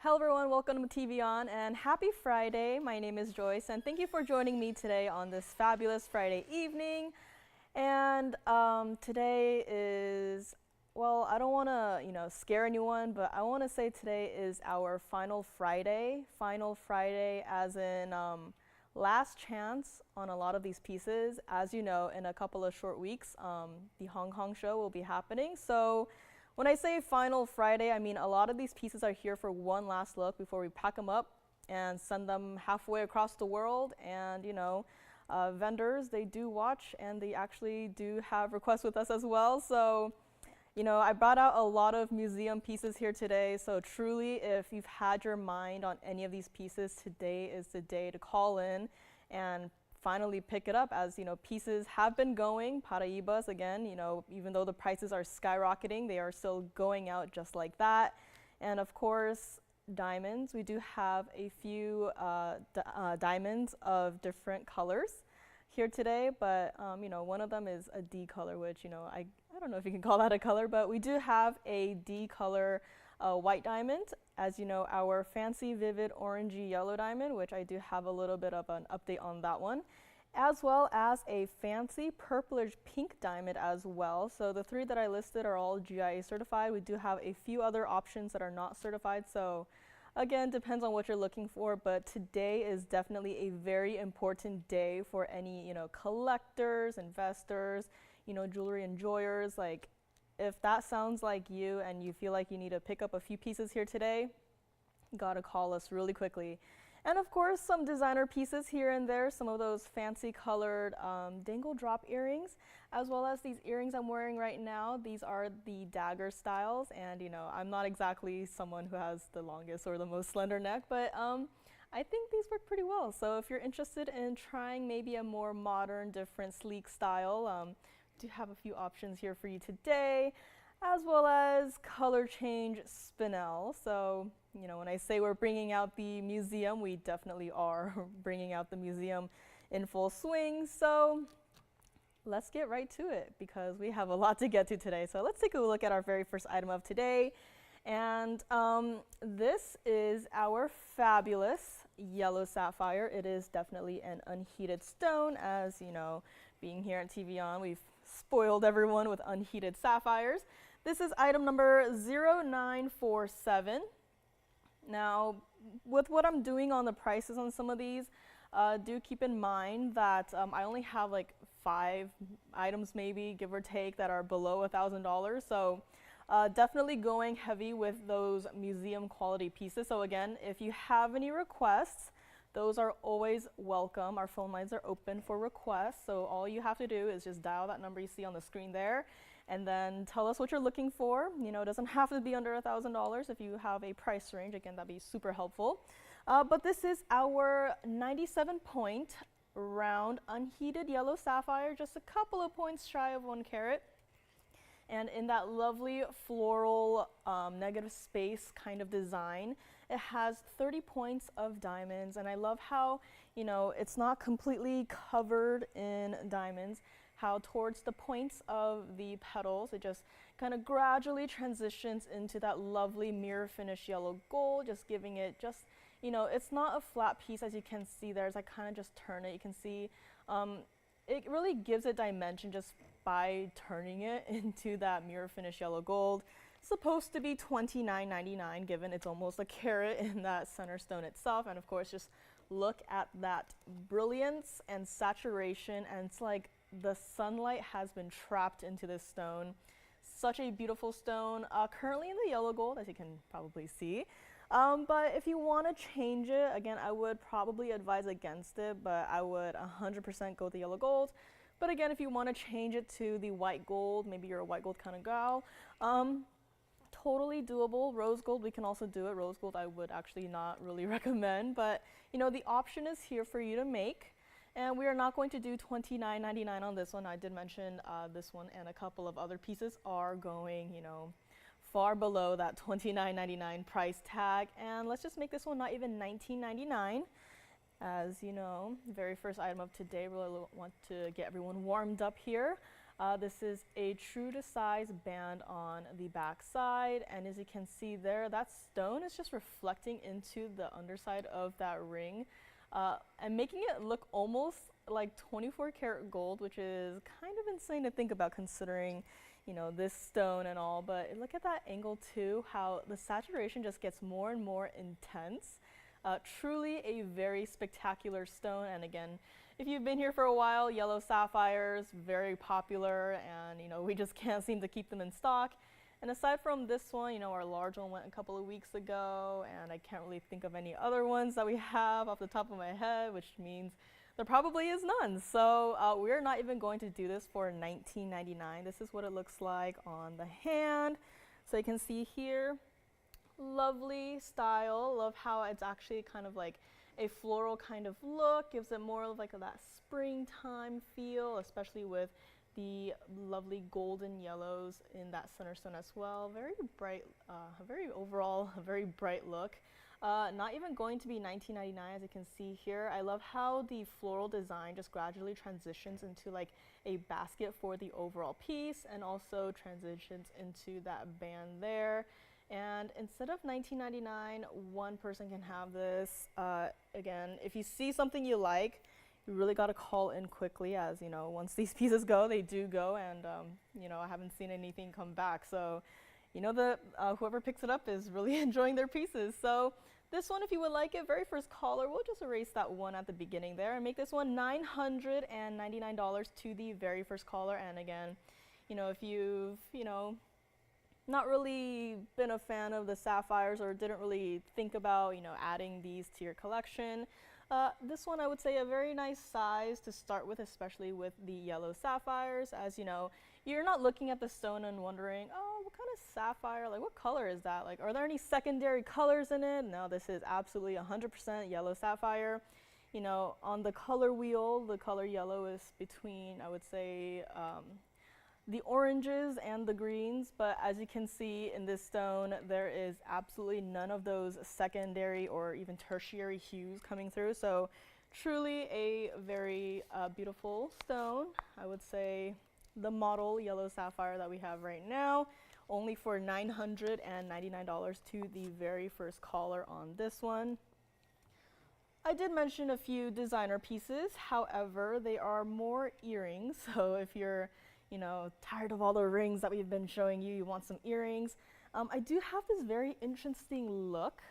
Hello everyone, welcome to TVON and happy Friday. My name is Joyce and thank you for joining me today on this fabulous Friday evening. And today is, well, I don't want to, scare anyone, but I want to say today is our final Friday. Final Friday as in last chance on a lot of these pieces. As you know, in a couple of short weeks, the Hong Kong show will be happening. So when I say final Friday, I mean a lot of these pieces are here for one last look before we pack them up and send them halfway across the world. And vendors, they do watch and they actually do have requests with us as well. So, I brought out a lot of museum pieces here today. So truly, if you've had your mind on any of these pieces, today is the day to call in and finally pick it up. As pieces have been going, Paraibas again, even though the prices are skyrocketing, they are still going out just like that. And of course, diamonds. We do have a few diamonds of different colors here today, but one of them is a D color, which I don't know if you can call that a color, but we do have a D color white diamond, as you know, our fancy vivid orangey yellow diamond, which I do have a little bit of an update on that one, as well as a fancy purplish pink diamond as well. So the three that I listed are all GIA certified. We do have a few other options that are not certified, so again, depends on what you're looking for, but today is definitely a very important day for any collectors, investors, jewelry enjoyers. Like, if that sounds like you and you feel like you need to pick up a few pieces here today, you gotta call us really quickly. And of course, some designer pieces here and there, some of those fancy colored dangle drop earrings, as well as these earrings I'm wearing right now. These are the dagger styles, and I'm not exactly someone who has the longest or the most slender neck, but I think these work pretty well. So if you're interested in trying maybe a more modern, different, sleek style, do have a few options here for you today, as well as color change spinel. So, when I say we're bringing out the museum, we definitely are bringing out the museum in full swing. So let's get right to it because we have a lot to get to today. So let's take a look at our very first item of today. And this is our fabulous yellow sapphire. It is definitely an unheated stone. As being here at TVON, we've spoiled everyone with unheated sapphires. This is item number 0947. Now, with what I'm doing on the prices on some of these, do keep in mind that I only have like 5 items maybe, give or take, that are below $1,000. So definitely going heavy with those museum quality pieces. So again, if you have any requests, those are always welcome. Our phone lines are open for requests. So all you have to do is just dial that number you see on the screen there and then tell us what you're looking for. It doesn't have to be under $1,000. If you have a price range, again, that'd be super helpful. But this is our 97-point round unheated yellow sapphire, just a couple of points shy of 1 carat. And in that lovely floral negative space kind of design, it has 30 points of diamonds. And I love how, it's not completely covered in diamonds, how towards the points of the petals, it just kind of gradually transitions into that lovely mirror finish yellow gold, just giving it just, it's not a flat piece as you can see there. As I kind of just turn it, you can see it really gives it dimension just by turning it into that mirror finish yellow gold. Supposed to be $29.99, given it's almost a carat in that center stone itself. And of course, just look at that brilliance and saturation, and it's like the sunlight has been trapped into this stone. Such a beautiful stone, currently in the yellow gold, as you can probably see. But if you want to change it, again, I would probably advise against it, but I would 100% go with the yellow gold. But again, if you want to change it to the white gold, maybe you're a white gold kind of gal, totally doable. Rose gold, we can also do it. Rose gold, I would actually not really recommend, but the option is here for you to make. And we are not going to do $29.99 on this one. I did mention this one and a couple of other pieces are going, far below that $29.99 price tag. And let's just make this one not even $19.99. As you know, very first item of today, really want to get everyone warmed up here. This is a true to size band on the back side, and as you can see there, that stone is just reflecting into the underside of that ring, and making it look almost like 24 karat gold, which is kind of insane to think about considering, you know, this stone and all. But look at that angle too, how the saturation just gets more and more intense. Truly a very spectacular stone, and again, if you've been here for a while, yellow sapphires, very popular, and you know, we just can't seem to keep them in stock. And aside from this one, you know, our large one went a couple of weeks ago, and I can't really think of any other ones that we have off the top of my head, which means there probably is none. So we're not even going to do this for $19.99. This is what it looks like on the hand. So you can see here, lovely style. Love how it's actually kind of like a floral kind of look, gives it more of like that springtime feel, especially with the lovely golden yellows in that center stone as well. Very bright, overall a very bright look. Not even going to be $19.99, as you can see here. I love how the floral design just gradually transitions into like a basket for the overall piece, and also transitions into that band there. And instead of $19.99, one person can have this. Again, if you see something you like, you really got to call in quickly, as you know, once these pieces go, they do go, and you know, I haven't seen anything come back. So, you know, whoever picks it up is really enjoying their pieces. So this one, if you would like it, very first caller, we'll just erase that one at the beginning there and make this one $999 to the very first caller. And again, you know, if you've, you know, not really been a fan of the sapphires or didn't really think about, you know, adding these to your collection, this one I would say a very nice size to start with, especially with the yellow sapphires. As you know, you're not looking at the stone and wondering, oh, what kind of sapphire, like what color is that? Like, are there any secondary colors in it? No, this is absolutely 100% yellow sapphire. You know, on the color wheel, the color yellow is between, I would say, the oranges and the greens, but as you can see in this stone, there is absolutely none of those secondary or even tertiary hues coming through. So truly a very beautiful stone. I would say the model yellow sapphire that we have right now, only for $999 to the very first caller on this one. I did mention a few designer pieces, however, they are more earrings. So if you're, you know, tired of all the rings that we've been showing you, you want some earrings. I do have this very interesting look.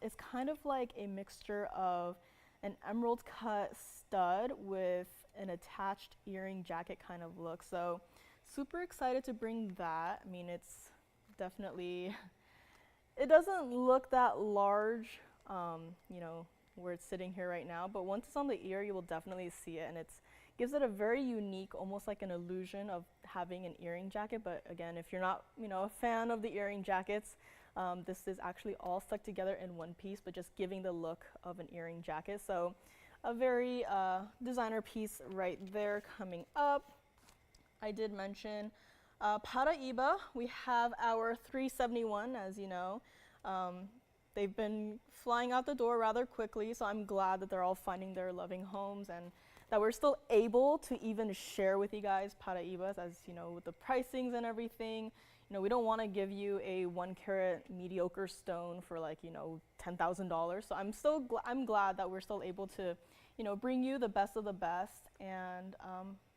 It's kind of like a mixture of an emerald cut stud with an attached earring jacket kind of look. So super excited to bring that. I mean, it's definitely, it doesn't look that large, you know, where it's sitting here right now, but once it's on the ear, you will definitely see it, and it's gives it a very unique, almost like an illusion of having an earring jacket. But again, if you're not, you know, a fan of the earring jackets, this is actually all stuck together in one piece, but just giving the look of an earring jacket. So a very designer piece right there coming up. I did mention Paraiba. We have our 371, as you know. They've been flying out the door rather quickly, so I'm glad that they're all finding their loving homes, and that we're still able to even share with you guys Paraibas, as you know, with the pricings and everything. You know, we don't want to give you a 1 carat mediocre stone for like, you know, $10,000. So I'm glad that we're still able to, you know, bring you the best of the best, and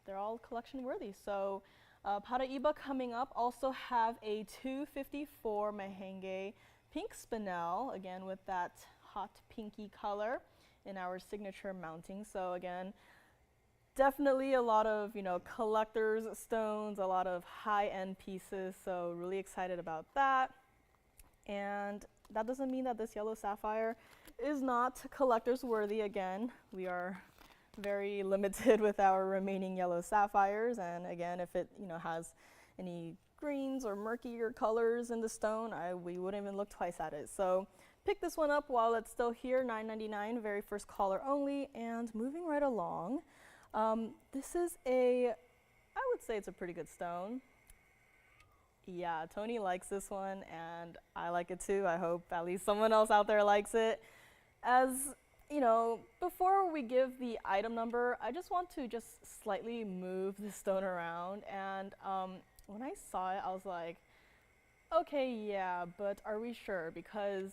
they're all collection worthy. So Paraiba coming up, also have a 254 Mahangi pink spinel, again with that hot pinky color in our signature mounting. So again, definitely a lot of, you know, collector's stones, a lot of high-end pieces, so really excited about that. And that doesn't mean that this yellow sapphire is not collector's worthy. Again, we are very limited with our remaining yellow sapphires, and again, if it, you know, has any greens or murkier colors in the stone, we wouldn't even look twice at it. So pick this one up while it's still here, $9.99, very first caller only. And moving right along, this is I would say it's a pretty good stone. Yeah, Tony likes this one, and I like it too. I hope at least someone else out there likes it. As you know, before we give the item number, I just want to just slightly move the stone around. And when I saw it, I was like, okay, yeah, but are we sure? Because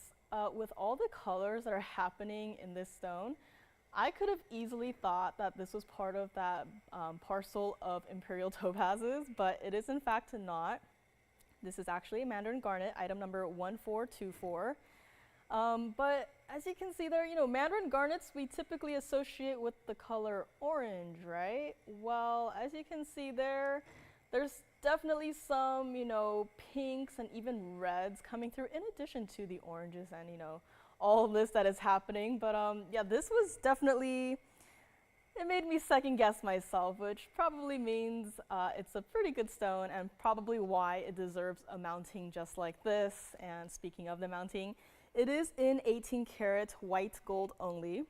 with all the colors that are happening in this stone, I could have easily thought that this was part of that parcel of Imperial topazes, but it is in fact not. This is actually a Mandarin garnet, item number 1424. But as you can see there, you know, Mandarin garnets we typically associate with the color orange, right? Well, as you can see there, there's definitely some, you know, pinks and even reds coming through in addition to the oranges and, you know, all this that is happening. But yeah, this was definitely, it made me second guess myself, which probably means it's a pretty good stone and probably why it deserves a mounting just like this. And speaking of the mounting, it is in 18 karat white gold only.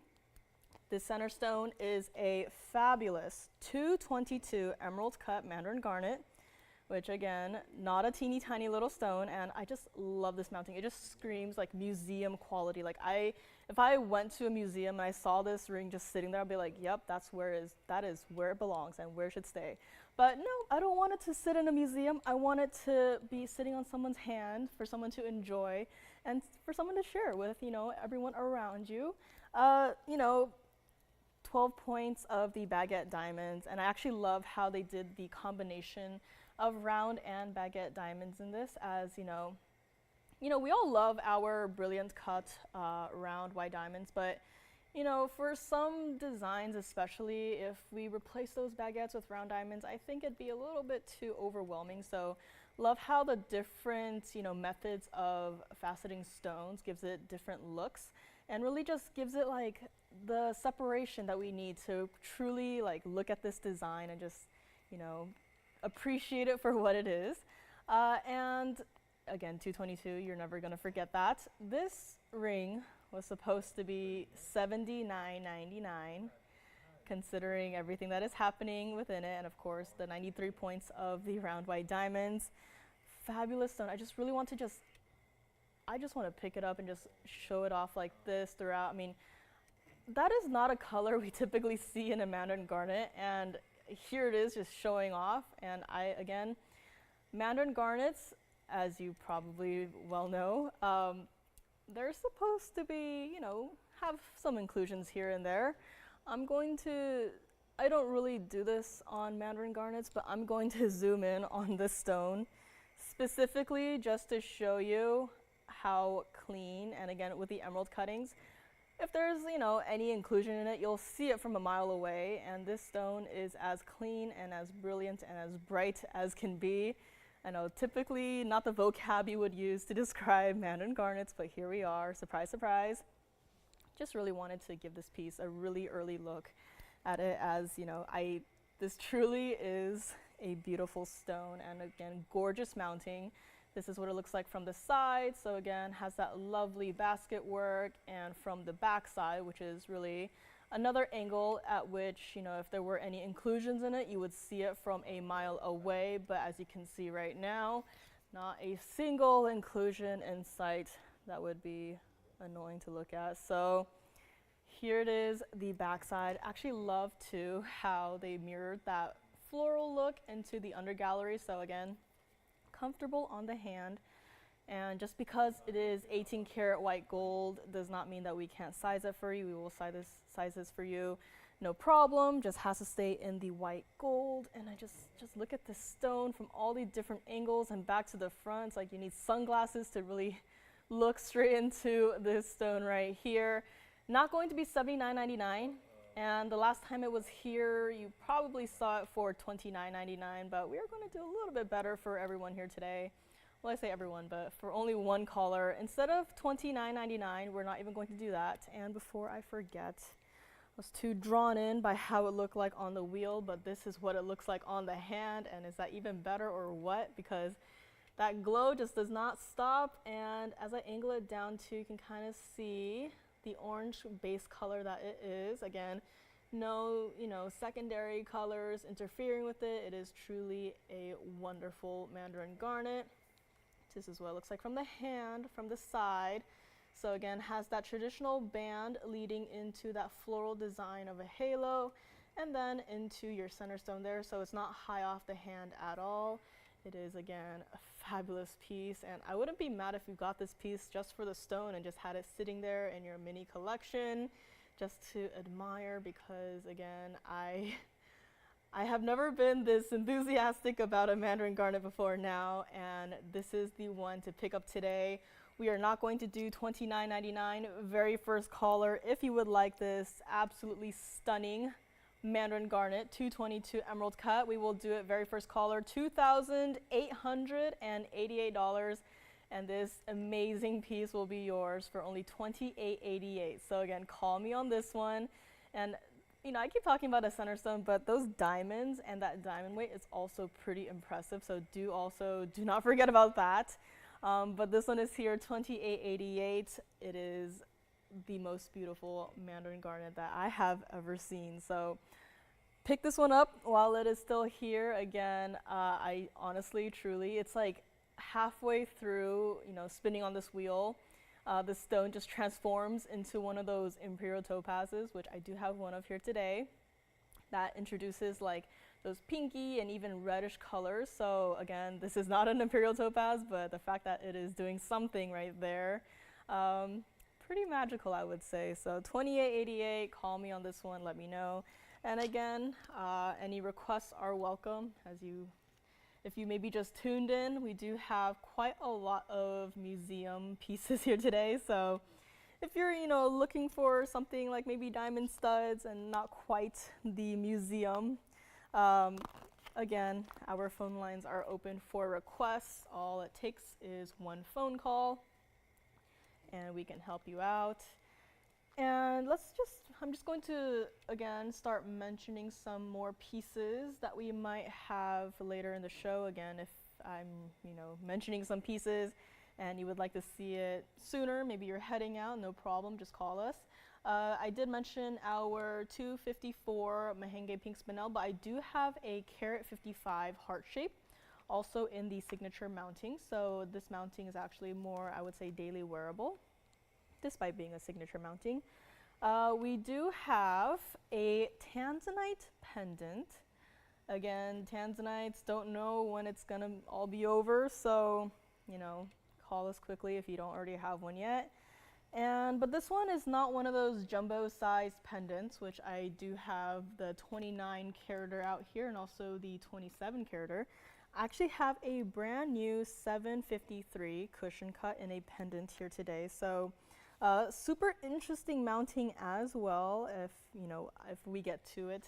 This center stone is a fabulous 222 emerald cut Mandarin garnet, which again, not a teeny tiny little stone, and I just love this mounting. It just screams like museum quality. Like if I went to a museum and I saw this ring just sitting there, I'd be like, yep, that is where it belongs and where it should stay. But no, I don't want it to sit in a museum. I want it to be sitting on someone's hand for someone to enjoy and for someone to share with, you know, everyone around you. You know, 12 points of the baguette diamonds, and I actually love how they did the combination of round and baguette diamonds in this, as you know, we all love our brilliant cut round white diamonds, but you know, for some designs, especially if we replace those baguettes with round diamonds, I think it'd be a little bit too overwhelming. So love how the different, you know, methods of faceting stones gives it different looks and really just gives it like the separation that we need to truly like look at this design and just, you know, appreciate it for what it is. And again, 222, you're never gonna forget that. This ring was supposed to be $79.99, considering everything that is happening within it, and of course the 93 points of the round white diamonds. Fabulous stone. I just really want to I just want to pick it up and just show it off like this throughout. I mean, that is not a color we typically see in a Mandarin garnet, and here it is just showing off. And again, Mandarin garnets, as you probably well know, they're supposed to be, you know, have some inclusions here and there. I don't really do this on Mandarin garnets, but I'm going to zoom in on this stone specifically just to show you how clean, and again with the emerald cuttings, if there's, you know, any inclusion in it, you'll see it from a mile away, and this stone is as clean and as brilliant and as bright as can be. I know typically not the vocab you would use to describe Mandarin garnets, but here we are, surprise, surprise. Just really wanted to give this piece a really early look at it, as, you know, this truly is a beautiful stone, and again, gorgeous mounting. This is what it looks like from the side. So again, has that lovely basket work, and from the back side, which is really another angle at which, you know, if there were any inclusions in it, you would see it from a mile away. But as you can see right now, not a single inclusion in sight. That would be annoying to look at. So here it is, the back side. Actually love too how they mirrored that floral look into the undergallery. So again, comfortable on the hand. And just because it is 18 karat white gold does not mean that we can't size it for you. We will size this for you, no problem. Just has to stay in the white gold. And I just look at this stone from all the different angles and back to the front. It's like you need sunglasses to really look straight into this stone right here. Not going to be $79.99. And the last time it was here, you probably saw it for $29.99, but we are going to do a little bit better for everyone here today. Well, I say everyone, but for only one caller. Instead of $29.99, we're not even going to do that. And before I forget, I was too drawn in by how it looked like on the wheel, but this is what it looks like on the hand. And is that even better or what? Because that glow just does not stop. And as I angle it down too, you can kind of see the orange base color that it is. Again, no, you know, secondary colors interfering with it. It is truly a wonderful Mandarin garnet. This is what it looks like from the hand, from the side. So again, has that traditional band leading into that floral design of a halo, and then into your center stone there. So it's not high off the hand at all. It is, again, a fabulous piece, and I wouldn't be mad if you got this piece just for the stone and just had it sitting there in your mini collection just to admire, because again, I have never been this enthusiastic about a Mandarin garnet before now, and this is the one to pick up today. We are not going to do $29.99. Very first caller, if you would like this absolutely stunning Mandarin garnet 222 emerald cut, we will do it very first caller, $2,888, and this amazing piece will be yours for only $28.88. So again, call me on this one. And you know, I keep talking about a center stone, but those diamonds and that diamond weight is also pretty impressive, so do not forget about that. But this one is here, $28.88. It is the most beautiful Mandarin garnet that I have ever seen. So pick this one up while it is still here. Again, I honestly, truly, it's like halfway through, you know, spinning on this wheel, the stone just transforms into one of those Imperial topazes, which I do have one of here today, that introduces like those pinky and even reddish colors. So again, this is not an Imperial topaz, but the fact that it is doing something right there, pretty magical, I would say. So $28.88, call me on this one, let me know. And again, any requests are welcome. If you maybe just tuned in, we do have quite a lot of museum pieces here today. So if you're, you know, looking for something like maybe diamond studs and not quite the museum, again, our phone lines are open for requests. All it takes is one phone call, and we can help you out. And I'm just going to, again, start mentioning some more pieces that we might have later in the show. Again, if I'm, you know, mentioning some pieces and you would like to see it sooner, maybe you're heading out, no problem, just call us. I did mention our 254 Mahangi pink spinel, but I do have a carat 55 heart shape also in the signature mounting. So this mounting is actually more, I would say, daily wearable, despite being a signature mounting. We do have a Tanzanite pendant. Again, Tanzanites, don't know when it's gonna all be over, so, you know, call us quickly if you don't already have one yet. But this one is not one of those jumbo-sized pendants, which I do have the 29 carater out here and also the 27 carater. I actually have a brand new 753 cushion cut in a pendant here today. So super interesting mounting as well. If we get to it,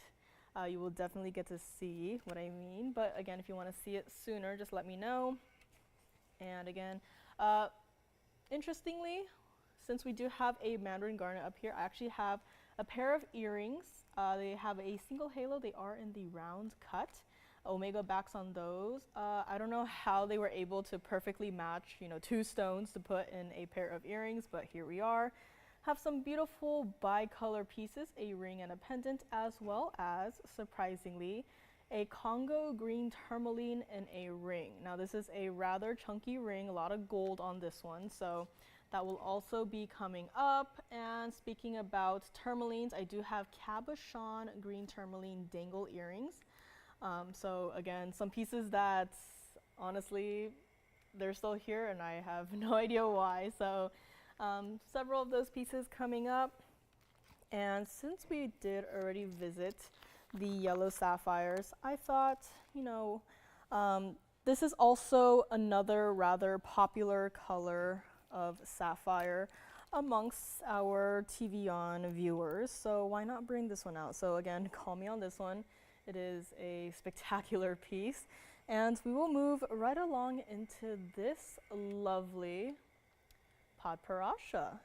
you will definitely get to see what I mean. But again, if you want to see it sooner, just let me know. And again, interestingly, since we do have a Mandarin garnet up here, I actually have a pair of earrings. They have a single halo. They are in the round cut. Omega backs on those. I don't know how they were able to perfectly match, you know, two stones to put in a pair of earrings, but here we are. Have some beautiful bicolor pieces, a ring and a pendant, as well as, surprisingly, a Congo green tourmaline and a ring. Now this is a rather chunky ring, a lot of gold on this one, so that will also be coming up. And speaking about tourmalines, I do have cabochon green tourmaline dangle earrings. So again, some pieces that honestly, they're still here and I have no idea why. So several of those pieces coming up. And since we did already visit the yellow sapphires, I thought, you know, this is also another rather popular color of sapphire amongst our TVON viewers. So why not bring this one out? So again, call me on this one. It is a spectacular piece. And we will move right along into this lovely Padparadscha.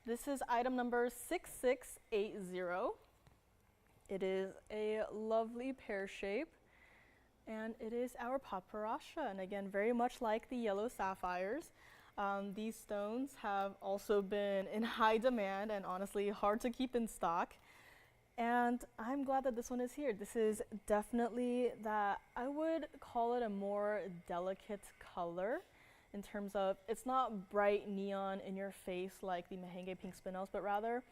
This is item number 6680. It is a lovely pear shape, and it is our Padparadscha. And again, very much like the yellow sapphires, these stones have also been in high demand and honestly hard to keep in stock. And I'm glad that this one is here. This is definitely that, I would call it a more delicate color. in terms of it's not bright neon in your face like the Mahangi pink spinels, but rather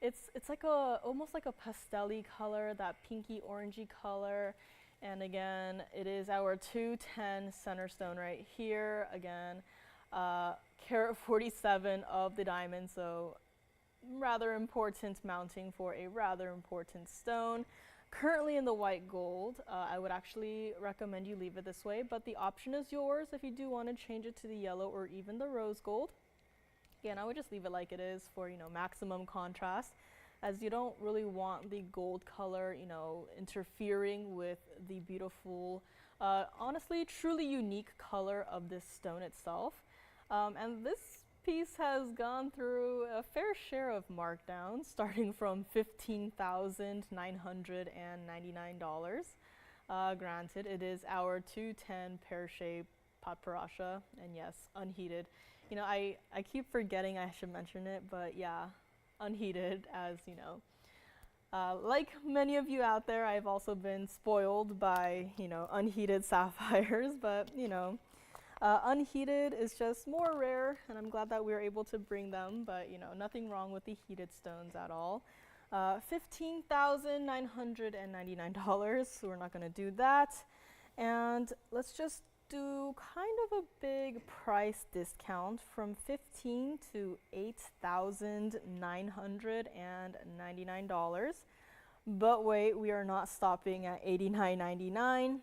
it's like a almost like a pastel-y color, that pinky orangey color. And again, it is our 210 center stone right here. Again, carat 47 of the diamond, so rather important mounting for a rather important stone. Currently in the white gold. I would actually recommend you leave it this way, but the option is yours if you do want to change it to the yellow or even the rose gold. Again, I would just leave it like it is for, maximum contrast, as you don't really want the gold color, interfering with the beautiful, honestly, truly unique color of this stone itself. And this piece has gone through a fair share of markdowns, starting from $15,999. Granted, it is our 210 pear-shaped Padparadscha, and yes, unheated. I keep forgetting I should mention it, but yeah, unheated, as like many of you out there, I've also been spoiled by, unheated sapphires, but, unheated is just more rare, and I'm glad that we were able to bring them, but, nothing wrong with the heated stones at all. $15,999, so we're not going to do that. And let's just do kind of a big price discount from $15,000 to $8,999. But wait, we are not stopping at $89.99.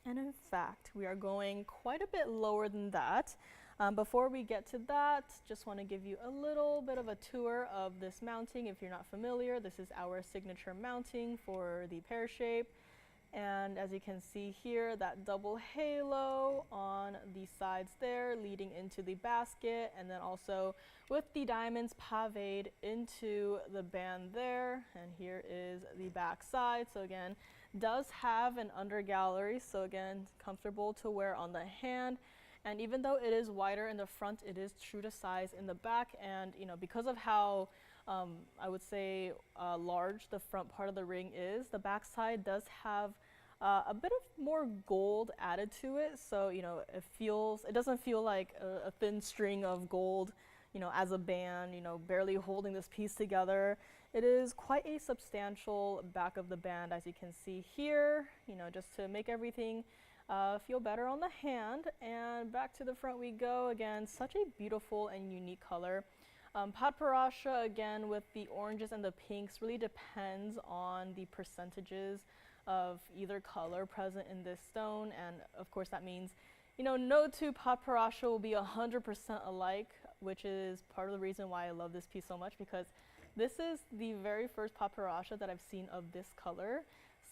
And in fact, we are going quite a bit lower than that. Before we get to that, just want to give you a little bit of a tour of this mounting. If you're not familiar, this is our signature mounting for the pear shape. And as you can see here, that double halo on the sides there leading into the basket, and then also with the diamonds paved into the band there. And here is the back side. So again, does have an under gallery, so again, comfortable to wear on the hand. And even though it is wider in the front, it is true to size in the back. And because of how I would say large the front part of the ring is, the back side does have a bit of more gold added to it. So it doesn't feel like a thin string of gold, as a band, barely holding this piece together. It is quite a substantial back of the band, as you can see here, just to make everything feel better on the hand. And back to the front we go. Again, such a beautiful and unique color. Padparadscha, again, with the oranges and the pinks, really depends on the percentages of either color present in this stone. And of course that means, no two Padparadscha will be 100% alike, which is part of the reason why I love this piece so much, because this is the very first Padparadscha that I've seen of this color.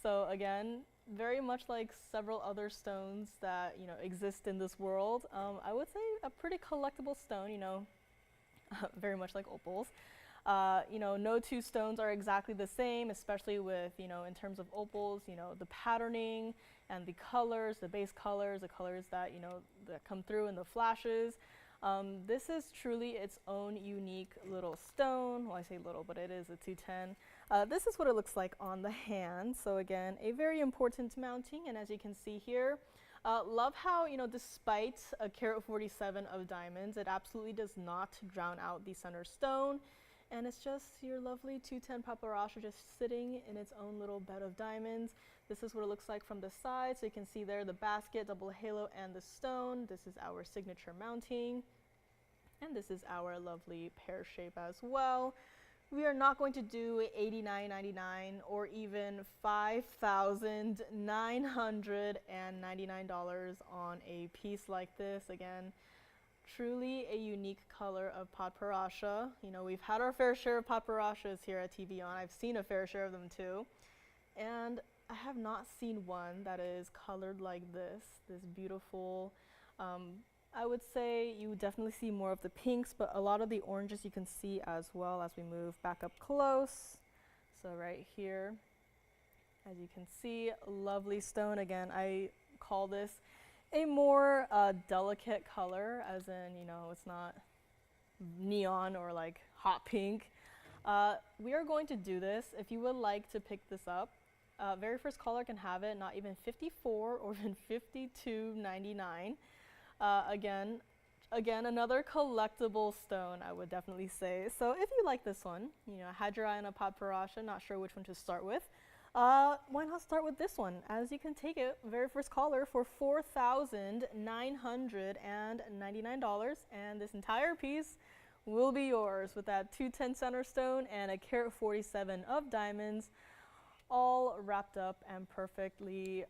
So again, very much like several other stones that exist in this world, I would say a pretty collectible stone, very much like opals. No two stones are exactly the same, especially with, in terms of opals, the patterning and the colors, the base colors, the colors that, that come through in the flashes. This is truly its own unique little stone. Well, I say little, but it is a 210. This is what it looks like on the hand. So again, a very important mounting. And as you can see here, love how, despite a carat 47 of diamonds, it absolutely does not drown out the center stone. And it's just your lovely 210 Padparadscha just sitting in its own little bed of diamonds. This is what it looks like from the side. So you can see there the basket, double halo, and the stone. This is our signature mounting. And this is our lovely pear shape as well. We are not going to do $89.99 or even $5,999 on a piece like this. Again, truly a unique color of Padparadscha. We've had our fair share of Padparadschas here at TVON. I've seen a fair share of them too. And I have not seen one that is colored like this beautiful, I would say you definitely see more of the pinks, but a lot of the oranges you can see as well as we move back up close. So right here, as you can see, lovely stone. Again, I call this a more delicate color, as in, it's not neon or like hot pink. We are going to do this. If you would like to pick this up, very first caller can have it, not even $54 or even $52.99. Again, another collectible stone, I would definitely say. So if you like this one, you know, had your eye on a Padparadscha, not sure which one to start with, why not start with this one? As you can take it, very first caller, for $4,999, and this entire piece will be yours with that 210 center stone and a carat 47 of diamonds, all wrapped up and perfectly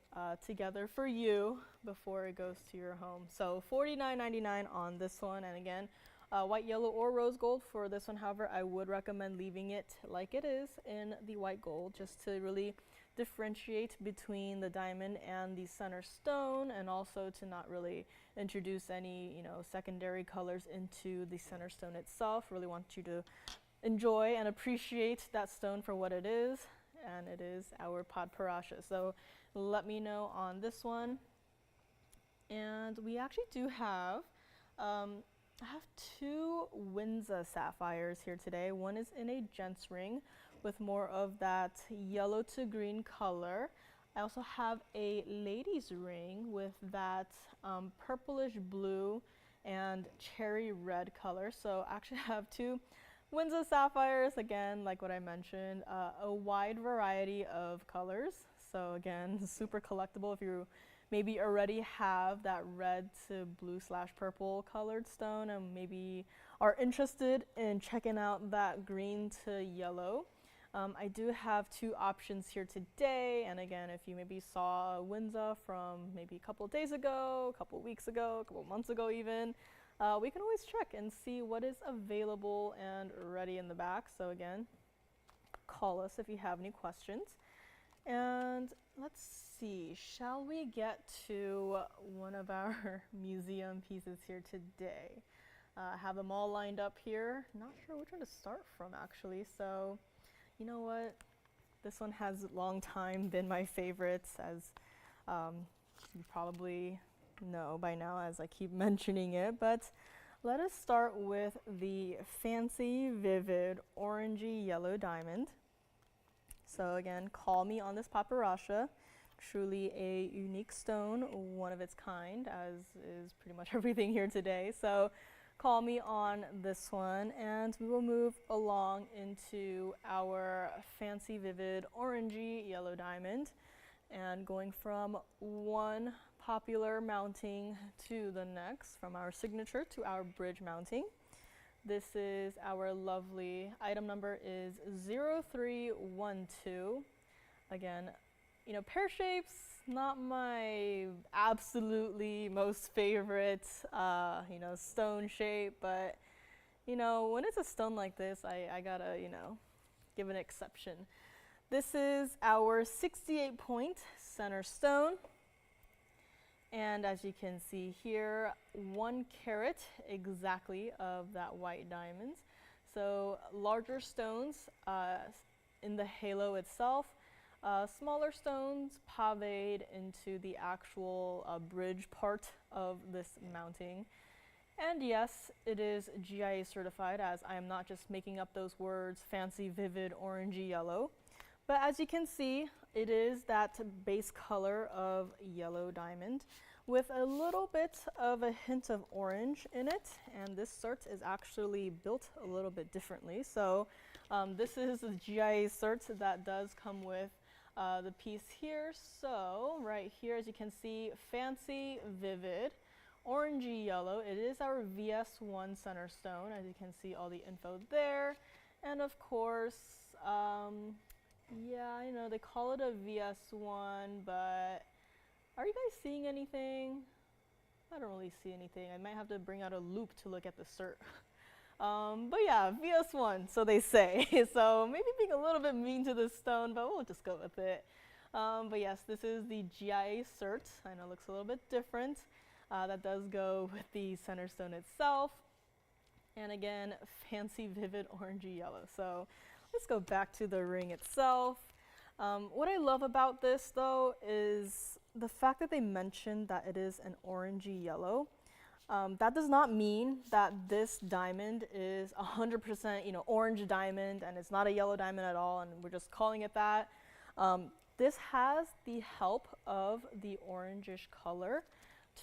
together for you before it goes to your home. So $49.99 on this one, and again, white, yellow, or rose gold for this one. However, I would recommend leaving it like it is in the white gold, just to really differentiate between the diamond and the center stone, and also to not really introduce any, you know, secondary colors into the center stone itself. Really want you to enjoy and appreciate that stone for what it is, and it is our Padparadscha. So let me know on this one. And we actually do have, I have two Windsor sapphires here today. One is in a gents ring with more of that yellow to green color. I also have a ladies ring with that purplish blue and cherry red color. So I actually have two Windsor sapphires, again, like what I mentioned, a wide variety of colors. So again, super collectible if you maybe already have that red to blue / purple colored stone and maybe are interested in checking out that green to yellow. I do have two options here today, and again, if you maybe saw Windsor from maybe a couple of days ago, a couple of weeks ago, a couple of months ago even, we can always check and see what is available and ready in the back. So again, call us if you have any questions. And let's see, shall we get to one of our museum pieces here today? I have them all lined up here. Not sure which one to start from actually, so you know what? This one has a long time been my favorite, as you probably know by now as I keep mentioning it, but let us start with the fancy, vivid, orangey yellow diamond. So again, call me on this Padparadscha. Truly a unique stone, one of its kind, as is pretty much everything here today. So call me on this one, and we will move along into our fancy, vivid, orangey yellow diamond, and going from one popular mounting to the next, from our signature to our bridge mounting. This is our lovely, item number is 0312. Again, you know, pear shapes, not my absolutely most favorite, you know, stone shape, but, you know, when it's a stone like this, I gotta, you know, give an exception. This is our 68 point center stone. And as you can see here, 1 carat exactly of that white diamonds. So larger stones in the halo itself, smaller stones paved into the actual bridge part of this mounting. And yes, it is GIA certified, as I am not just making up those words, fancy, vivid, orangey yellow. But as you can see, it is that base color of yellow diamond with a little bit of a hint of orange in it. And this cert is actually built a little bit differently. So this is the GIA cert that does come with the piece here. So right here, as you can see, fancy, vivid, orangey yellow. It is our VS1 center stone. As you can see, all the info there. And of course, yeah, I know they call it a VS1, but are you guys seeing anything? I don't really see anything. I might have to bring out a loop to look at the cert. But yeah, VS1, so they say. So maybe being a little bit mean to this stone, but we'll just go with it. But yes, this is the GIA cert. I know it looks a little bit different. That does go with the center stone itself. And again, fancy, vivid, orangey yellow. So let's go back to the ring itself. What I love about this though is the fact that they mentioned that it is an orangey yellow. That does not mean that this diamond is 100%, you know, orange diamond and it's not a yellow diamond at all, and we're just calling it that. This has the help of the orangish color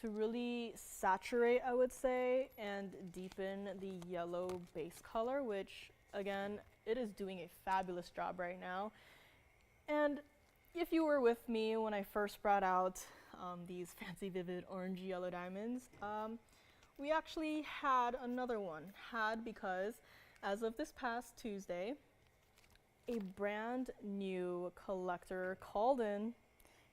to really saturate, I would say, and deepen the yellow base color, which again, it is doing a fabulous job right now. And if you were with me when I first brought out these fancy vivid orange yellow diamonds, we actually had another one. Had because as of this past Tuesday, a brand new collector called in,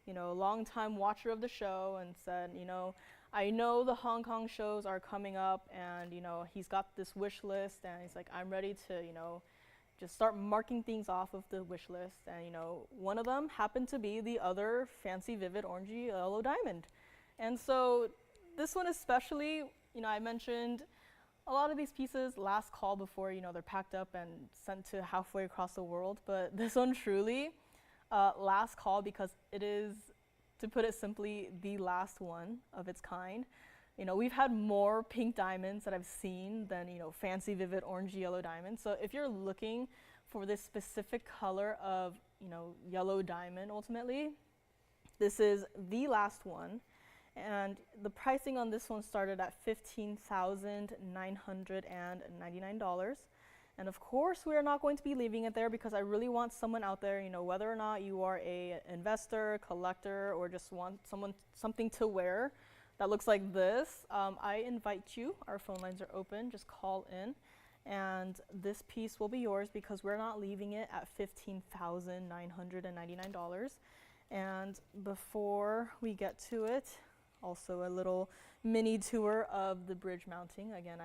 you know, a longtime watcher of the show, and said, you know, I know the Hong Kong shows are coming up, and you know, he's got this wish list, and he's like, I'm ready to, you know, just start marking things off of the wish list. And you know, one of them happened to be the other fancy vivid orangey yellow diamond. And so this one especially, you know, I mentioned a lot of these pieces last call before, you know, they're packed up and sent to halfway across the world, but this one truly last call, because it is, to put it simply, the last one of its kind. You know, we've had more pink diamonds that I've seen than, you know, fancy vivid orange yellow diamonds. So if you're looking for this specific color of, you know, yellow diamond ultimately, this is the last one. And the pricing on this one started at $15,999. And of course, we are not going to be leaving it there, because I really want someone out there, you know, whether or not you are a investor, collector, or just want something to wear that looks like this, I invite you. Our phone lines are open. Just call in, and this piece will be yours, because we're not leaving it at $15,999. And before we get to it, also a little mini tour of the bridge mounting. Again,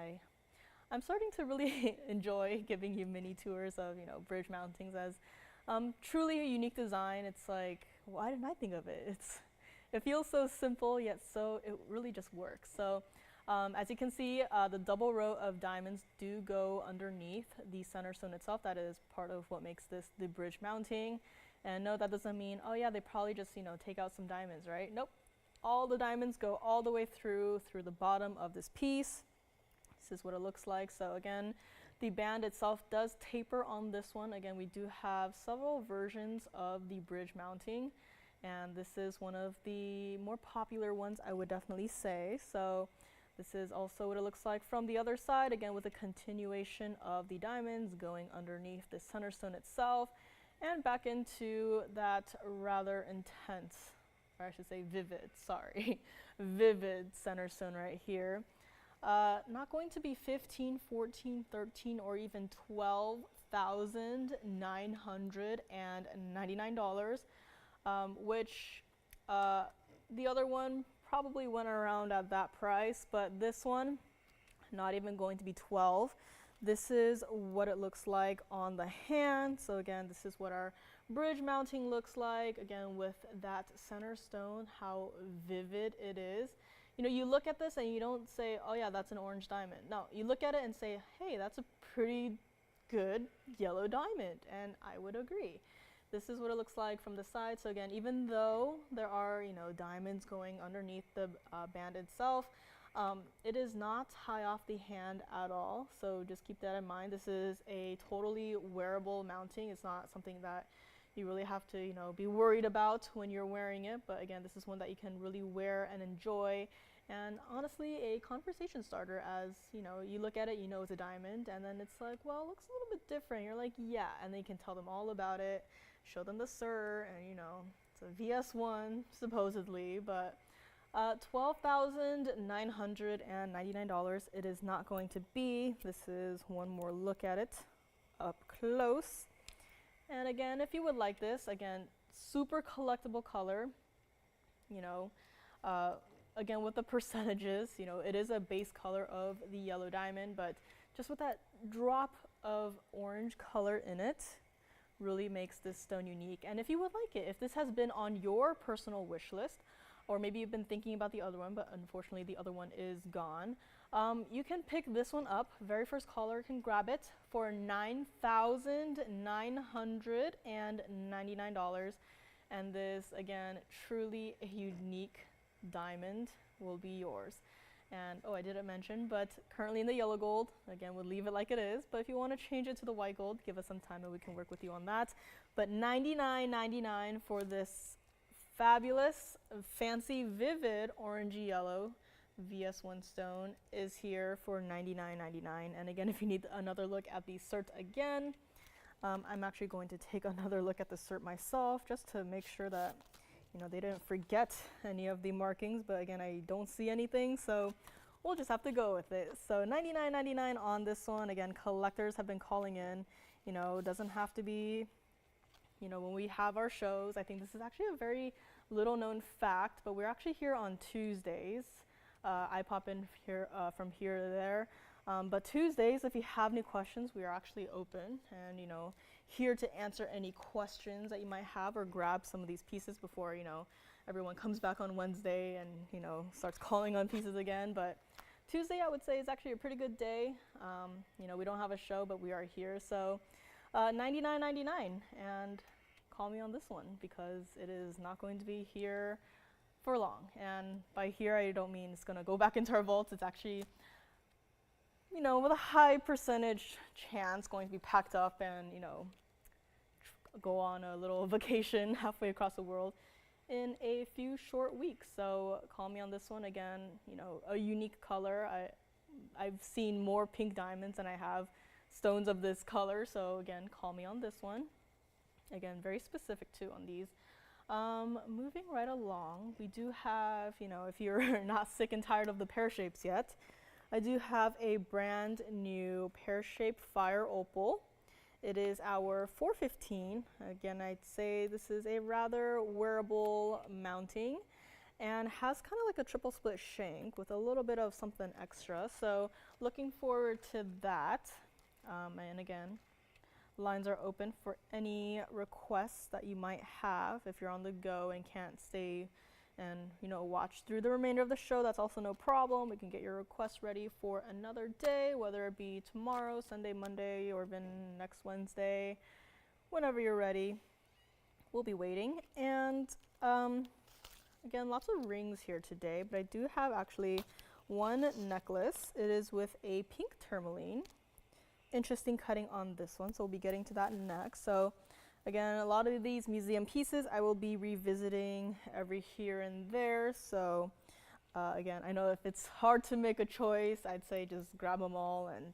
I'm starting to really enjoy giving you mini tours of, you know, bridge mountings as truly a unique design. It's like, why didn't I think of it? It feels so simple, yet it really just works. So as you can see, the double row of diamonds do go underneath the center stone itself. That is part of what makes this the bridge mounting. And no, that doesn't mean, oh yeah, they probably just, you know, take out some diamonds, right? Nope. All the diamonds go all the way through the bottom of this piece. This is what it looks like. So again, the band itself does taper on this one. Again, we do have several versions of the bridge mounting, and this is one of the more popular ones, I would definitely say. So this is also what it looks like from the other side, again with a continuation of the diamonds going underneath the center stone itself and back into that rather intense, or I should say vivid, sorry, vivid center stone right here. Not going to be 15, 14, 13, or even $12,999, which the other one probably went around at that price, but this one, not even going to be 12. This is what it looks like on the hand. So again, this is what our bridge mounting looks like, again with that center stone, how vivid it is. You know, you look at this and you don't say, oh yeah, that's an orange diamond. No, you look at it and say, hey, that's a pretty good yellow diamond, and I would agree. This is what it looks like from the side. So again, even though there are, you know, diamonds going underneath the band itself, it is not high off the hand at all. So just keep that in mind. This is a totally wearable mounting. It's not something that you really have to, you know, be worried about when you're wearing it. But again, this is one that you can really wear and enjoy. And honestly, a conversation starter, as you know, you look at it, you know it's a diamond, and then it's like, well, it looks a little bit different. You're like, yeah, and then you can tell them all about it, show them the sir, and you know, it's a VS1 supposedly, but $12,999 it is not going to be. This is one more look at it up close. And again, if you would like this, again, super collectible color, you know, again with the percentages, you know, it is a base color of the yellow diamond, but just with that drop of orange color in it really makes this stone unique. And if you would like it, if this has been on your personal wish list, or maybe you've been thinking about the other one, but unfortunately the other one is gone, you can pick this one up. Very first caller can grab it for $9,999. And this, again, truly a unique diamond will be yours. And oh, I didn't mention, but currently in the yellow gold, again, we'll leave it like it is, but if you want to change it to the white gold, give us some time and we can work with you on that. But $99.99 for this fabulous, fancy, vivid orangey yellow VS1 stone is here for $99.99. And again, if you need another look at the cert again, I'm actually going to take another look at the cert myself just to make sure that they didn't forget any of the markings. But again, I don't see anything, so we'll just have to go with it. So $99.99 on this one. Again, collectors have been calling in. It doesn't have to be, when we have our shows. I think this is actually a very little known fact, but we're actually here on Tuesdays. I pop in here from here to there. But Tuesdays, if you have any questions, we are actually open and, here to answer any questions that you might have or grab some of these pieces before, everyone comes back on Wednesday and, starts calling on pieces again. But Tuesday, I would say, is actually a pretty good day. We don't have a show, but we are here. So $99.99, and call me on this one because it is not going to be here for long. And by here, I don't mean it's going to go back into our vaults. It's actually, with a high percentage chance going to be packed up and, go on a little vacation halfway across the world in a few short weeks. So call me on this one. Again, a unique color. I've seen more pink diamonds than I have stones of this color. So again, call me on this one. Again, very specific too on these. Moving right along, we do have, if you're not sick and tired of the pear shapes yet, I do have a brand new pear-shaped fire opal. It is our 415. Again, I'd say this is a rather wearable mounting and has kind of like a triple split shank with a little bit of something extra. So looking forward to that. And again, lines are open for any requests that you might have. If you're on the go and can't stay and watch through the remainder of the show, that's also no problem. We can get your requests ready for another day, whether it be tomorrow, Sunday, Monday, or even next Wednesday. Whenever you're ready, we'll be waiting. And again, lots of rings here today, but I do have actually one necklace. It is with a pink tourmaline. Interesting cutting on this one, so we'll be getting to that next. So again, a lot of these museum pieces I will be revisiting every here and there. So again, I know if it's hard to make a choice, I'd say just grab them all and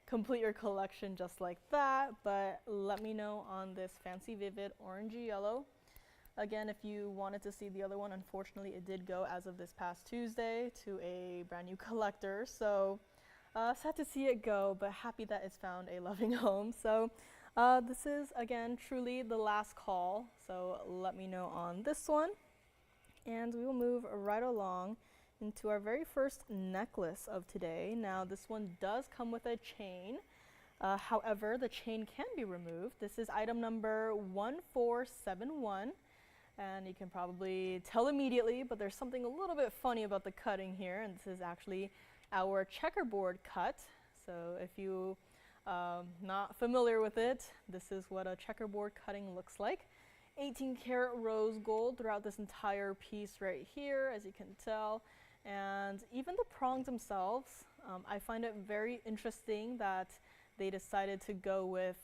complete your collection just like that. But let me know on this fancy vivid orangey yellow. Again, if you wanted to see the other one, unfortunately it did go as of this past Tuesday to a brand new collector. So sad to see it go, but happy that it's found a loving home. So this is, again, truly the last call, so let me know on this one. And we will move right along into our very first necklace of today. Now, this one does come with a chain. However, the chain can be removed. This is item number 1471. And you can probably tell immediately, but there's something a little bit funny about the cutting here. And this is actually our checkerboard cut. So if you not familiar with it, this is what a checkerboard cutting looks like. 18 karat rose gold throughout this entire piece right here, as you can tell. And even the prongs themselves, I find it very interesting that they decided to go with,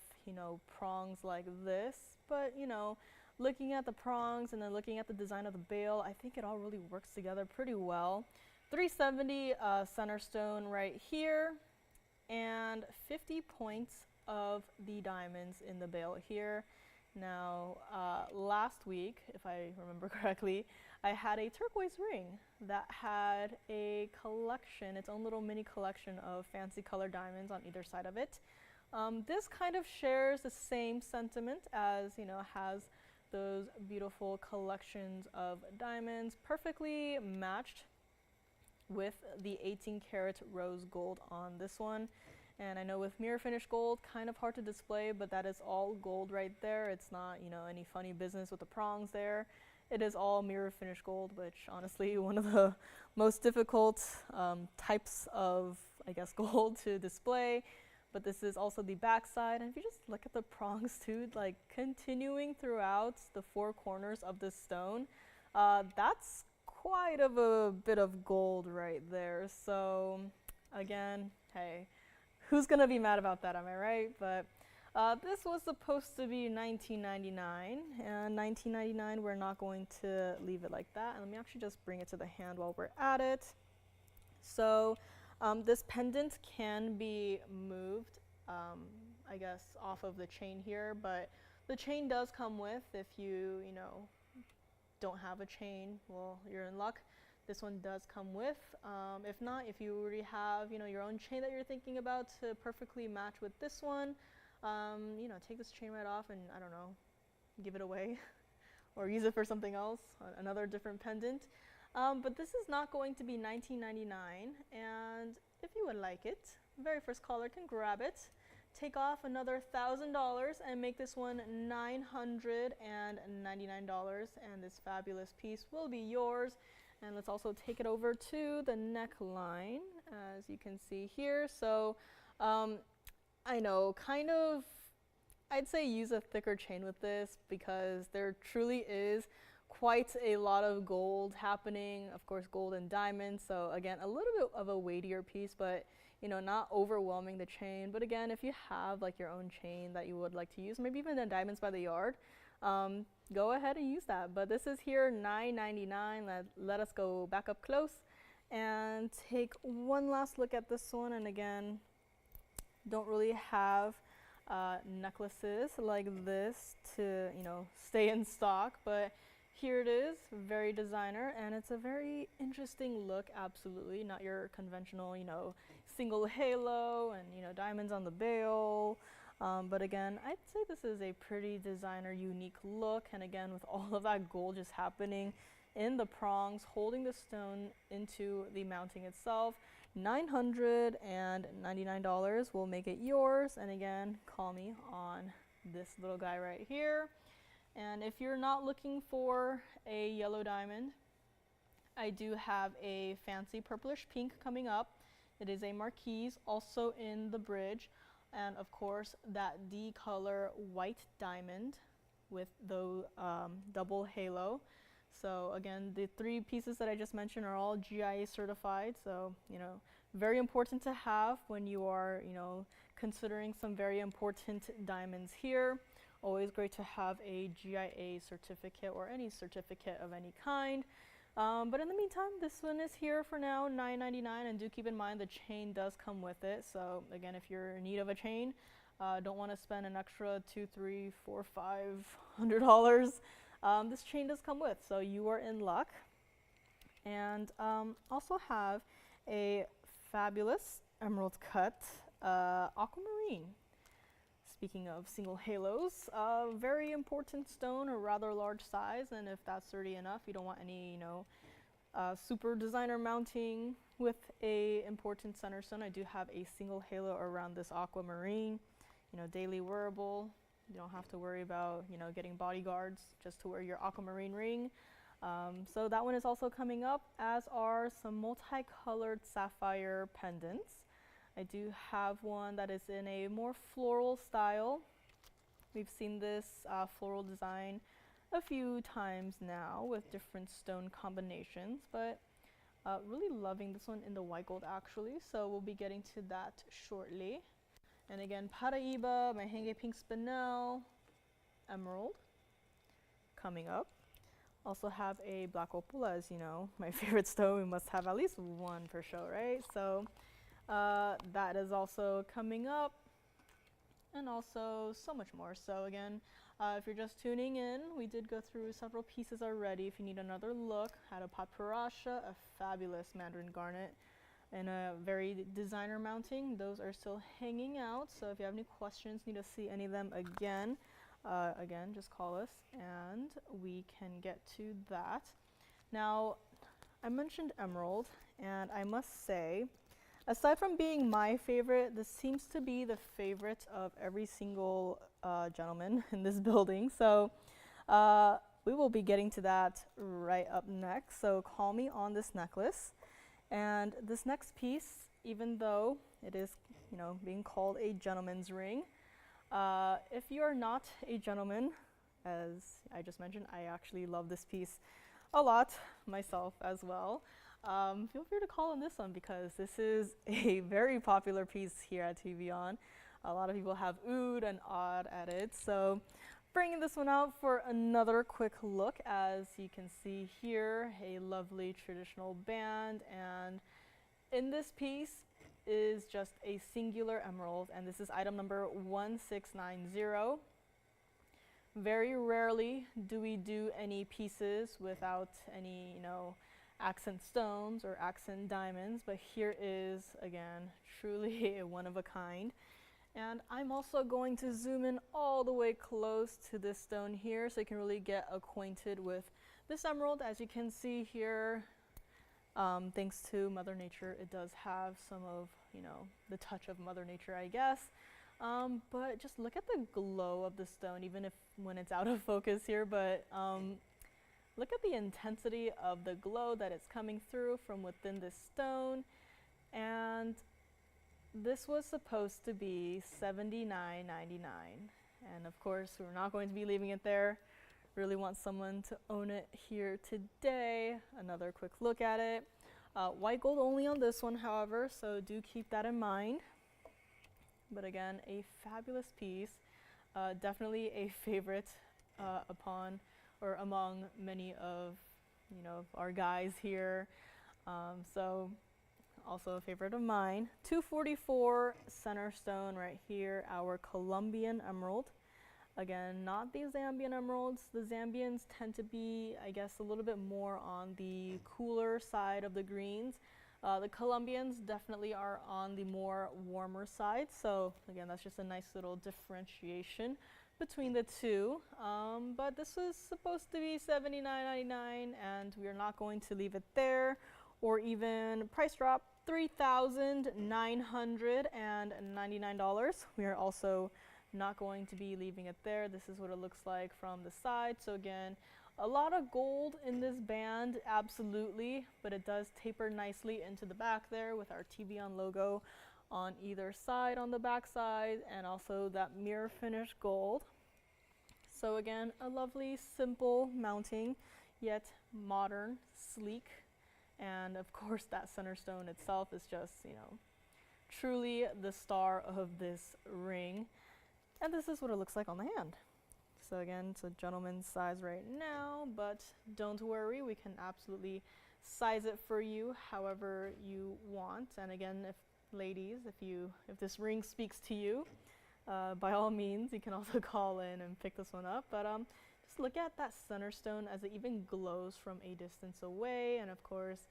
prongs like this. But, looking at the prongs and then looking at the design of the bail, I think it all really works together pretty well. 370 center stone right here, and 50 points of the diamonds in the bail here. Now, last week, if I remember correctly, I had a turquoise ring that had a collection, its own little mini collection of fancy colored diamonds on either side of it. This kind of shares the same sentiment as, has those beautiful collections of diamonds perfectly matched with the 18 karat rose gold on this one. And I know with mirror finish gold, kind of hard to display, but that is all gold right there. It's not, any funny business with the prongs there. It is all mirror finish gold, which honestly, one of the most difficult types of, gold to display. But this is also the back side. And if you just look at the prongs too, like continuing throughout the four corners of this stone, that's quite of a bit of gold right there. So again, hey, who's gonna be mad about that, am I right? But This was supposed to be $19.99, and $19.99, we're not going to leave it like that. And let me actually just bring it to the hand while we're at it. So this pendant can be moved, I guess, off of the chain here, but the chain does come with. If you don't have a chain, well, you're in luck. This one does come with. If not, if you already have, your own chain that you're thinking about to perfectly match with this one, take this chain right off and, I don't know, give it away or use it for something else, another different pendant. But this is not going to be $19.99, and if you would like it, very first caller can grab it, take off another $1,000 and make this one $999, and this fabulous piece will be yours. And let's also take it over to the neckline, as you can see here. So I know, kind of, I'd say use a thicker chain with this, because there truly is quite a lot of gold happening, of course gold and diamonds, so again a little bit of a weightier piece, but not overwhelming the chain. But again, if you have like your own chain that you would like to use, maybe even the diamonds by the yard, go ahead and use that. But this is here $9.99. Let us go back up close and take one last look at this one. And again, don't really have necklaces like this to stay in stock, but here it is, very designer, and it's a very interesting look. Absolutely not your conventional single halo and diamonds on the bail, but again, I'd say this is a pretty designer, unique look. And again, with all of that gold just happening in the prongs, holding the stone into the mounting itself, $999 will make it yours. And again, call me on this little guy right here. And if you're not looking for a yellow diamond, I do have a fancy purplish pink coming up. It is a marquise, also in the bridge, and of course that D color white diamond with the double halo. So again, the three pieces that I just mentioned are all GIA certified, so very important to have when you are considering some very important diamonds here. Always great to have a GIA certificate or any certificate of any kind. But in the meantime, this one is here for now, $9.99, and do keep in mind the chain does come with it. So again, if you're in need of a chain, don't want to spend an extra $200, $300, $400, $500, this chain does come with, so you are in luck. And also have a fabulous emerald cut aquamarine. Speaking of single halos, very important stone, a rather large size, and if that's sturdy enough, you don't want any, super designer mounting with a important center stone. I do have a single halo around this aquamarine, daily wearable. You don't have to worry about, getting bodyguards just to wear your aquamarine ring. So that one is also coming up, as are some multicolored sapphire pendants. I do have one that is in a more floral style. We've seen this floral design a few times now with different stone combinations, but really loving this one in the white gold actually, so we'll be getting to that shortly. And again, Paraiba, Mahangi pink spinel, emerald coming up. Also have a black opal, as my favorite stone. We must have at least one for sure, right? So that is also coming up, and also so much more. So again, if you're just tuning in, we did go through several pieces already. If you need another look, had a Padparadscha, a fabulous Mandarin garnet, and a very designer mounting. Those are still hanging out, so if you have any questions, need to see any of them again, just call us and we can get to that. Now, I mentioned emerald, and I must say, aside from being my favorite, this seems to be the favorite of every single gentleman in this building. So we will be getting to that right up next. So call me on this necklace. And this next piece, even though it is, being called a gentleman's ring, if you are not a gentleman, as I just mentioned, I actually love this piece a lot myself as well. Feel free to call on this one, because this is a very popular piece here at TVON. a lot of people have oud and odd at it. So bringing this one out for another quick look. As you can see here, a lovely traditional band, and in this piece is just a singular emerald, and this is item number 1690. Very rarely do we do any pieces without any, accent stones or accent diamonds, but here is, again, truly a one of a kind. And I'm also going to zoom in all the way close to this stone here so you can really get acquainted with this emerald. As you can see here, thanks to Mother Nature, it does have some of, the touch of Mother Nature, I guess. But just look at the glow of the stone, even if when it's out of focus here, but look at the intensity of the glow that is coming through from within this stone. And this was supposed to be $79.99. And of course, we're not going to be leaving it there. Really want someone to own it here today. Another quick look at it. White gold only on this one, however, so do keep that in mind. But again, a fabulous piece. Definitely a favorite among many of our guys here. So also a favorite of mine. 244 center stone right here, our Colombian emerald. Again, not the Zambian emeralds. The Zambians tend to be, I guess, a little bit more on the cooler side of the greens. The Colombians definitely are on the more warmer side. So again, that's just a nice little differentiation between the two. But this was supposed to be $79.99, and we are not going to leave it there or even price drop $3,999. We are also not going to be leaving it there. This is what it looks like from the side. So again, a lot of gold in this band, absolutely, but it does taper nicely into the back there with our TVON logo on either side on the back side, and also that mirror finish gold. So again, a lovely, simple mounting, yet modern, sleek, and of course that center stone itself is just, truly the star of this ring. And this is what it looks like on the hand. So again, it's a gentleman's size right now, but don't worry, we can absolutely size it for you however you want. And again, ladies, if this ring speaks to you, by all means, you can also call in and pick this one up. But just look at that center stone as it even glows from a distance away. And of course,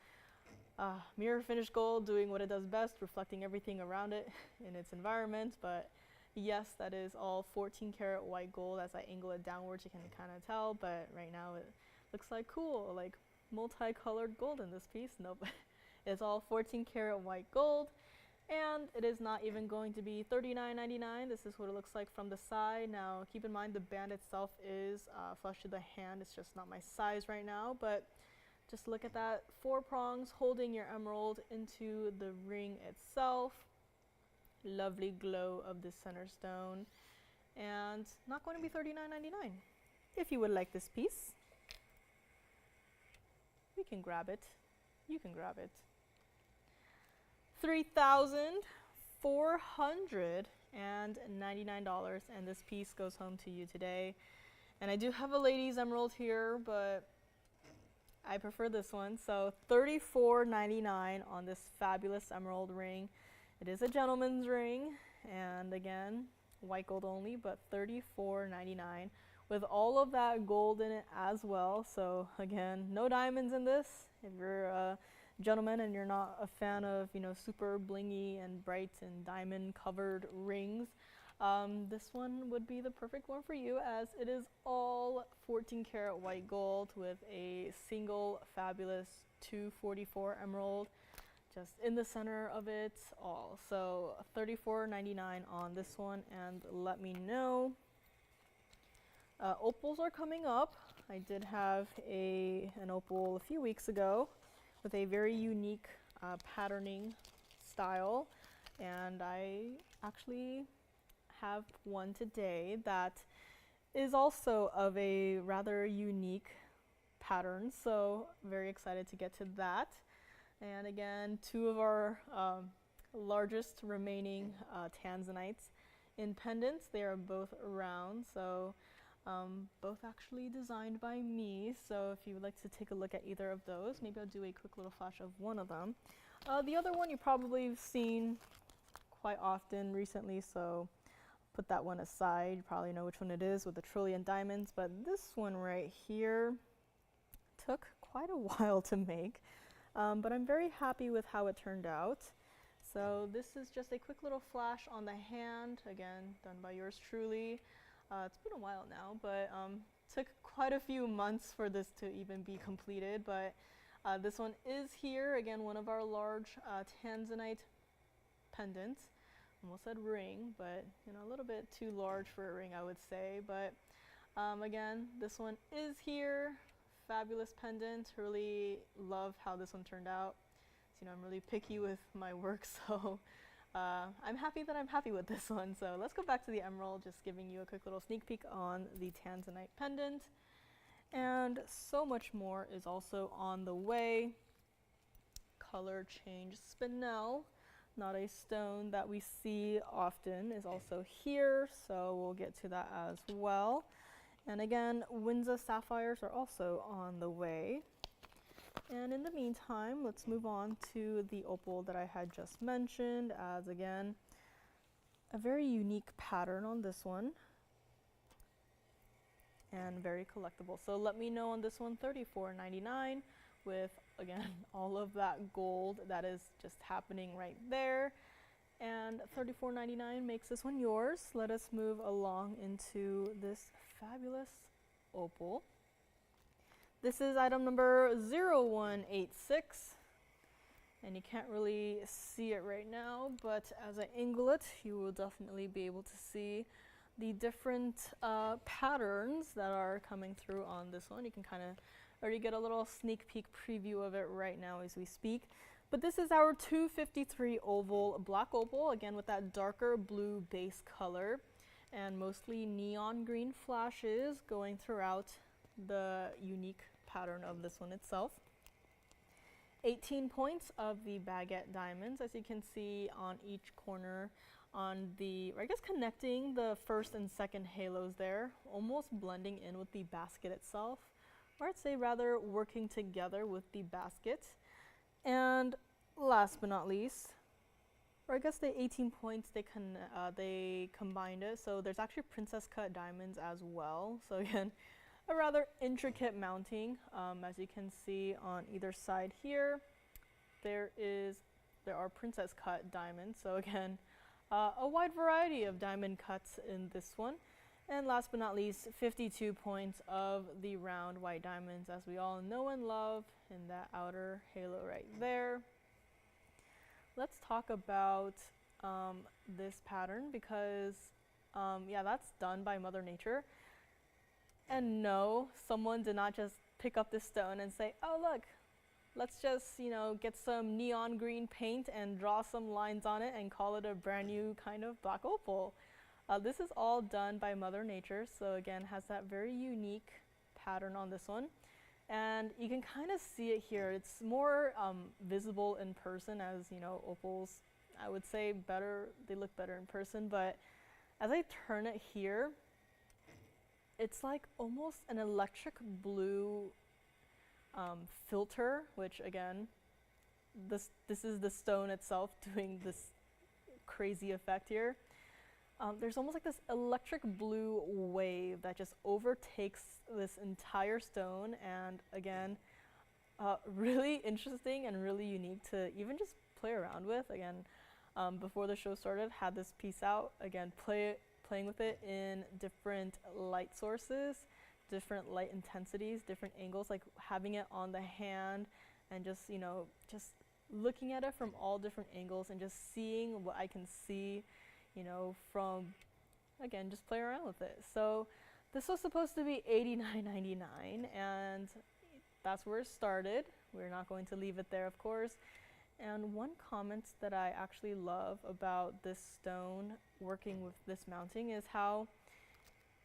mirror finished gold doing what it does best, reflecting everything around it in its environment. But yes, that is all 14 karat white gold. As I angle it downwards, you can kind of tell, but right now it looks like cool, like multicolored gold in this piece. Nope, it's all 14 karat white gold, and it is not even going to be $39.99. This is what it looks like from the side. Now, keep in mind the band itself is flush to the hand. It's just not my size right now, but just look at that, 4 prongs holding your emerald into the ring itself. Lovely glow of the center stone, and not going to be $39.99. If you would like this piece, we can grab it. You can grab it. $3,499, and this piece goes home to you today. And I do have a lady's emerald here, but I prefer this one. So $34.99 on this fabulous emerald ring. It is a gentleman's ring, and again, white gold only, but $34.99 with all of that gold in it as well. So again, no diamonds in this. If you're a gentleman and you're not a fan of, super blingy and bright and diamond covered rings, this one would be the perfect one for you, as it is all 14 karat white gold with a single fabulous 244 emerald just in the center of it all. So $34.99 on this one, and let me know. Opals are coming up. I did have an opal a few weeks ago with a very unique patterning style, and I actually have one today that is also of a rather unique pattern, so very excited to get to that. And again, 2 of our largest remaining Tanzanites in pendants. They are both round, so both actually designed by me. So if you would like to take a look at either of those, maybe I'll do a quick little flash of one of them. The other one you probably have seen quite often recently, so put that one aside. You probably know which one it is with the trillion diamonds, but this one right here took quite a while to make, but I'm very happy with how it turned out. So this is just a quick little flash on the hand, again, done by yours truly. It's been a while now, but took quite a few months for this to even be completed, but this one is here, again, one of our large Tanzanite pendants. Almost said ring, but you know, a little bit too large for a ring, I would say. But again, this one is here. Fabulous pendant. Really love how this one turned out. So, you know, I'm really picky with my work, so I'm happy that I'm happy with this one. So let's go back to the emerald, just giving you a quick little sneak peek on the Tanzanite pendant. And so much more is also on the way. Color change spinel, not a stone that we see often, is also here, so we'll get to that as well. And again, Windsor sapphires are also on the way. And in the meantime, let's move on to the opal that I had just mentioned, as again, a very unique pattern on this one. And very collectible. So let me know on this one, $34.99 with, again, all of that gold that is just happening right there. And $34.99 makes this one yours. Let us move along into this fabulous opal. This is item number 0186. And you can't really see it right now, but as I angle it, you will definitely be able to see the different patterns that are coming through on this one. You can kind of already get a little sneak peek preview of it right now as we speak. But this is our 253 oval black opal, again with that darker blue base color and mostly neon green flashes going throughout the unique pattern of this one itself. 18 points of the baguette diamonds, as you can see on each corner on the, or I guess connecting the first and second halos there, almost blending in with the basket itself, or I'd say rather working together with the basket. And last but not least, or I guess the 18 points, they combined it, so there's actually princess cut diamonds as well. So again, a rather intricate mounting, as you can see on either side here. There are princess cut diamonds, so again, a wide variety of diamond cuts in this one. And last but not least, 52 points of the round white diamonds, as we all know and love, in that outer halo right there. Let's talk about this pattern because, yeah, that's done by Mother Nature. And no, someone did not just pick up this stone and say, oh look, let's just, you know, get some neon green paint and draw some lines on it and call it a brand new kind of black opal. This is all done by Mother Nature, so again, has that very unique pattern on this one. And you can kind of see it here. It's more visible in person, as you know, opals, I would say they look better in person, but as I turn it here, it's like almost an electric blue filter, which again, this is the stone itself doing this crazy effect here. There's almost like this electric blue wave that just overtakes this entire stone, and again, really interesting and really unique to even just play around with. Again, before the show started, had this piece out, again, playing with it in different light sources, different light intensities, different angles, like having it on the hand and just, you know, just looking at it from all different angles and just seeing what I can see, you know, from, again, just play around with it. So this was supposed to be $89.99, and that's where it started. We're not going to leave it there, of course. And one comment that I actually love about this stone working with this mounting is how,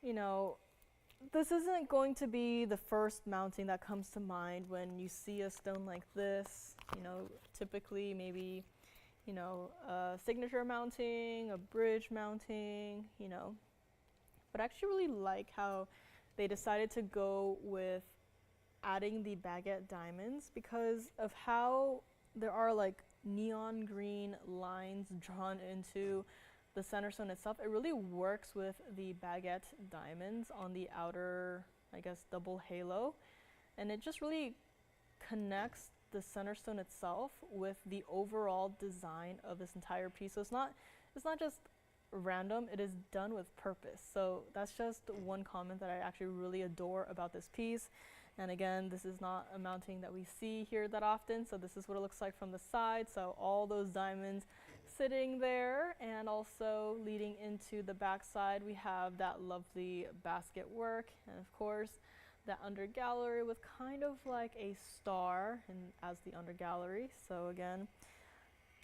you know, this isn't going to be the first mounting that comes to mind when you see a stone like this. You know, typically maybe you know, a signature mounting, a bridge mounting, you know. But I actually really like how they decided to go with adding the baguette diamonds because of how there are like neon green lines drawn into the center stone itself. It really works with the baguette diamonds on the outer, I guess, double halo, and it just really connects the center stone itself with the overall design of this entire piece. So it's not just random, it is done with purpose. So that's just one comment that I actually really adore about this piece. And again, this is not a mounting that we see here that often, so this is what it looks like from the side. So all those diamonds sitting there, and also leading into the back side, we have that lovely basket work, and of course, that under gallery with kind of like a star as the under gallery. So again,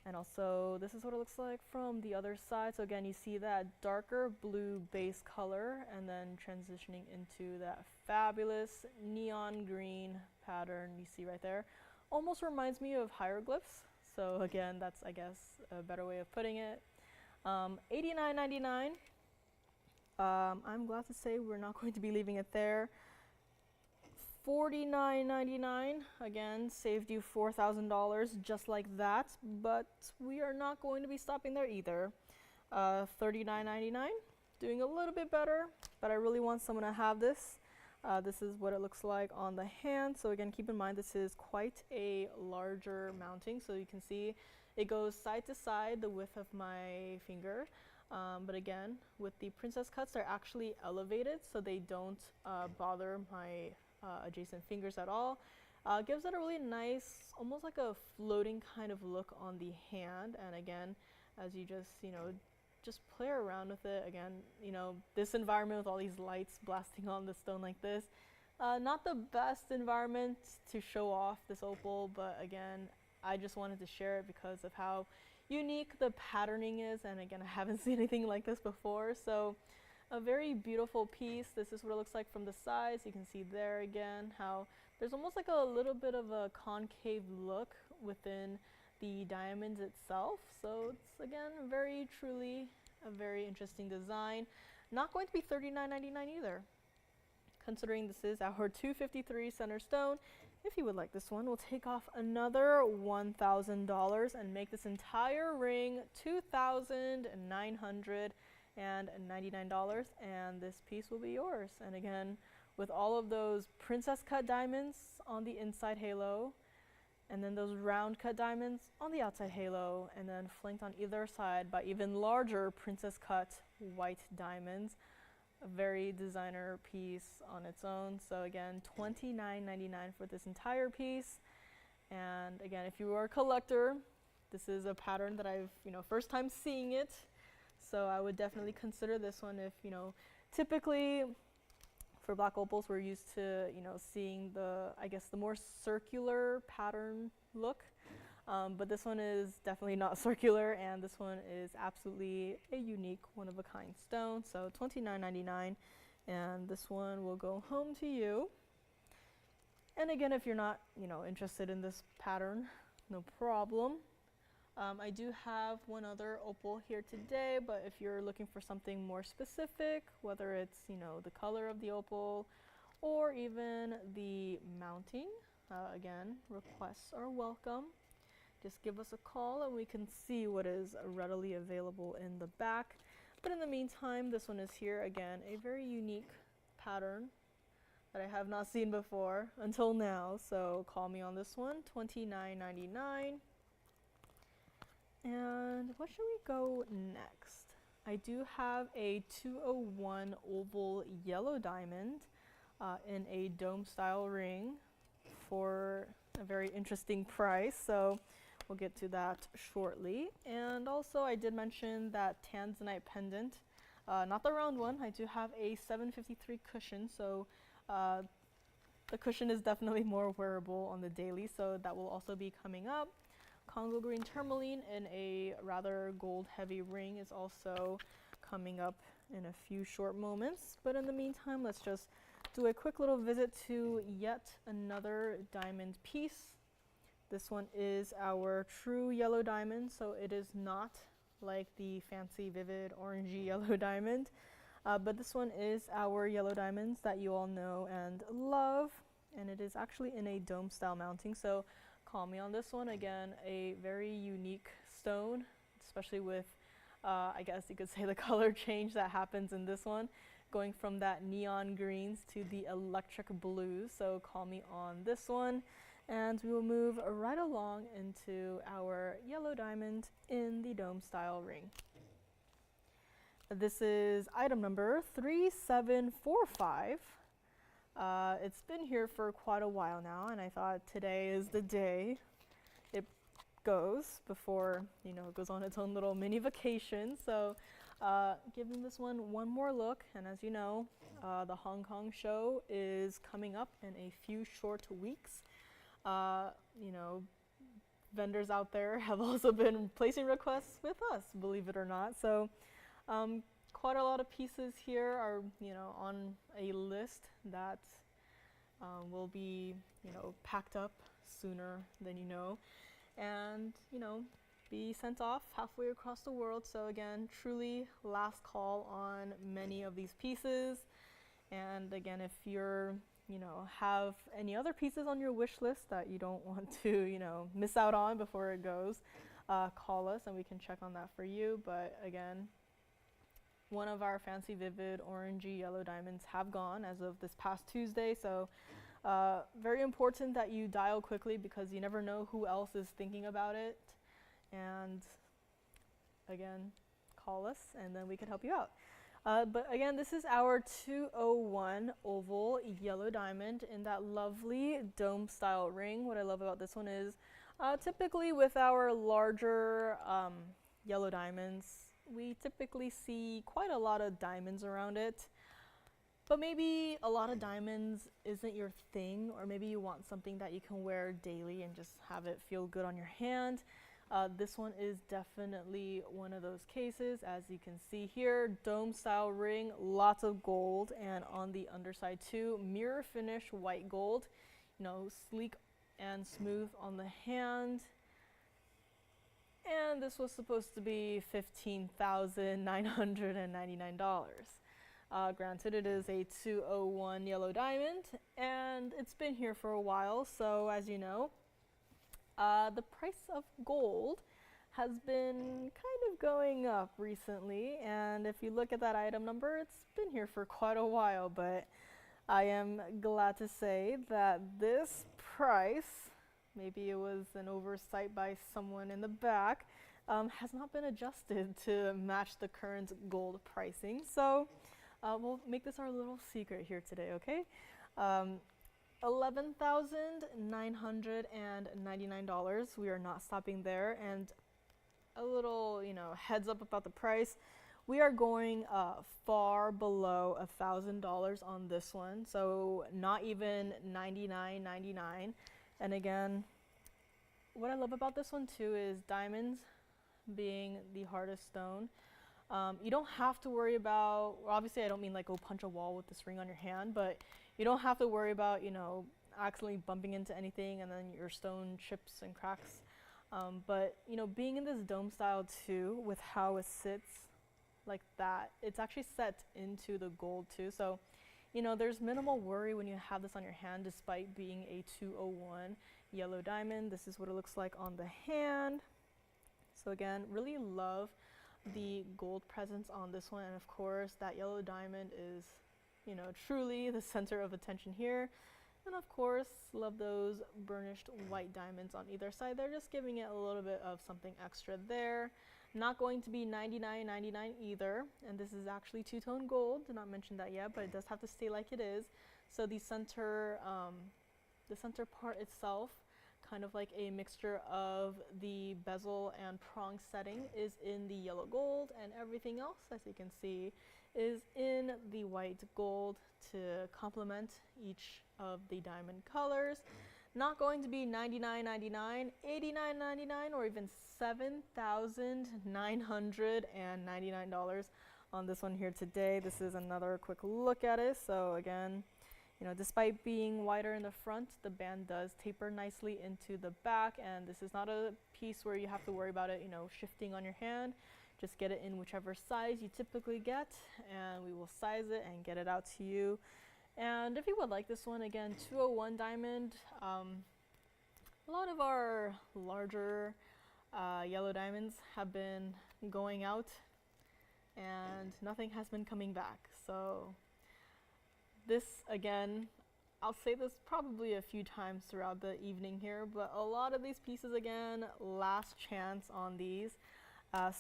and also this is what it looks like from the other side. So again, you see that darker blue base color and then transitioning into that fabulous neon green pattern you see right there. Almost reminds me of hieroglyphs. So again, that's, I guess, a better way of putting it. $89.99. I'm glad to say we're not going to be leaving it there. $49.99, again, saved you $4,000 just like that, but we are not going to be stopping there either. $39.99, doing a little bit better, but I really want someone to have this. This is what it looks like on the hand. So again, keep in mind this is quite a larger mounting, so you can see it goes side to side the width of my finger. But again, with the princess cuts, they're actually elevated, so they don't bother my adjacent fingers at all. Gives it a really nice, almost like a floating kind of look on the hand. And again, as you just, you know, just play around with it. Again, you know, this environment with all these lights blasting on the stone like this, not the best environment to show off this opal, but again, I just wanted to share it because of how unique the patterning is. And again, I haven't seen anything like this before. So a very beautiful piece. This is what it looks like from the sides. You can see there again how there's almost like a little bit of a concave look within the diamonds itself. So it's, again, very truly a very interesting design. Not going to be $39.99 either, considering this is our 253 center stone. If you would like this one, we'll take off another $1,000 and make this entire ring $2,999, and this piece will be yours. And again, with all of those princess cut diamonds on the inside halo, and then those round cut diamonds on the outside halo, and then flanked on either side by even larger princess cut white diamonds. A very designer piece on its own. So again, $29.99 for this entire piece. And again, if you are a collector, this is a pattern that I've, you know, first time seeing it. So I would definitely consider this one. If, you know, typically for black opals, we're used to, you know, seeing the, I guess, the more circular pattern look. But this one is definitely not circular, and this one is absolutely a unique, one-of-a-kind stone. So $29.99, and this one will go home to you. And again, if you're not, you know, interested in this pattern, no problem. I do have one other opal here today, but if you're looking for something more specific, whether it's, you know, the color of the opal or even the mounting, again, requests are welcome. Just give us a call and we can see what is readily available in the back. But in the meantime, this one is here. Again, a very unique pattern that I have not seen before until now. So call me on this one, $29.99. And what should we go next? I do have a 201 oval yellow diamond in a dome style ring for a very interesting price. So we'll get to that shortly. And also I did mention that Tanzanite pendant, not the round one. I do have a 753 cushion, so the cushion is definitely more wearable on the daily, so that will also be coming up. Congo green tourmaline in a rather gold heavy ring is also coming up in a few short moments. But in the meantime, let's just do a quick little visit to yet another diamond piece This one is our true yellow diamond, so it is not like the fancy vivid orangey yellow diamond. But this one is our yellow diamonds that you all know and love, and it is actually in a dome style mounting, so call me on this one. Again, a very unique stone, especially with I guess you could say the color change that happens in this one, going from that neon greens to the electric blues, so call me on this one. And we will move right along into our yellow diamond in the dome style ring. This is item number 3745. It's been here for quite a while now, and I thought today is the day it goes before, you know, it goes on its own little mini vacation. So giving this one more look, and as you know, the Hong Kong show is coming up in a few short weeks. You know, vendors out there have also been placing requests with us, believe it or not. So quite a lot of pieces here are, you know, on a list that will be, you know, packed up sooner than you know, and, you know, be sent off halfway across the world. So again, truly last call on many of these pieces. And again, if you're, you know, have any other pieces on your wish list that you don't want to, you know, miss out on before it goes, call us and we can check on that for you. But again, one of our fancy vivid orangey yellow diamonds have gone as of this past Tuesday, so very important that you dial quickly because you never know who else is thinking about it. And again, call us and then we can help you out. But again, this is our 201 oval yellow diamond in that lovely dome style ring. What I love about this one is typically with our larger yellow diamonds, we typically see quite a lot of diamonds around it. But maybe a lot of diamonds isn't your thing, or maybe you want something that you can wear daily and just have it feel good on your hand. This one is definitely one of those cases. As you can see here, dome style ring, lots of gold, and on the underside too, mirror finish white gold, you know, sleek and smooth on the hand. And this was supposed to be $15,999. Granted, it is a 201 yellow diamond, and it's been here for a while, so as you know, the price of gold has been kind of going up recently, and if you look at that item number, it's been here for quite a while, but I am glad to say that this price, maybe it was an oversight by someone in the back, has not been adjusted to match the current gold pricing. So we'll make this our little secret here today, okay? $11,999. We are not stopping there. And a little, you know, heads up about the price. We are going far below $1,000 on this one. So not even $99.99. And again, what I love about this one too is diamonds being the hardest stone. You don't have to worry about, obviously I don't mean like go punch a wall with this ring on your hand, but you don't have to worry about, you know, accidentally bumping into anything and then your stone chips and cracks. But, you know, being in this dome style too, with how it sits like that, it's actually set into the gold too. So, you know, there's minimal worry when you have this on your hand despite being a 201 yellow diamond. This is what it looks like on the hand. So again, really love the gold presence on this one, and of course that yellow diamond is, you know, truly the center of attention here. And of course, love those burnished white diamonds on either side. They're just giving it a little bit of something extra there. Not going to be $99.99 either, and this is actually two-tone gold. Did not mention that yet, but it does have to stay like it is. So the center part itself, kind of like a mixture of the bezel and prong setting, is in the yellow gold, and everything else, as you can see, is in the white gold to complement each of the diamond colors. Not going to be $99.99, $89.99, or even $7,999 on this one here today. This is another quick look at it. So again, despite being wider in the front, the band does taper nicely into the back, and this is not a piece where you have to worry about it, shifting on your hand. Just get it in whichever size you typically get, and we will size it and get it out to you. And if you would like this one, again, 201 diamond. A lot of our larger yellow diamonds have been going out, and nothing has been coming back. So this, again, I'll say this probably a few times throughout the evening here, but a lot of these pieces, again, last chance on these.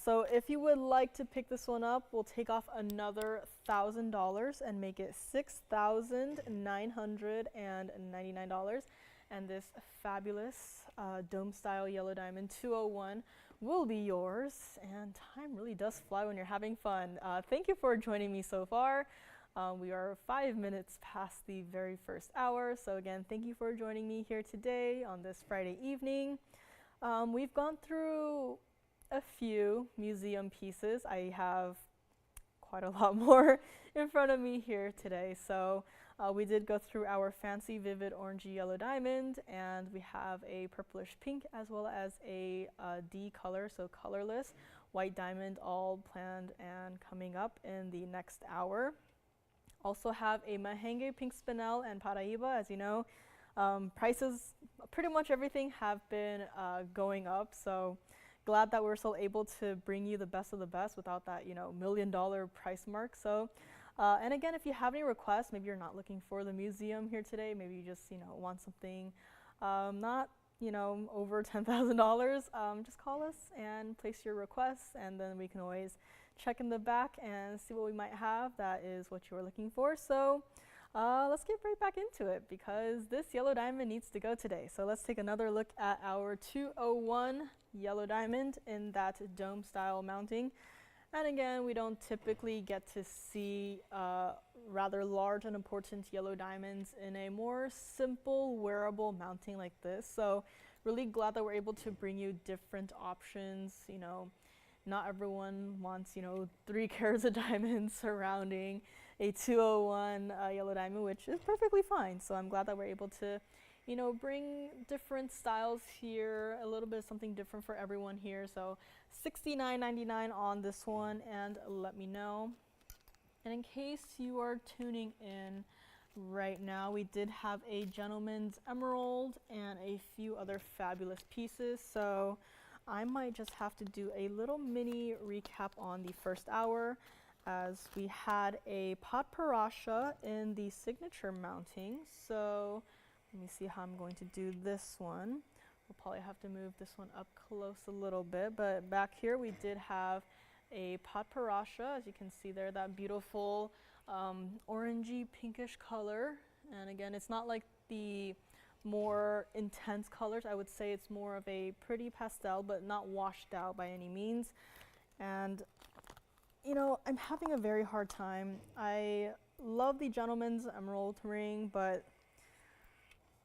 So if you would like to pick this one up, we'll take off another $1,000 and make it $6,999. And this fabulous dome-style yellow diamond 201 will be yours. And time really does fly when you're having fun. Thank you for joining me so far. We are 5 minutes past the very first hour. So again, thank you for joining me here today on this Friday evening. We've gone through a few museum pieces. I have quite a lot more in front of me here today. So we did go through our fancy vivid orangey yellow diamond, and we have a purplish pink as well as a D color, so colorless white diamond, all planned and coming up in the next hour. Also have a Mahangi pink spinel and Paraiba. As you know, prices, pretty much everything have been going up, so glad that we're still able to bring you the best of the best without that, $1 million price mark. So, and again, if you have any requests, maybe you're not looking for the museum here today, maybe you just, want something not, over $10,000, just call us and place your requests, and then we can always check in the back and see what we might have that is what you're looking for. So let's get right back into it, because this yellow diamond needs to go today. So let's take another look at our 201 yellow diamond in that dome style mounting. And again, we don't typically get to see rather large and important yellow diamonds in a more simple wearable mounting like this. So really glad that we're able to bring you different options. Not everyone wants 3 carats of diamonds surrounding a 201 yellow diamond, which is perfectly fine. So I'm glad that we're able to bring different styles here, a little bit of something different for everyone here. So $69.99 on this one, and let me know. And in case you are tuning in right now, we did have a gentleman's emerald and a few other fabulous pieces. So I might just have to do a little mini recap on the first hour, as we had a Padparadscha in the signature mounting. So let me see how I'm going to do this one. We'll probably have to move this one up close a little bit, but back here we did have a Padparadscha, as you can see there, that beautiful orangey pinkish color. And again, it's not like the more intense colors. I would say it's more of a pretty pastel, but not washed out by any means. And I'm having a very hard time. I love the gentleman's emerald ring, but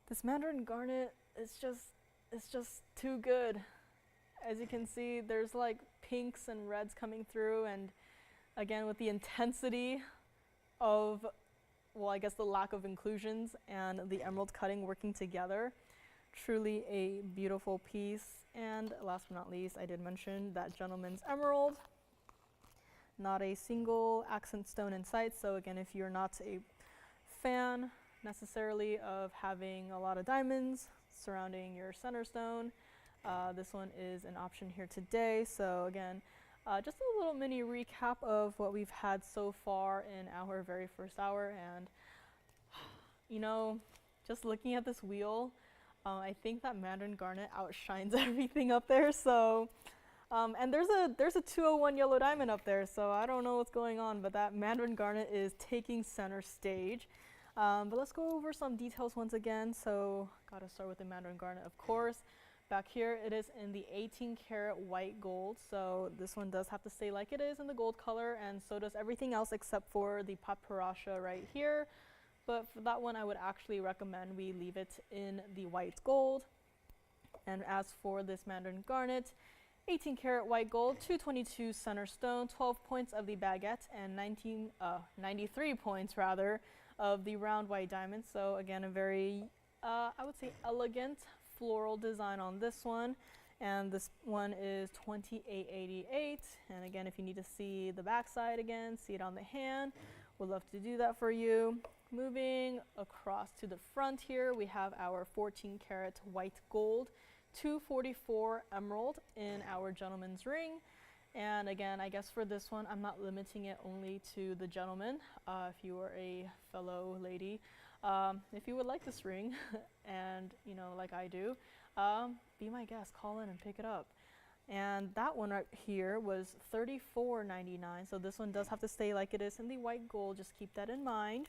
this Mandarin garnet is just too good. As you can see, there's like pinks and reds coming through, and again, with the intensity of, well, I guess the lack of inclusions and the emerald cutting working together, truly a beautiful piece. And last but not least, I did mention that gentleman's emerald, not a single accent stone in sight. So again, if you're not a fan necessarily of having a lot of diamonds surrounding your center stone, this one is an option here today. So again, just a little mini recap of what we've had so far in our very first hour. And just looking at this wheel, I think that Mandarin garnet outshines everything up there. So and there's a 201 yellow diamond up there, so I don't know what's going on, but that Mandarin garnet is taking center stage. But let's go over some details once again. So gotta start with the Mandarin garnet, of course. Back here it is in the 18 karat white gold, so this one does have to stay like it is in the gold color, and so does everything else except for the Padparadscha right here. But for that one, I would actually recommend we leave it in the white gold. And as for this Mandarin garnet, 18 karat white gold, 222 center stone, 12 points of the baguette, and 93 points rather of the round white diamond. So again, a very, I would say, elegant floral design on this one. And this one is $28.88. And again, if you need to see the back side again, see it on the hand, we'd love to do that for you. Moving across to the front here, we have our 14 karat white gold, 244 emerald in our gentleman's ring. And again, I guess for this one, I'm not limiting it only to the gentleman. If you are a fellow lady, if you would like this ring, and you know, like I do, be my guest, call in and pick it up. And that one right here was $34.99. So this one does have to stay like it is in the white gold. Just keep that in mind.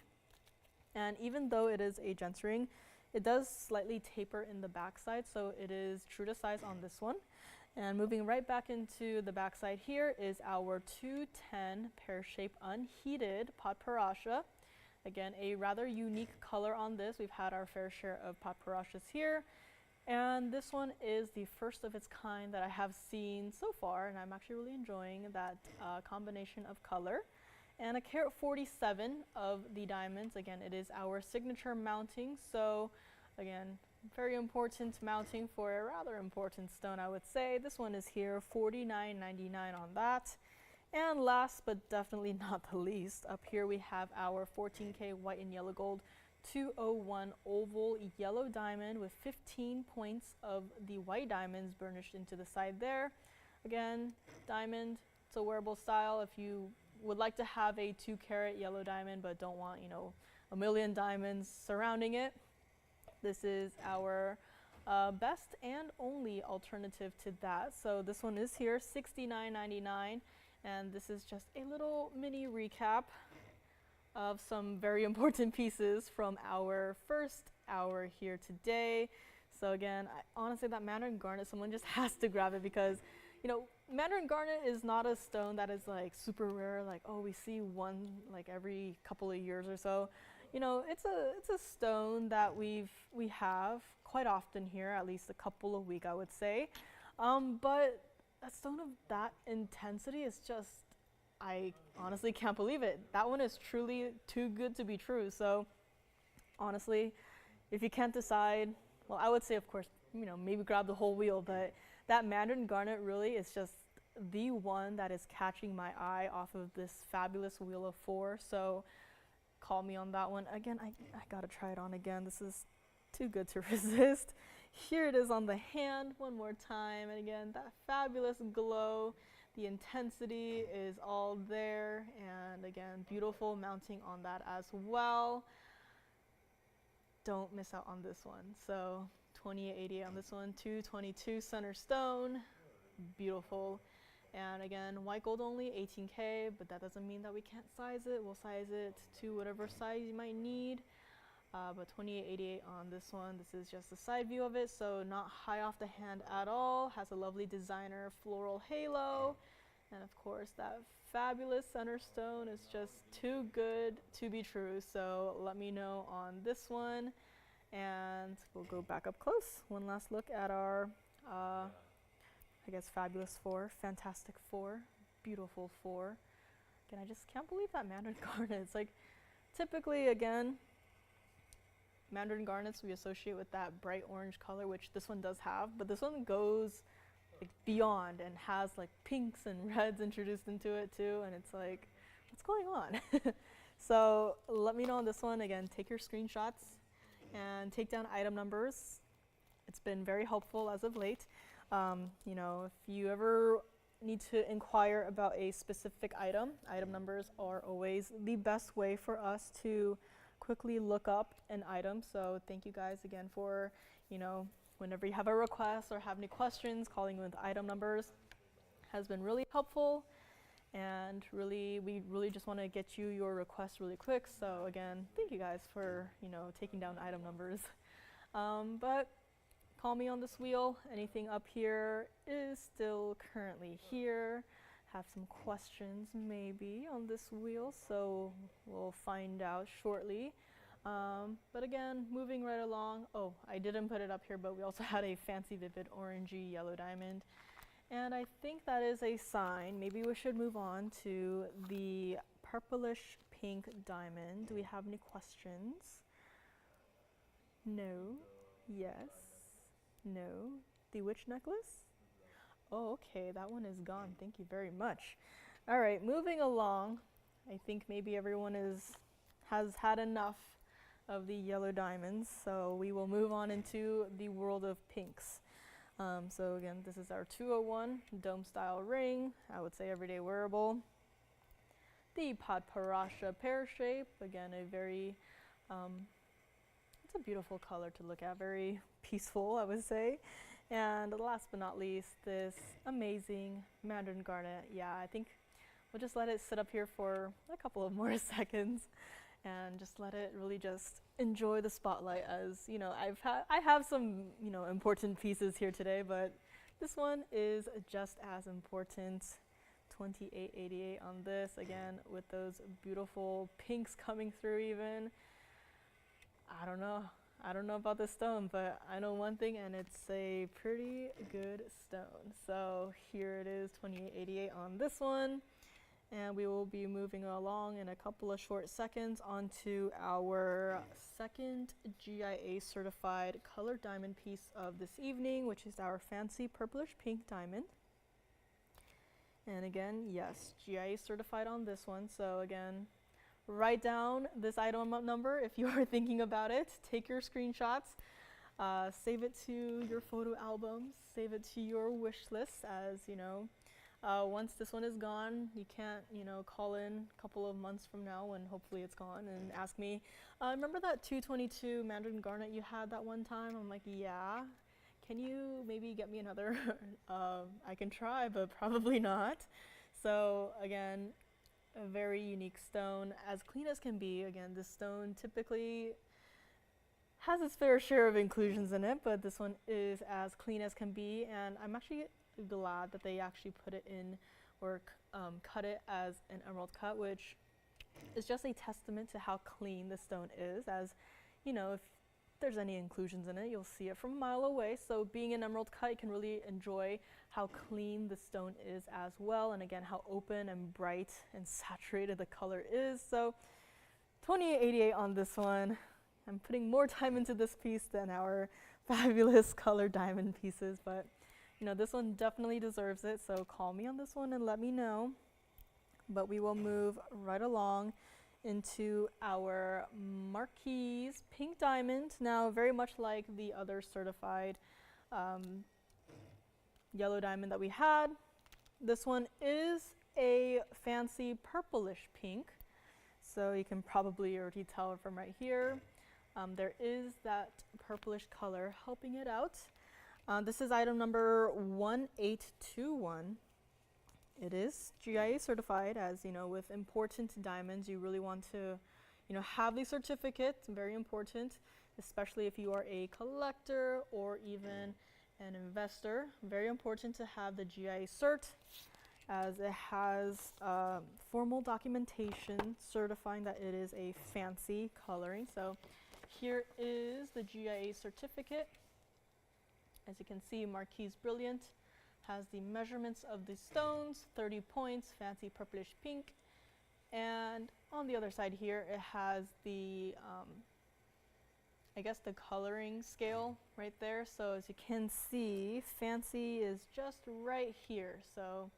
And even though it is a gents ring, it does slightly taper in the backside, so it is true to size on this one. And moving right back into the backside here is our 210 pear-shaped unheated Padparadscha. Again, a rather unique color on this. We've had our fair share of Padparadschas here. And this one is the first of its kind that I have seen so far, and I'm actually really enjoying that combination of color. And a carat 47 of the diamonds. Again, it is our signature mounting. So again, very important mounting for a rather important stone, I would say. This one is here, $49.99 on that. And last but definitely not the least, up here we have our 14K white and yellow gold 201 oval yellow diamond with 15 points of the white diamonds burnished into the side there. Again, diamond, it's a wearable style. If you would like to have a 2 karat yellow diamond but don't want, you know, a million diamonds surrounding it, this is our best and only alternative to that. So this one is here, $69.99, and this is just a little mini recap of some very important pieces from our first hour here today. So again, honestly, that Mandarin garnet, someone just has to grab it because, you know, Mandarin garnet is not a stone that is like super rare, like, oh, we see one like every couple of years or so. You know, it's a stone that we have quite often here, at least a couple a week, I would say. But a stone of that intensity is just, I honestly can't believe it. That one is truly too good to be true. So honestly, if you can't decide, well, I would say, of course, you know, maybe grab the whole wheel, but that Mandarin garnet really is just the one that is catching my eye off of this fabulous wheel of 4. So call me on that one. Again, I gotta try it on again. This is too good to resist. Here it is on the hand one more time. And again, that fabulous glow, the intensity is all there. And again, beautiful mounting on that as well. Don't miss out on this one. So $28.88 on this one, $222 center stone, beautiful. And again, white gold only, 18K, but that doesn't mean that we can't size it. We'll size it to whatever size you might need. But $28.88 on this one. This is just the side view of it, so not high off the hand at all. Has a lovely designer floral halo. And of course, that fabulous center stone is just too good to be true. So let me know on this one. And we'll go back up close. One last look at our, I guess, fabulous 4, fantastic 4, beautiful 4. Again, I just can't believe that Mandarin garnet. It's like, typically, again, Mandarin garnets we associate with that bright orange color, which this one does have, but this one goes like beyond and has like pinks and reds introduced into it too, and it's like, what's going on? So let me know on this one. Again, take your screenshots and take down item numbers. It's been very helpful as of late. You know, if you ever need to inquire about a specific item numbers are always the best way for us to quickly look up an item. So thank you guys again for, you know, whenever you have a request or have any questions, calling with item numbers has been really helpful. And really, we really just want to get you your request really quick. So again, thank you guys for, you know, taking down item numbers. But call me on this wheel. Anything up here is still currently here. Have some questions maybe on this wheel, so we'll find out shortly. But again, moving right along. Oh, I didn't put it up here, but we also had a fancy vivid orangey yellow diamond. And I think that is a sign. Maybe we should move on to the purplish pink diamond. Do we have any questions? No. Yes. No. The witch necklace? Oh, okay, that one is gone. Thank you very much. All right, moving along. I think maybe everyone has had enough of the yellow diamonds, so we will move on into the world of pinks. So again, this is our 201 dome style ring. I would say everyday wearable. The Padparadscha pear shape, again a very, it's a beautiful color to look at, very peaceful I would say. And last but not least, this amazing Mandarin garnet. Yeah, I think we'll just let it sit up here for a couple of more seconds and just let it really just enjoy the spotlight. As you know, I have some important pieces here today, but this one is just as important. 2888 on this, again with those beautiful pinks coming through. Even I don't know about this stone, but I know one thing, and it's a pretty good stone. So here it is, 2888 on this one. And we will be moving along in a couple of short seconds onto our second GIA certified colored diamond piece of this evening, which is our fancy purplish pink diamond. And again, yes, GIA certified on this one. So again, write down this item number if you are thinking about it. Take your screenshots, save it to your photo albums, save it to your wish list. As you know, once this one is gone, you can't, call in a couple of months from now when hopefully it's gone and ask me, remember that 222 Mandarin garnet you had that one time? I'm like, yeah. Can you maybe get me another? I can try, but probably not. So again, a very unique stone, as clean as can be. Again, this stone typically has its fair share of inclusions in it, but this one is as clean as can be, and I'm actually glad that they actually put it in, or cut it as an emerald cut, which is just a testament to how clean the stone is. As you know, if there's any inclusions in it, you'll see it from a mile away. So being an emerald cut, you can really enjoy how clean the stone is as well, and again how open and bright and saturated the color is. So 2888 on this one. I'm putting more time into this piece than our fabulous colored diamond pieces, but this one definitely deserves it. So call me on this one and let me know. But we will move right along into our Marquise pink diamond. Now, very much like the other certified yellow diamond that we had, this one is a fancy purplish pink. So you can probably already tell from right here. There is that purplish color helping it out. This is item number 1821. It is GIA certified, as with important diamonds, you really want to, have the certificate. Very important, especially if you are a collector or even an investor. Very important to have the GIA cert, as it has formal documentation certifying that it is a fancy coloring. So here is the GIA certificate. As you can see, Marquise Brilliant has the measurements of the stones, 30 points, fancy purplish pink. And on the other side here, it has the, I guess the coloring scale right there. So as you can see, fancy is just right here. So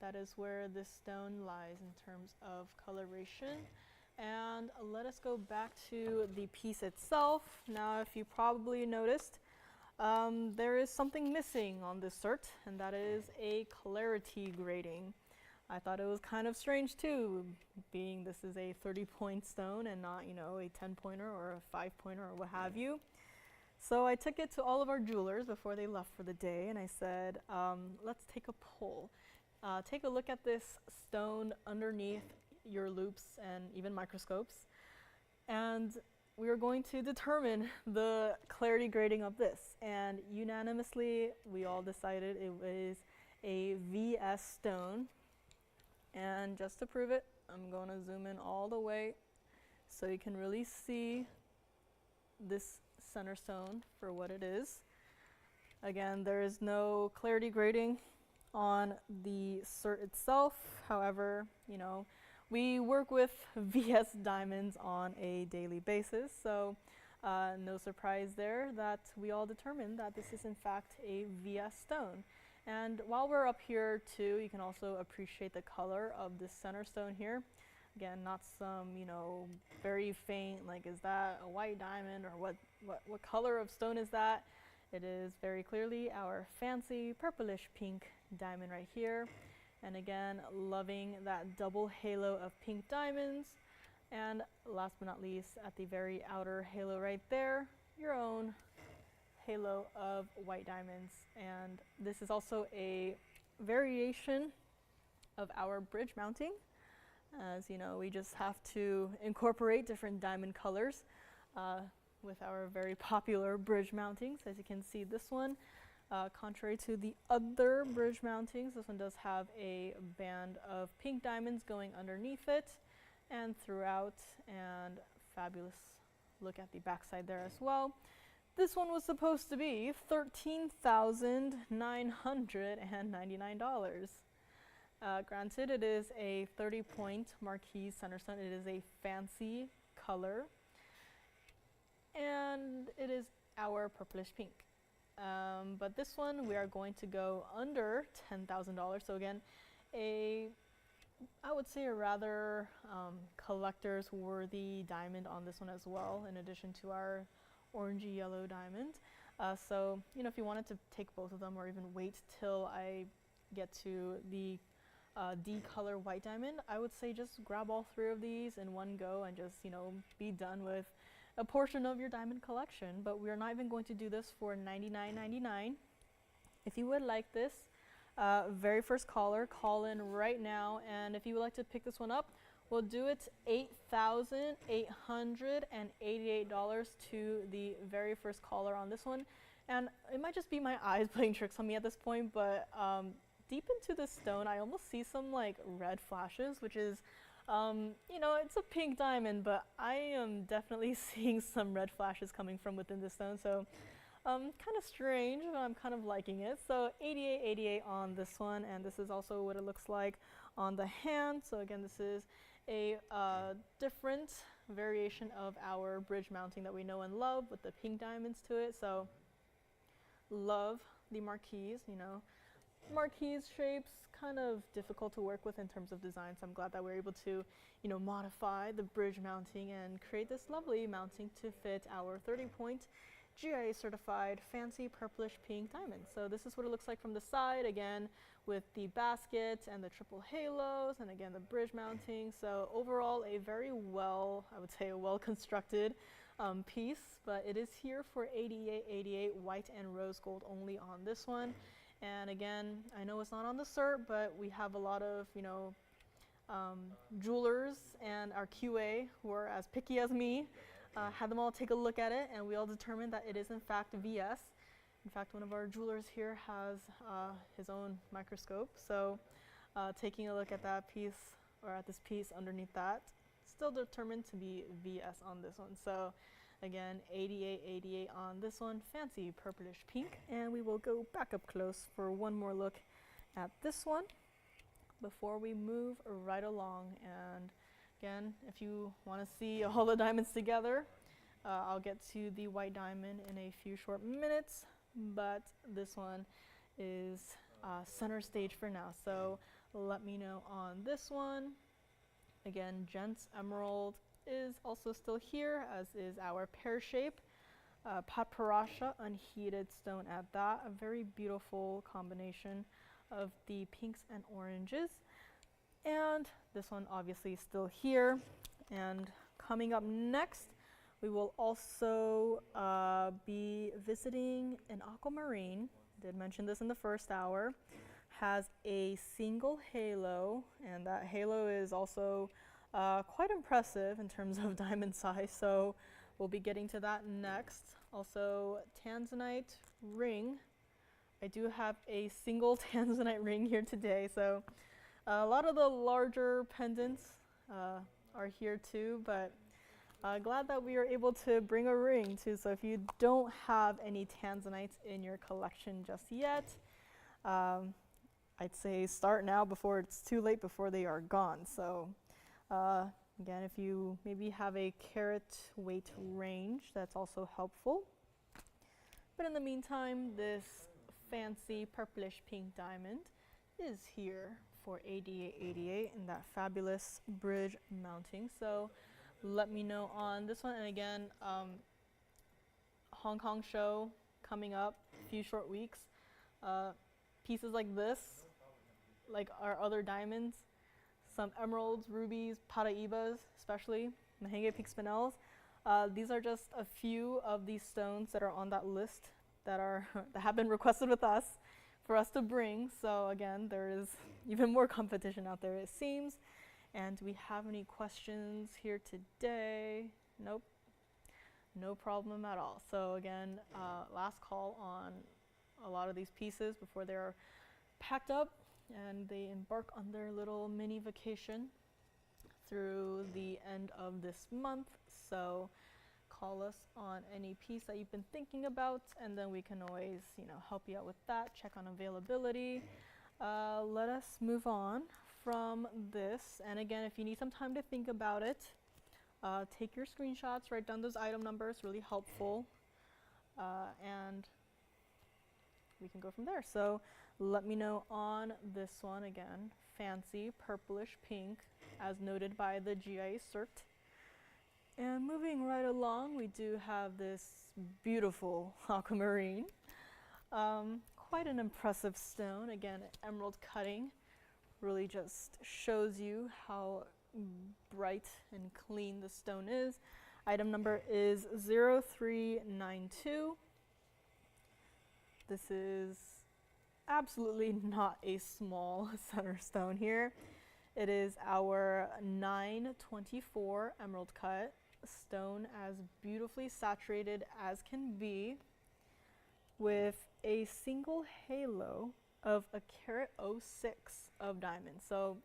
that is where this stone lies in terms of coloration. And let us go back to the piece itself. Now, if you probably noticed, there is something missing on this cert, and that is a clarity grading. I thought it was kind of strange too, being this is a 30-point stone and not, a 10-pointer or a 5-pointer or what have you. So I took it to all of our jewelers before they left for the day, and I said, let's take a poll. Take a look at this stone underneath your loops and even microscopes, and we are going to determine the clarity grading of this. And unanimously, we all decided it was a VS stone. And just to prove it, I'm going to zoom in all the way so you can really see this center stone for what it is. Again, there is no clarity grading on the cert itself. However, we work with VS diamonds on a daily basis, so no surprise there that we all determined that this is in fact a VS stone. And while we're up here too, you can also appreciate the color of this center stone here. Again, not some, very faint, like is that a white diamond or what color of stone is that? It is very clearly our fancy purplish pink diamond right here. And again, loving that double halo of pink diamonds. And last but not least, at the very outer halo right there, your own halo of white diamonds. And this is also a variation of our bridge mounting. As you know, we just have to incorporate different diamond colors with our very popular bridge mountings. As you can see, this one, contrary to the other bridge mountings, this one does have a band of pink diamonds going underneath it and throughout, and fabulous look at the backside there as well. This one was supposed to be $13,999. Granted, it is a 30-point marquise center stone. It is a fancy color, and it is our purplish pink. But this one, we are going to go under $10,000. So again, I would say a rather collector's worthy diamond on this one as well, in addition to our orangey yellow diamond. So, if you wanted to take both of them or even wait till I get to the D-color white diamond, I would say just grab all three of these in one go and just, be done with a portion of your diamond collection. But we are not even going to do this for $99.99. If you would like this, very first caller, call in right now, and if you would like to pick this one up, we'll do it $8,888 to the very first caller on this one. And it might just be my eyes playing tricks on me at this point, but deep into the stone, I almost see some like red flashes, which is, it's a pink diamond, but I am definitely seeing some red flashes coming from within the stone. So kind of strange, but I'm kind of liking it. So $88.88 on this one, and this is also what it looks like on the hand. So again, this is a different variation of our bridge mounting that we know and love with the pink diamonds to it. So love the marquise, marquise shapes kind of difficult to work with in terms of design, so I'm glad that we're able to modify the bridge mounting and create this lovely mounting to fit our 30-point GIA certified fancy purplish pink diamond. So this is what it looks like from the side, again with the basket and the triple halos, and again the bridge mounting. So overall a very well constructed piece, but it is here for $88.88, white and rose gold only on this one. And again, I know it's not on the cert, but we have a lot of, jewelers and our QA who are as picky as me, had them all take a look at it, and we all determined that it is in fact VS. In fact, one of our jewelers here has his own microscope, so taking a look at that piece, or at this piece underneath that, still determined to be VS on this one. So again, $88.88 on this one, fancy purplish pink. And we will go back up close for one more look at this one before we move right along. And again, if you want to see all the diamonds together, I'll get to the white diamond in a few short minutes, but this one is center stage for now. So let me know on this one. Again, Gents Emerald is also still here, as is our pear shape. Padparadscha unheated stone at that. A very beautiful combination of the pinks and oranges. And this one obviously still here. And coming up next, we will also be visiting an Aquamarine. Did mention this in the first hour. Has a single halo, and that halo is also quite impressive in terms of diamond size, so we'll be getting to that next. Also, Tanzanite ring. I do have a single Tanzanite ring here today, so a lot of the larger pendants are here too, but glad that we are able to bring a ring too. So if you don't have any Tanzanites in your collection just yet, I'd say start now before it's too late, before they are gone. So Again, if you maybe have a carat weight range, that's also helpful. But in the meantime, this fancy purplish pink diamond is here for $88.88 in that fabulous bridge mounting. So let me know on this one. And again, Hong Kong show coming up, a few short weeks. Pieces like this, like our other diamonds, some emeralds, rubies, Paraibas, especially Mahangi pink spinels. These are just a few of these stones that are on that list that have been requested with us for us to bring. So again, there is even more competition out there, it seems. And do we have any questions here today? Nope. No problem at all. So again, last call on a lot of these pieces before they're packed up and they embark on their little mini vacation through the end of this month. So call us on any piece that you've been thinking about, and then we can always, help you out with that, check on availability. Let us move on from this. And again, if you need some time to think about it, take your screenshots, write down those item numbers, really helpful. And we can go from there. So let me know on this one again, fancy purplish pink, as noted by the GIA cert. And moving right along, we do have this beautiful aquamarine. Quite an impressive stone. Again, emerald cutting really just shows you how bright and clean the stone is. Item number is 0392. This is absolutely not a small center stone here. It is our 924 emerald cut stone, as beautifully saturated as can be, with a single halo of a carat 06 of diamonds. So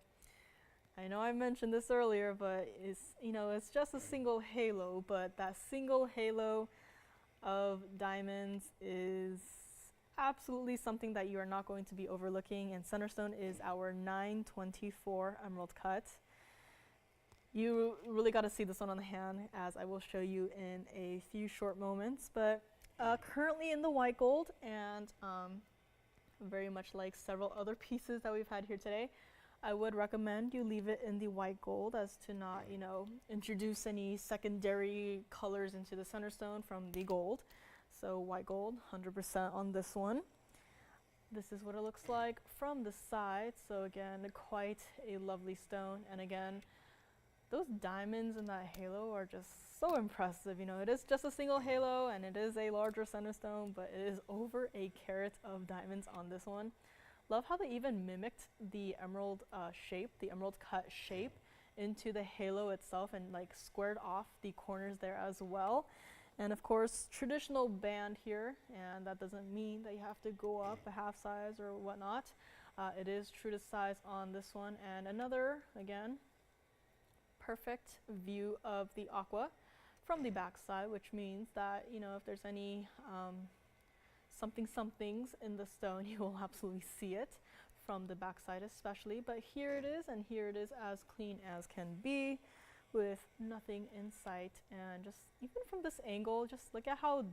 I know I mentioned this earlier, but it's just a single halo, but that single halo of diamonds is absolutely something that you are not going to be overlooking, and Centerstone is our 924 emerald cut. You really got to see this one on the hand, as I will show you in a few short moments, but currently in the white gold, and very much like several other pieces that we've had here today, I would recommend you leave it in the white gold, as to not, introduce any secondary colors into the Centerstone from the gold. So white gold, 100% on this one. This is what it looks like from the side. So again, quite a lovely stone. And again, those diamonds in that halo are just so impressive. It is just a single halo and it is a larger center stone, but it is over a carat of diamonds on this one. Love how they even mimicked the emerald shape, the emerald cut shape, into the halo itself, and like squared off the corners there as well. And of course, traditional band here, and that doesn't mean that you have to go up a half size or whatnot. It is true to size on this one. And another, again, perfect view of the aqua from the back side, which means that, if there's any somethings in the stone, you will absolutely see it from the back side especially. But here it is, and here it is as clean as can be, with nothing in sight. And just even from this angle, just look at how,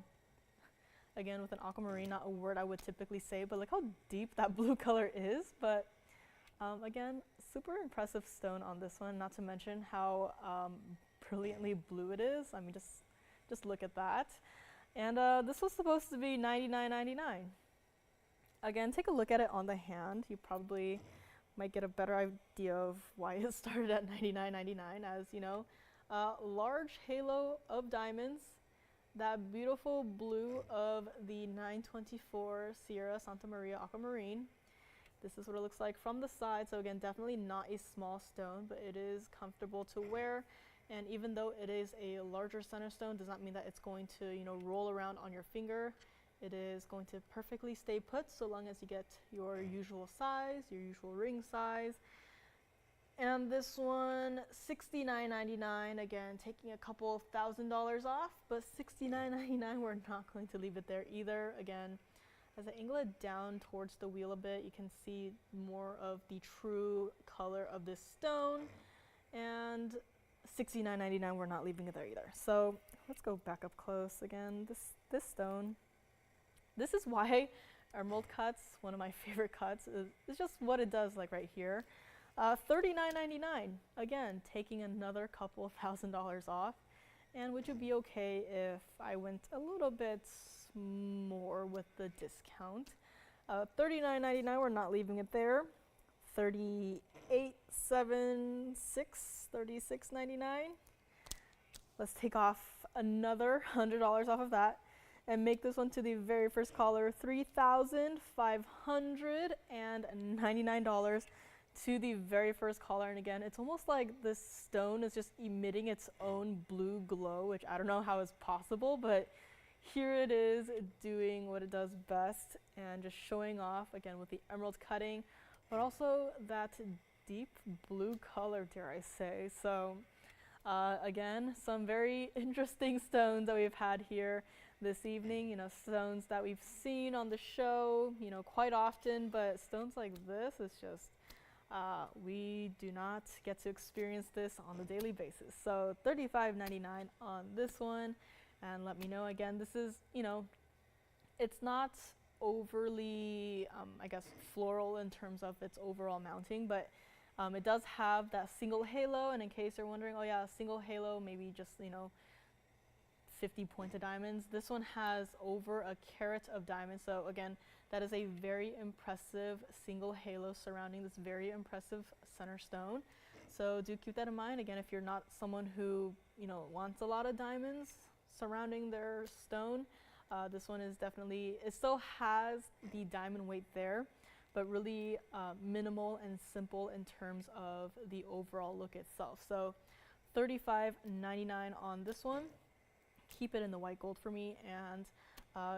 again, with an aquamarine, not a word I would typically say, but look how deep that blue color is. But again, super impressive stone on this one, not to mention how brilliantly blue it is. I mean, just look at that. And this was supposed to be $99.99. Again, take a look at it on the hand. You probably might get a better idea of why it started at $99.99, as large halo of diamonds, that beautiful blue of the 924 Sierra Santa Maria Aquamarine. This is what it looks like from the side. So again, definitely not a small stone, but it is comfortable to wear. And even though it is a larger center stone, does not mean that it's going to, roll around on your finger. It is going to perfectly stay put so long as you get your usual size, your usual ring size. And this one, $69.99, again, taking a couple $1,000s off, but $69.99, we're not going to leave it there either. Again, as I angle it down towards the wheel a bit, you can see more of the true color of this stone. And $69.99, we're not leaving it there either. So let's go back up close again. This stone, this is why emerald cuts, one of my favorite cuts, is just what it does, like right here. $39.99, again, taking another couple $1,000s off. And would you be okay if I went a little bit more with the discount? $39.99, we're not leaving it there. $38.76, $36.99. Let's take off another $100 off of that and make this one to the very first caller, $3,599 to the very first caller. And again, it's almost like this stone is just emitting its own blue glow, which I don't know how is possible, but here it is doing what it does best and just showing off again with the emerald cutting, but also that deep blue color, dare I say. So again, some very interesting stones that we've had here this evening, you know, stones that we've seen on the show, you know, quite often, but stones like this is just, we do not get to experience this on a daily basis. So $35.99 on this one, and let me know again, this is, you know, it's not overly, I guess, floral in terms of its overall mounting, but it does have that single halo, and in case you're wondering, oh yeah, a single halo, maybe just, you know, 50 pointed diamonds. This one has over a carat of diamonds, so again, that is a very impressive single halo surrounding this very impressive center stone. So do keep that in mind. Again, if you're not someone who, you know, wants a lot of diamonds surrounding their stone, this one is definitely, it still has the diamond weight there, but really minimal and simple in terms of the overall look itself. So $35.99 on this one. Keep it in the white gold for me, and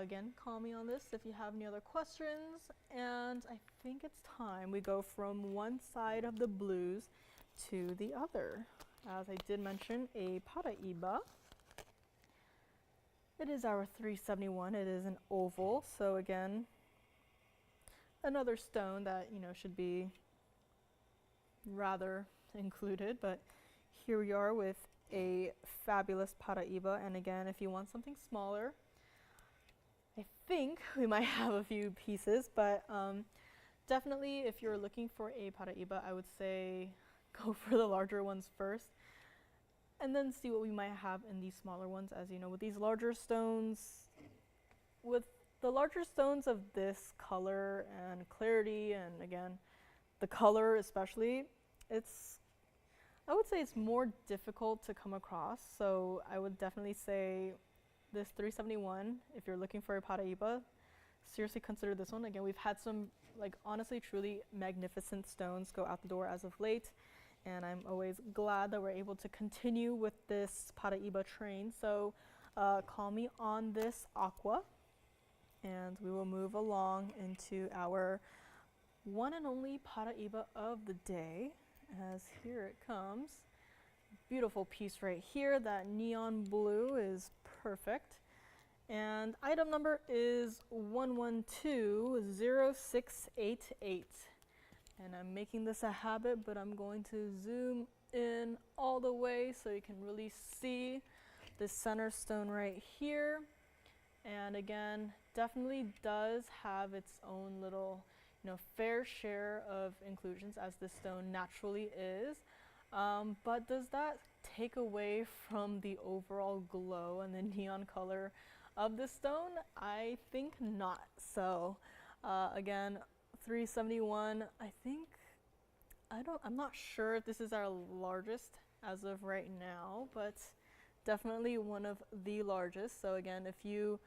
again, call me on this if you have any other questions. And I think it's time we go from one side of the blues to the other. As I did mention, a Paraiba. It is our 371. It is an oval, so again, another stone that, you know, should be rather included, but here we are with a fabulous Paraiba. And again, if you want something smaller, I think we might have a few pieces, but definitely if you're looking for a Paraiba, I would say go for the larger ones first, and then see what we might have in these smaller ones. As you know, with these larger stones, with the larger stones of this color and clarity, and again, the color especially, I would say it's more difficult to come across. So I would definitely say this 371, if you're looking for a Paraiba, seriously consider this one. Again, we've had some, like, honestly, truly magnificent stones go out the door as of late, and I'm always glad that we're able to continue with this Paraiba train. So call me on this aqua, and we will move along into our one and only Paraiba of the day, as here it comes. Beautiful piece right here. That neon blue is perfect. And item number is 1120688. And I'm making this a habit, but I'm going to zoom in all the way so you can really see the center stone right here. And again, definitely does have its own little, you know, fair share of inclusions, as this stone naturally is. But does that take away from the overall glow and the neon color of this stone? I think not. So again, 371, I'm not sure if this is our largest as of right now, but definitely one of the largest. So again, if you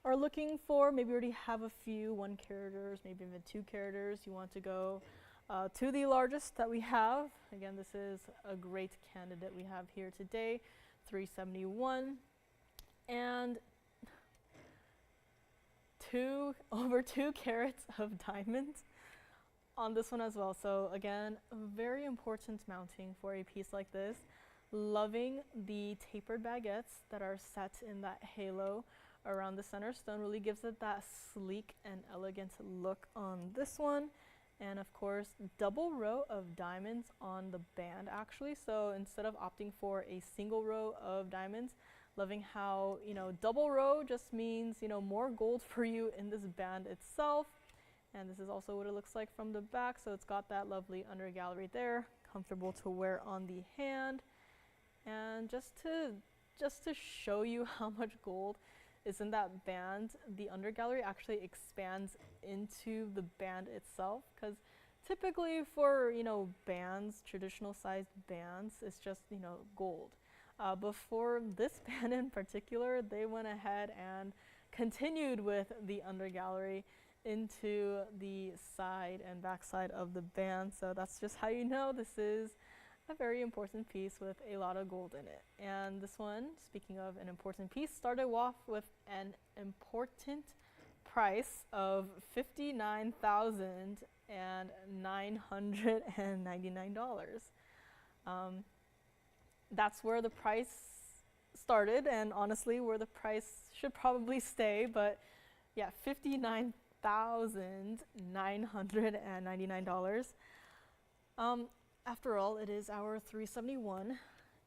are looking for, maybe you already have a few 1 caraters, maybe even 2 caraters, you want to go to the largest that we have. Again, this is a great candidate we have here today, 371, and over 2 carats of diamonds on this one as well. So again, a very important mounting for a piece like this. Loving the tapered baguettes that are set in that halo around the center stone. Really gives it that sleek and elegant look on this one. And of course, double row of diamonds on the band actually. So instead of opting for a single row of diamonds, loving how, double row just means, more gold for you in this band itself. And this is also what it looks like from the back. So it's got that lovely under gallery there, comfortable to wear on the hand. And just to show you how much gold is in that band, the under gallery actually expands into the band itself, because typically for bands, traditional sized bands, it's just gold. But for this band in particular, they went ahead and continued with the under gallery into the side and back side of the band. So that's just how you know this is a very important piece with a lot of gold in it. And this one, speaking of an important piece, started off with an important price of $59,999. That's where the price started, and honestly where the price should probably stay, but yeah, $59,999. After all, it is our 371,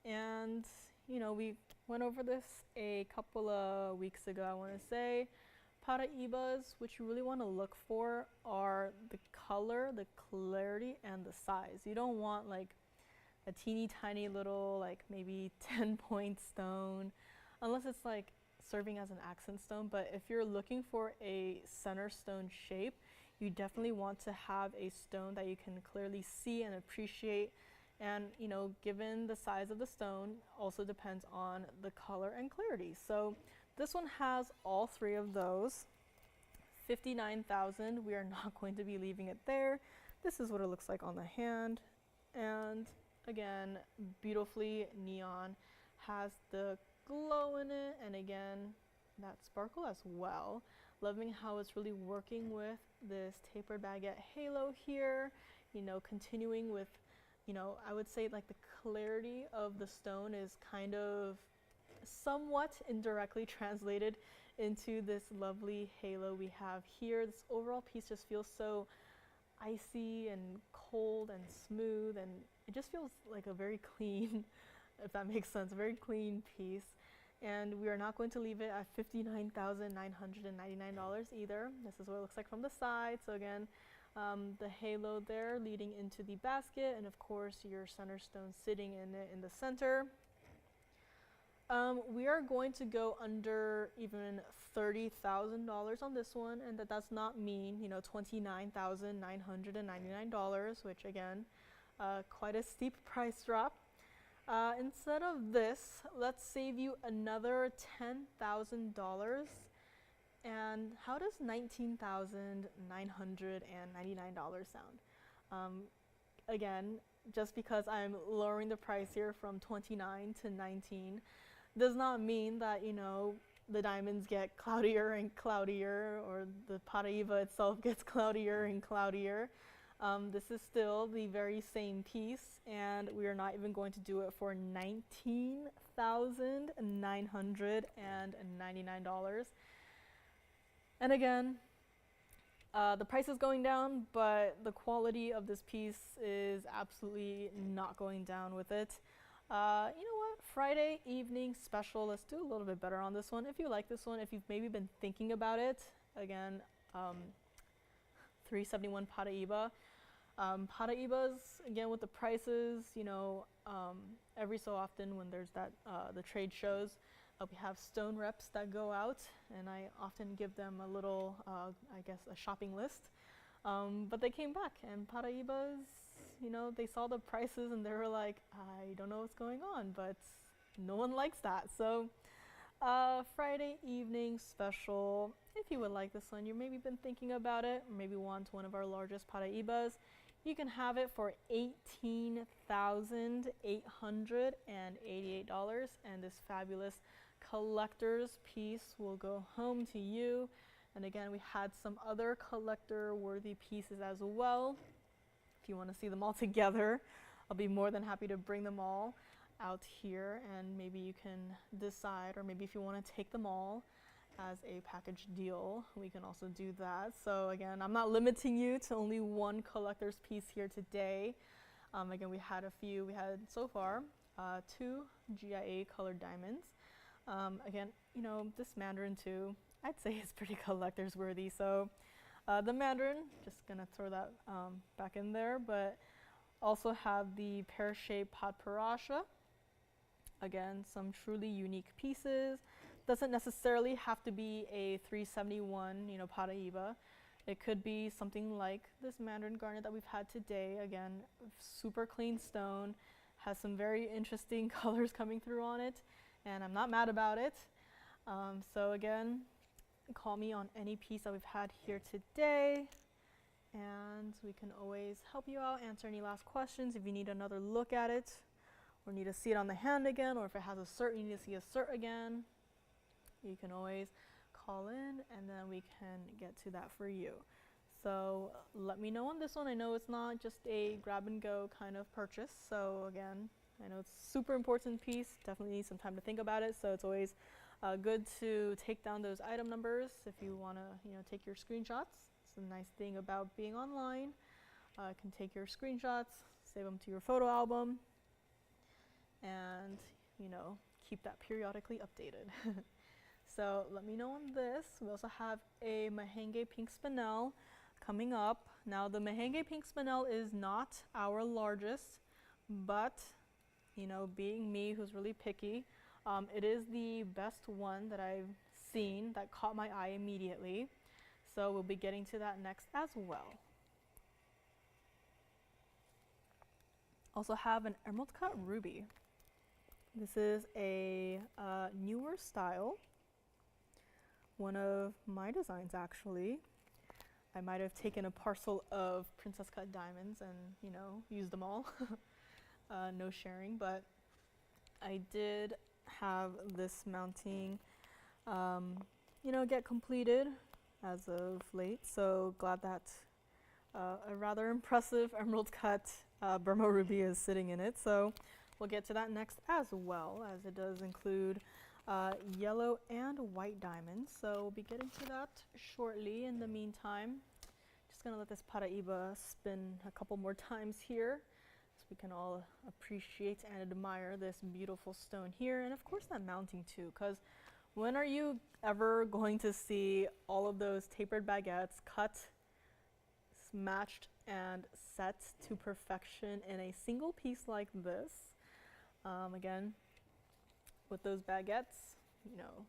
and we went over this a couple of weeks ago, I want to say. Paraibas, what you really want to look for are the color, the clarity, and the size. You don't want like a teeny tiny little, like maybe 10-point stone, unless it's like serving as an accent stone. But if you're looking for a center stone shape, you definitely want to have a stone that you can clearly see and appreciate. And given the size of the stone, also depends on the color and clarity. So this one has all three of those. 59,000. We are not going to be leaving it there. This is what it looks like on the hand. And again, beautifully neon, has the glow in it, and again, that sparkle as well. Loving how it's really working with this tapered baguette halo here, continuing with, I would say like the clarity of the stone is kind of somewhat indirectly translated into this lovely halo we have here. This overall piece just feels so icy and cold and smooth, and it just feels like a very clean, if that makes sense, a very clean piece. And we are not going to leave it at $59,999 either. This is what it looks like from the side. So again, the halo there leading into the basket, and of course your center stone sitting in it in the center. We are going to go under even $30,000 on this one, and that does not mean $29,999, which again, quite a steep price drop. Instead of this, let's save you another $10,000. And how does $19,999 sound? Again, just because I'm lowering the price here from 29 to 19 does not mean that, the diamonds get cloudier and cloudier, or the Paraiba itself gets cloudier and cloudier. This is still the very same piece, and we are not even going to do it for $19,999. And again, the price is going down, but the quality of this piece is absolutely not going down with it. You know what? Friday evening special. Let's do a little bit better on this one. If you like this one, if you've maybe been thinking about it, again, 371 Paraiba. Paraibas, again, with the prices, every so often when there's that the trade shows, we have stone reps that go out, and I often give them a little, I guess, a shopping list. But they came back, and Paraibas, they saw the prices and they were like, I don't know what's going on, but no one likes that. So Friday evening special, if you would like this one, you've maybe been thinking about it, or maybe want one of our largest Paraibas, you can have it for $18,888, and this fabulous collector's piece will go home to you. And again, we had some other collector worthy pieces as well. If you want to see them all together, I'll be more than happy to bring them all out here, and maybe you can decide, or maybe if you want to take them all as a package deal, we can also do that. So again, I'm not limiting you to only one collector's piece here today. Again, we had so far 2 GIA colored diamonds. Again, you know, this Mandarin too, I'd say is pretty collector's worthy. So the Mandarin, just gonna throw that back in there, but also have the pear-shaped Padparadscha. Again, some truly unique pieces. Doesn't necessarily have to be a 371, you know, Paraiba. It could be something like this Mandarin garnet that we've had today. Again, super clean stone, has some very interesting colors coming through on it, and I'm not mad about it. So again, call me on any piece that we've had here today, and we can always help you out, answer any last questions if you need another look at it, or need to see it on the hand again, or if it has a cert, you need to see a cert again. You can always call in and then we can get to that for you. So let me know on this one. I know it's not just a grab and go kind of purchase. So again, I know it's a super important piece, definitely need some time to think about it. So it's always good to take down those item numbers if you want to, you know, take your screenshots. It's a nice thing about being online. You can take your screenshots, save them to your photo album, and, you know, keep that periodically updated. So let me know on this. We also have a Mahangi pink spinel coming up. Now the Mahangi pink spinel is not our largest, but, you know, being me who's really picky, it is the best one that I've seen that caught my eye immediately. So we'll be getting to that next as well. Also have an emerald cut ruby. This is a newer style. One of my designs, actually. I might have taken a parcel of princess cut diamonds and, you know, used them all. No sharing, but I did have this mounting, you know, get completed as of late. So glad that a rather impressive emerald cut Burma ruby is sitting in it. So we'll get to that next as well, as it does include yellow and white diamonds. So we'll be getting to that shortly. In the meantime, just gonna let this Paraiba spin a couple more times here so we can all appreciate and admire this beautiful stone here, and of course that mounting too, because when are you ever going to see all of those tapered baguettes cut, matched, and set to perfection in a single piece like this? Again, with those baguettes, you know,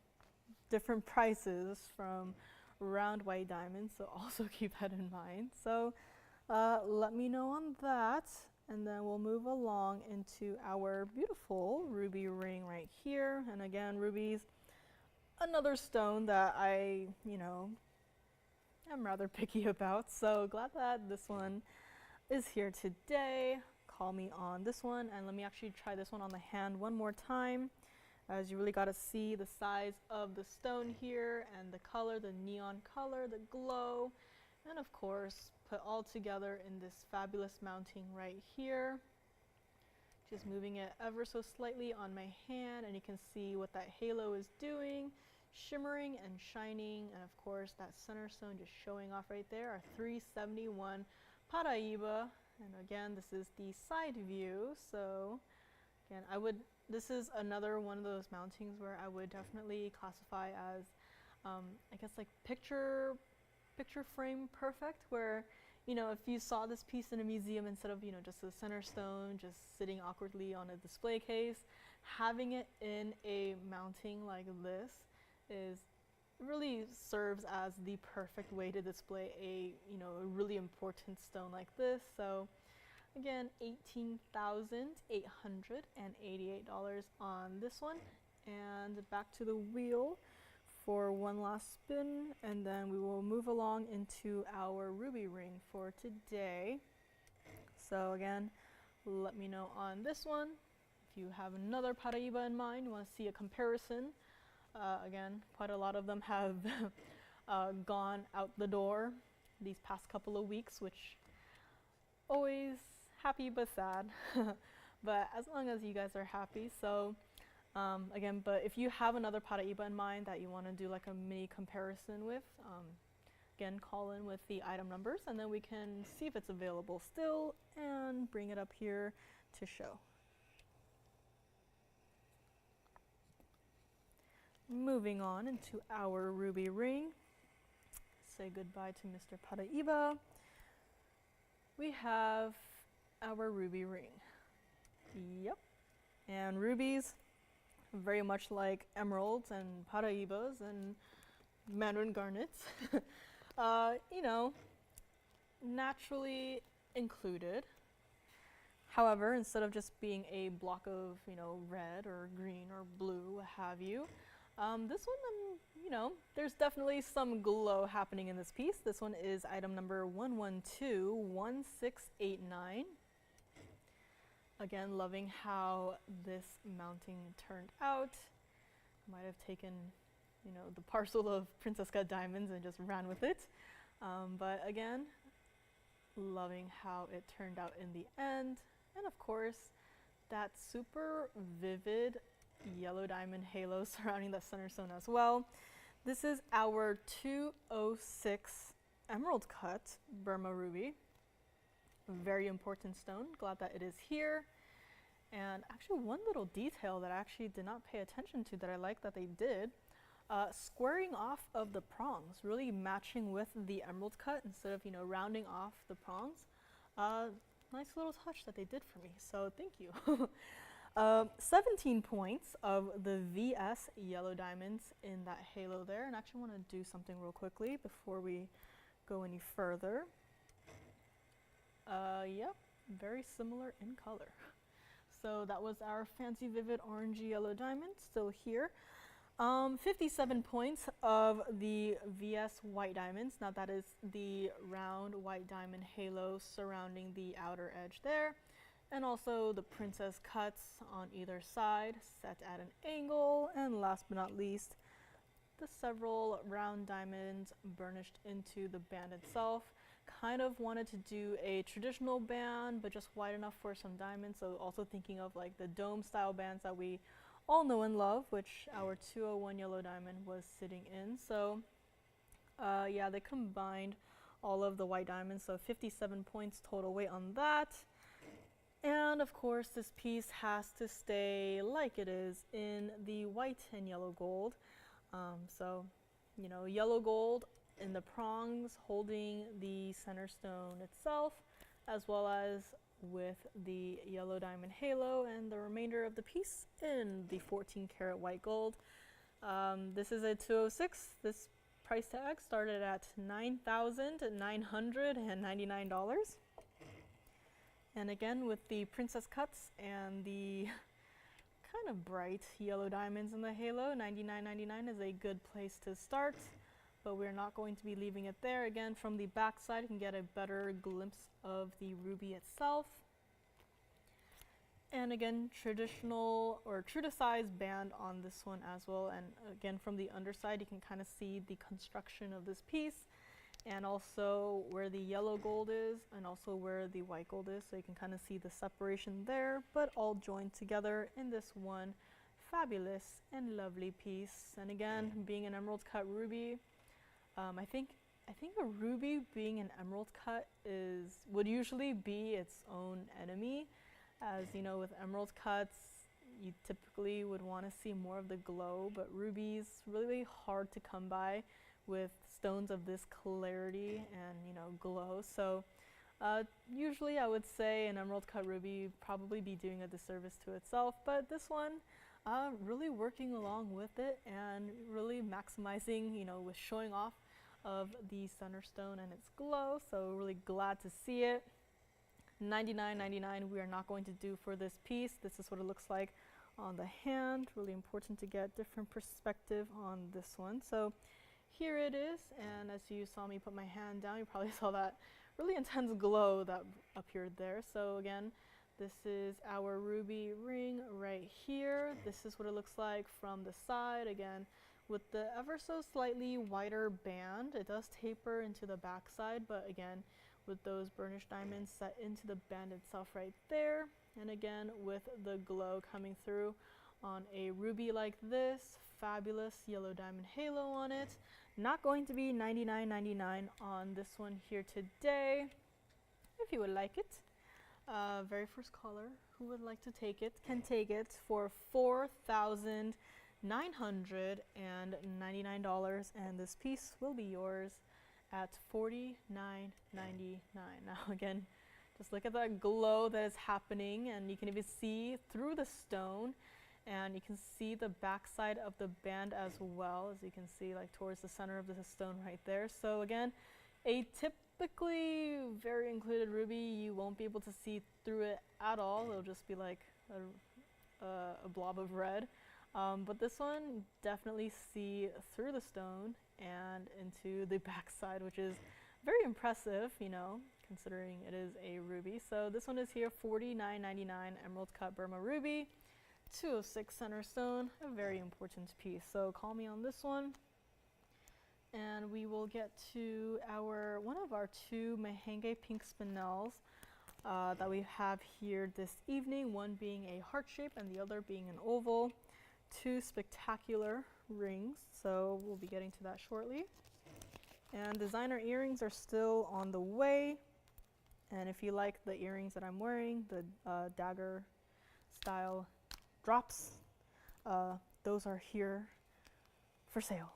different prices from round white diamonds, so also keep that in mind. So let me know on that, and then we'll move along into our beautiful ruby ring right here. And again, rubies, another stone that I, you know, am rather picky about, so glad that this one is here today. Call me on this one, and let me actually try this one on the hand one more time, as you really got to see the size of the stone here and the color, the neon color, the glow, and of course put all together in this fabulous mounting right here. Just moving it ever so slightly on my hand, and you can see what that halo is doing, shimmering and shining, and of course that center stone just showing off right there, our 371 Paraiba. And again, this is the side view. So again, this is another one of those mountings where I would definitely classify as, I guess, like picture frame perfect, where, you know, if you saw this piece in a museum, instead of, you know, just a center stone just sitting awkwardly on a display case, having it in a mounting like this really serves as the perfect way to display a, you know, a really important stone like this. So again, $18,888 on this one. And back to the wheel for one last spin, and then we will move along into our ruby ring for today. So again, let me know on this one if you have another Paraiba in mind, you want to see a comparison. Again, quite a lot of them have gone out the door these past couple of weeks, which always happy but sad. But as long as you guys are happy. So Again, but if you have another Paraiba in mind that you want to do like a mini comparison with, again, call in with the item numbers and then we can see if it's available still and bring it up here to show. Moving on into our ruby ring. Say goodbye to Mr. Paraiba. We have our ruby ring. Yep. And rubies, very much like emeralds and Paraibas and Mandarin garnets, you know, naturally included. However, instead of just being a block of, you know, red or green or blue, what have you, this one, you know, there's definitely some glow happening in this piece. This one is item number 1121689. Again, loving how this mounting turned out. Might have taken, you know, the parcel of princess cut diamonds and just ran with it. But again, loving how it turned out in the end. And of course, that super vivid yellow diamond halo surrounding the center stone as well. This is our 206 emerald cut Burma ruby. Very important stone. Glad that it is here. And actually one little detail that I actually did not pay attention to that I like that they did, squaring off of the prongs, really matching with the emerald cut instead of, you know, rounding off the prongs. Nice little touch that they did for me, so thank you. 17 points of the VS yellow diamonds in that halo there, and I actually want to do something real quickly before we go any further. Yep, very similar in color. So that was our fancy vivid orangey yellow diamond, still here. 57 points of the VS white diamonds. Now that is the round white diamond halo surrounding the outer edge there. And also the princess cuts on either side, set at an angle. And last but not least, the several round diamonds burnished into the band itself. Kind of wanted to do a traditional band, but just wide enough for some diamonds. So also thinking of like the dome style bands that we all know and love, which our 201 yellow diamond was sitting in. So yeah, they combined all of the white diamonds, so 57 points total weight on that. And of course, this piece has to stay like it is in the white and yellow gold. So, you know, yellow gold in the prongs holding the center stone itself, as well as with the yellow diamond halo and the remainder of the piece in the 14 karat white gold. This is a 206. This price tag started at $9,999. And again, with the princess cuts and the kind of bright yellow diamonds in the halo, $99.99 is a good place to start. But we're not going to be leaving it there. Again, from the back side, you can get a better glimpse of the ruby itself. And again, traditional or true to size band on this one as well. And again, from the underside, you can kind of see the construction of this piece and also where the yellow gold is and also where the white gold is. So you can kind of see the separation there, but all joined together in this one fabulous and lovely piece. And again, being an emerald cut ruby, I think a ruby being an emerald cut would usually be its own enemy. As you know, with emerald cuts, you typically would want to see more of the glow, but rubies really hard to come by with stones of this clarity and, you know, glow. So usually I would say an emerald cut ruby would probably be doing a disservice to itself, but this one really working along with it and really maximizing, you know, with showing off of the center stone and its glow. So really glad to see it. $99.99 we are not going to do for this piece. This is what it looks like on the hand. Really important to get different perspective on this one. So here it is, and as you saw me put my hand down, you probably saw that really intense glow that appeared there. So again, this is our ruby ring right here. This is what it looks like from the side. Again, with the ever so slightly wider band, it does taper into the back side, but again, with those burnished diamonds set into the band itself right there. And again, with the glow coming through on a ruby like this. Fabulous yellow diamond halo on it. Not going to be $99.99 on this one here today. If you would like it. Very first caller who would like to take it can take it for $4,999, and this piece will be yours at $49.99. Now again, just look at that glow that is happening, and you can even see through the stone, and you can see the backside of the band as well, as you can see like towards the center of the stone right there. So again, a typically very included ruby, you won't be able to see through it at all. It'll just be like a blob of red. But this one, definitely see through the stone and into the backside, which is very impressive, you know, considering it is a ruby. So this one is here, $49.99 emerald cut Burma ruby, 206 center stone, a very important piece. So call me on this one, and we will get to one of our two Mahangi pink spinels that we have here this evening, one being a heart shape and the other being an oval. Two spectacular rings, so we'll be getting to that shortly. And designer earrings are still on the way, and if you like the earrings that I'm wearing, the dagger style drops, those are here for sale.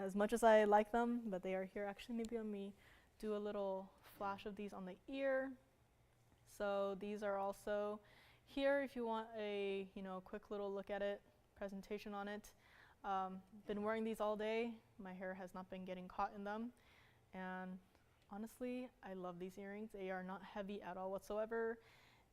As much as I like them, but they are here. Actually, maybe let me do a little flash of these on the ear. So these are also here if you want a quick little look at it, presentation on it. Been wearing these all day. My hair has not been getting caught in them, and honestly, I love these earrings. They are not heavy at all whatsoever,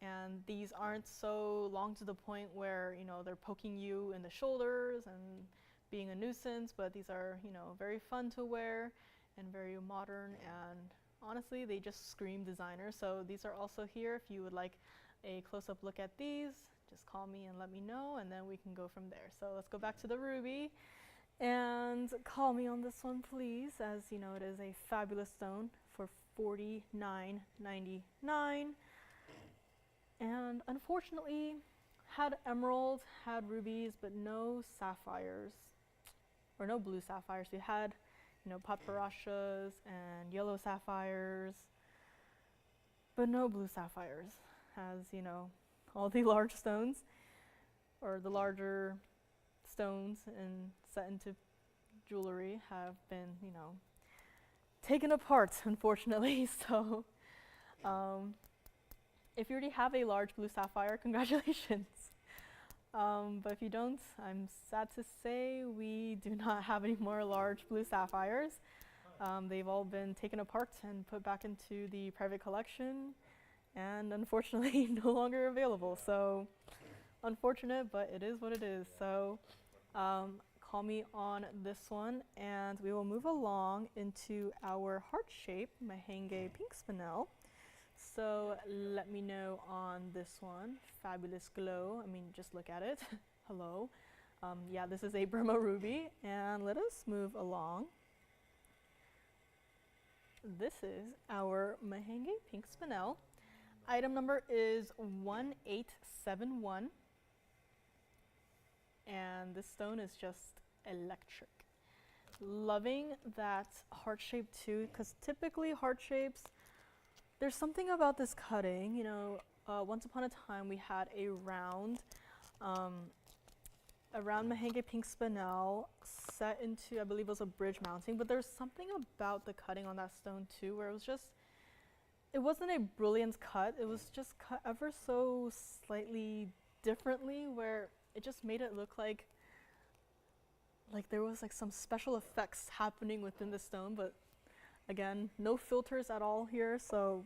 and these aren't so long to the point where they're poking you in the shoulders and being a nuisance, but these are very fun to wear and very modern, and honestly they just scream designer. So these are also here if you would like a close-up look at these. Just call me and let me know, and then we can go from there. So let's go back to the ruby and call me on this one, please, as it is a fabulous stone for $49.99. And unfortunately, had emerald, had rubies, but no sapphires, or no blue sapphires. We had Padparadscha's and yellow sapphires, but no blue sapphires, as all the large stones, or the larger stones and set into jewelry, have been taken apart, unfortunately. So if you already have a large blue sapphire, congratulations. But if you don't, I'm sad to say we do not have any more large blue sapphires. They've all been taken apart and put back into the private collection, and unfortunately no longer available. So unfortunate, but it is what it is. So call me on this one, and we will move along into our heart shape Mahangi pink spinel. So let me know on this one. Fabulous glow. I mean, just look at it. Hello. Yeah, this is a Burma ruby, and let us move along. This is our Mahangi pink spinel. Item number is 1871, and this stone is just electric. Loving that heart shape too, because typically heart shapes, there's something about this cutting. Once upon a time we had a round Mahangi pink spinel set into, I believe it was a bridge mounting, but there's something about the cutting on that stone too, where it wasn't a brilliant cut, it was just cut ever so slightly differently, where it just made it look like there was like some special effects happening within the stone. But again, no filters at all here, so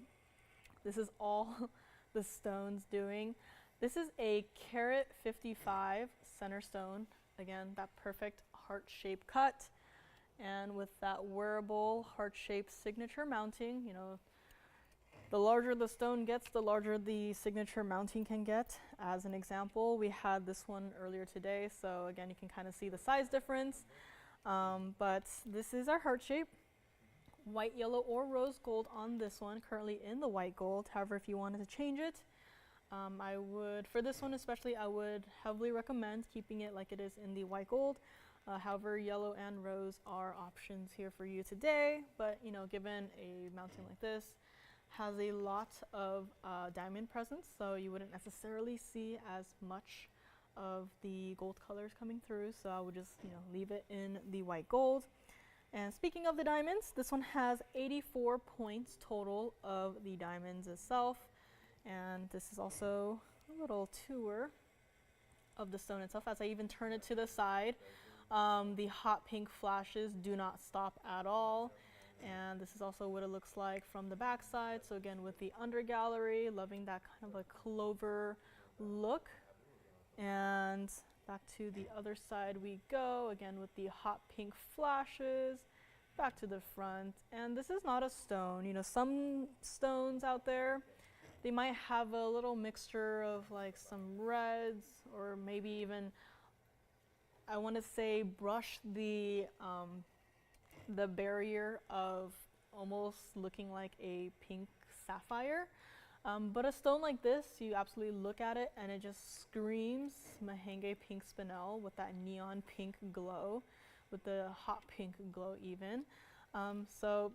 this is all the stone's doing. This is a carat 55 center stone. Again, that perfect heart-shaped cut, and with that wearable heart-shaped signature mounting. The larger the stone gets, the larger the signature mounting can get. As an example, we had this one earlier today, so again, you can kind of see the size difference. But this is our heart shape. White, yellow, or rose gold on this one, currently in the white gold. However, if you wanted to change it, For this one especially, I would heavily recommend keeping it like it is in the white gold. However, yellow and rose are options here for you today, but you know, given a mounting like this, has a lot of diamond presence, so you wouldn't necessarily see as much of the gold colors coming through, so I would just, you know, leave it in the white gold. And speaking of the diamonds, this one has 84 points total of the diamonds itself, and this is also a little tour of the stone itself. As I even turn it to the side, the hot pink flashes do not stop at all. And this is also what it looks like from the back side. So again, with the under gallery, loving that kind of a clover look. And back to the other side we go, again with the hot pink flashes, back to the front. And this is not a stone. You know, some stones out there, they might have a little mixture of like some reds, or maybe even, I want to say, brush the barrier of almost looking like a pink sapphire. But a stone like this, you absolutely look at it and it just screams Mahangi pink spinel with that neon pink glow, with the hot pink glow even. So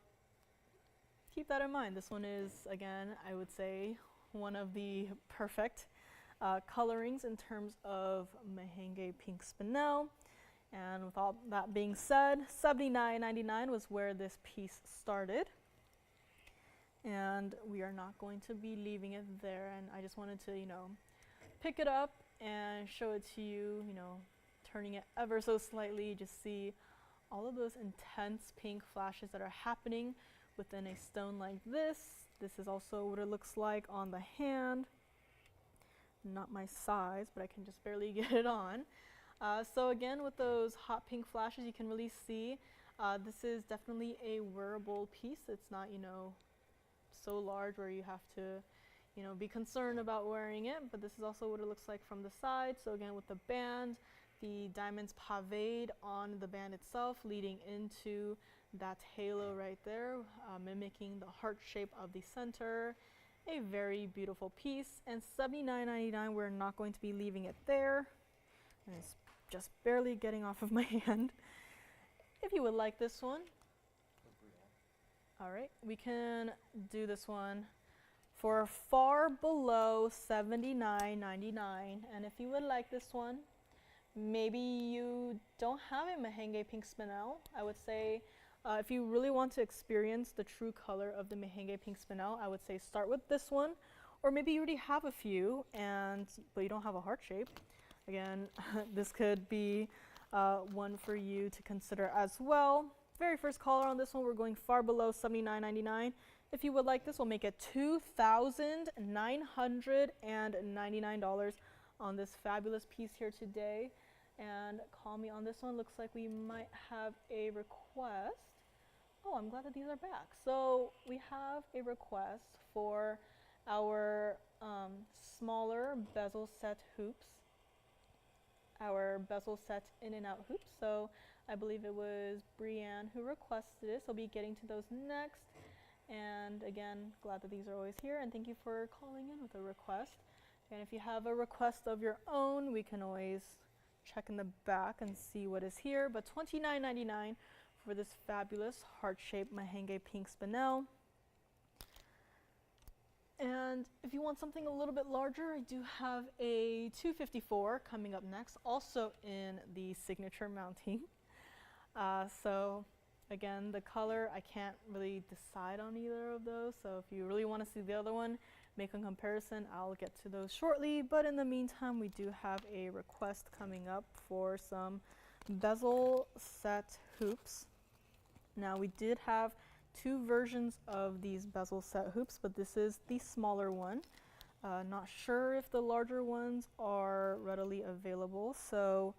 keep that in mind. This one is, again, I would say, one of the perfect colorings in terms of Mahangi pink spinel. And with all that being said, $79.99 was where this piece started. And we are not going to be leaving it there. And I just wanted to, you know, pick it up and show it to you, you know, turning it ever so slightly. You just see all of those intense pink flashes that are happening within a stone like this. This is also what it looks like on the hand. Not my size, but I can just barely get it on. So again, with those hot pink flashes, you can really see this is definitely a wearable piece. It's not, you know, so large where you have to, you know, be concerned about wearing it, but this is also what it looks like from the side. So again, with the band, the diamonds paved on the band itself, leading into that halo right there, mimicking the heart shape of the center. A very beautiful piece, and $79.99, we're not going to be leaving it there. And it's just barely getting off of my hand. If you would like this one, all right, we can do this one for far below $79.99. And if you would like this one, maybe you don't have a Mahangi pink spinel, I would say, if you really want to experience the true color of the Mahangi pink spinel, I would say start with this one. Or maybe you already have a few, but you don't have a heart shape. Again, this could be one for you to consider as well. Very first caller on this one, we're going far below $79.99. If you would like this, we'll make it $2,999 on this fabulous piece here today. And call me on this one. Looks like we might have a request. Oh, I'm glad that these are back. So we have a request for our smaller bezel set hoops, our bezel set in and out hoops. So I believe it was Brianne who requested it. So I'll be getting to those next. And again, glad that these are always here, and thank you for calling in with a request. And if you have a request of your own, we can always check in the back and see what is here. But $29.99 for this fabulous heart-shaped Mahangi pink spinel. And if you want something a little bit larger, I do have a 254 coming up next, also in the signature mounting. So again, the color, I can't really decide on either of those. So if you really want to see the other one, make a comparison. I'll get to those shortly. But in the meantime, we do have a request coming up for some bezel set hoops. Now, we did have two versions of these bezel set hoops, but this is the smaller one. Not sure if the larger ones are readily available, so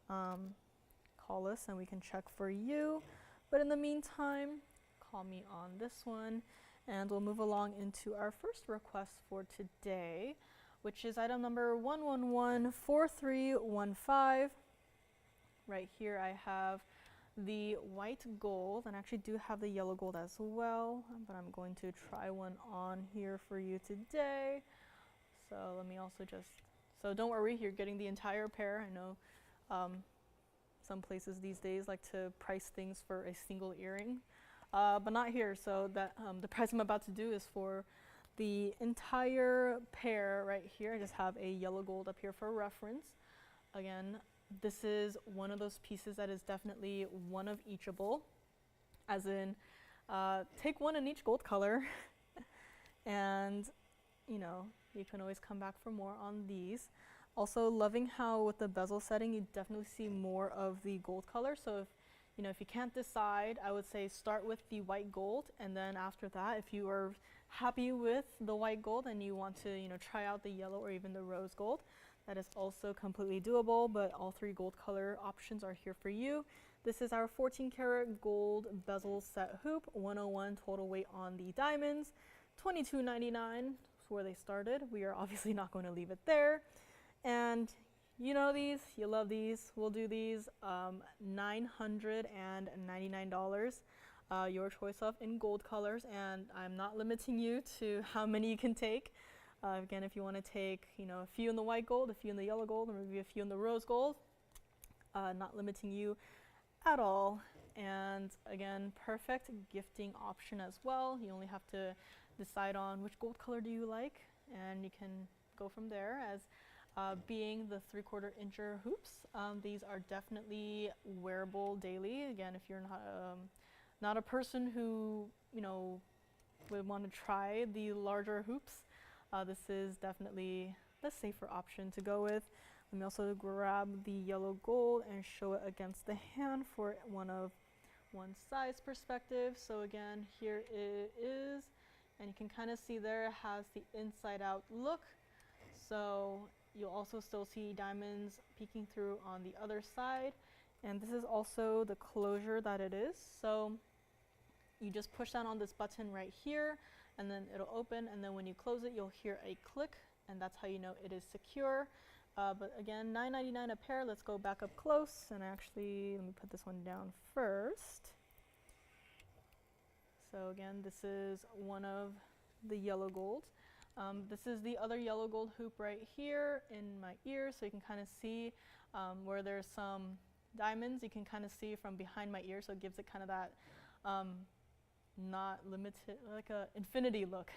call us and we can check for you. But in the meantime, call me on this one, and we'll move along into our first request for today, which is item number 1114315. Right here I have the white gold, and I actually do have the yellow gold as well, but I'm going to try one on here for you today. So let me also just, so don't worry, you're getting the entire pair. I know some places these days like to price things for a single earring, but not here. So that the price I'm about to do is for the entire pair right here. I just have a yellow gold up here for reference. Again, this is one of those pieces that is definitely one of eachable, as in take one in each gold color and you know, you can always come back for more on these. Also loving how with the bezel setting you definitely see more of the gold color. So if you know, if you can't decide, I would say start with the white gold, and then after that, if you are happy with the white gold and you want to, you know, try out the yellow or even the rose gold, that is also completely doable, but all three gold color options are here for you. This is our 14 karat gold bezel set hoop, 101 total weight on the diamonds, $22.99 is where they started. We are obviously not going to leave it there. And you know these, you love these. We'll do these $999, your choice of in gold colors, and I'm not limiting you to how many you can take. Again, if you want to take, you know, a few in the white gold, a few in the yellow gold, or maybe a few in the rose gold, not limiting you at all. And again, perfect gifting option as well. You only have to decide on which gold color do you like, and you can go from there. As being the 3/4 incher hoops, these are definitely wearable daily. Again, if you're not a person who, you know, would want to try the larger hoops, this is definitely the safer option to go with. Let me also grab the yellow gold and show it against the hand for one size perspective. So again, here it is, and you can kind of see there it has the inside out look. So you'll also still see diamonds peeking through on the other side, and this is also the closure that it is. So you just push down on this button right here, and then it'll open, and then when you close it, you'll hear a click, and that's how you know it is secure. But again, $9.99 a pair. Let's go back up close, and actually, let me put this one down first. So again, this is one of the yellow golds. This is the other yellow gold hoop right here in my ear, so you can kind of see where there's some diamonds. You can kind of see from behind my ear, so it gives it kind of that not limited, like a infinity look.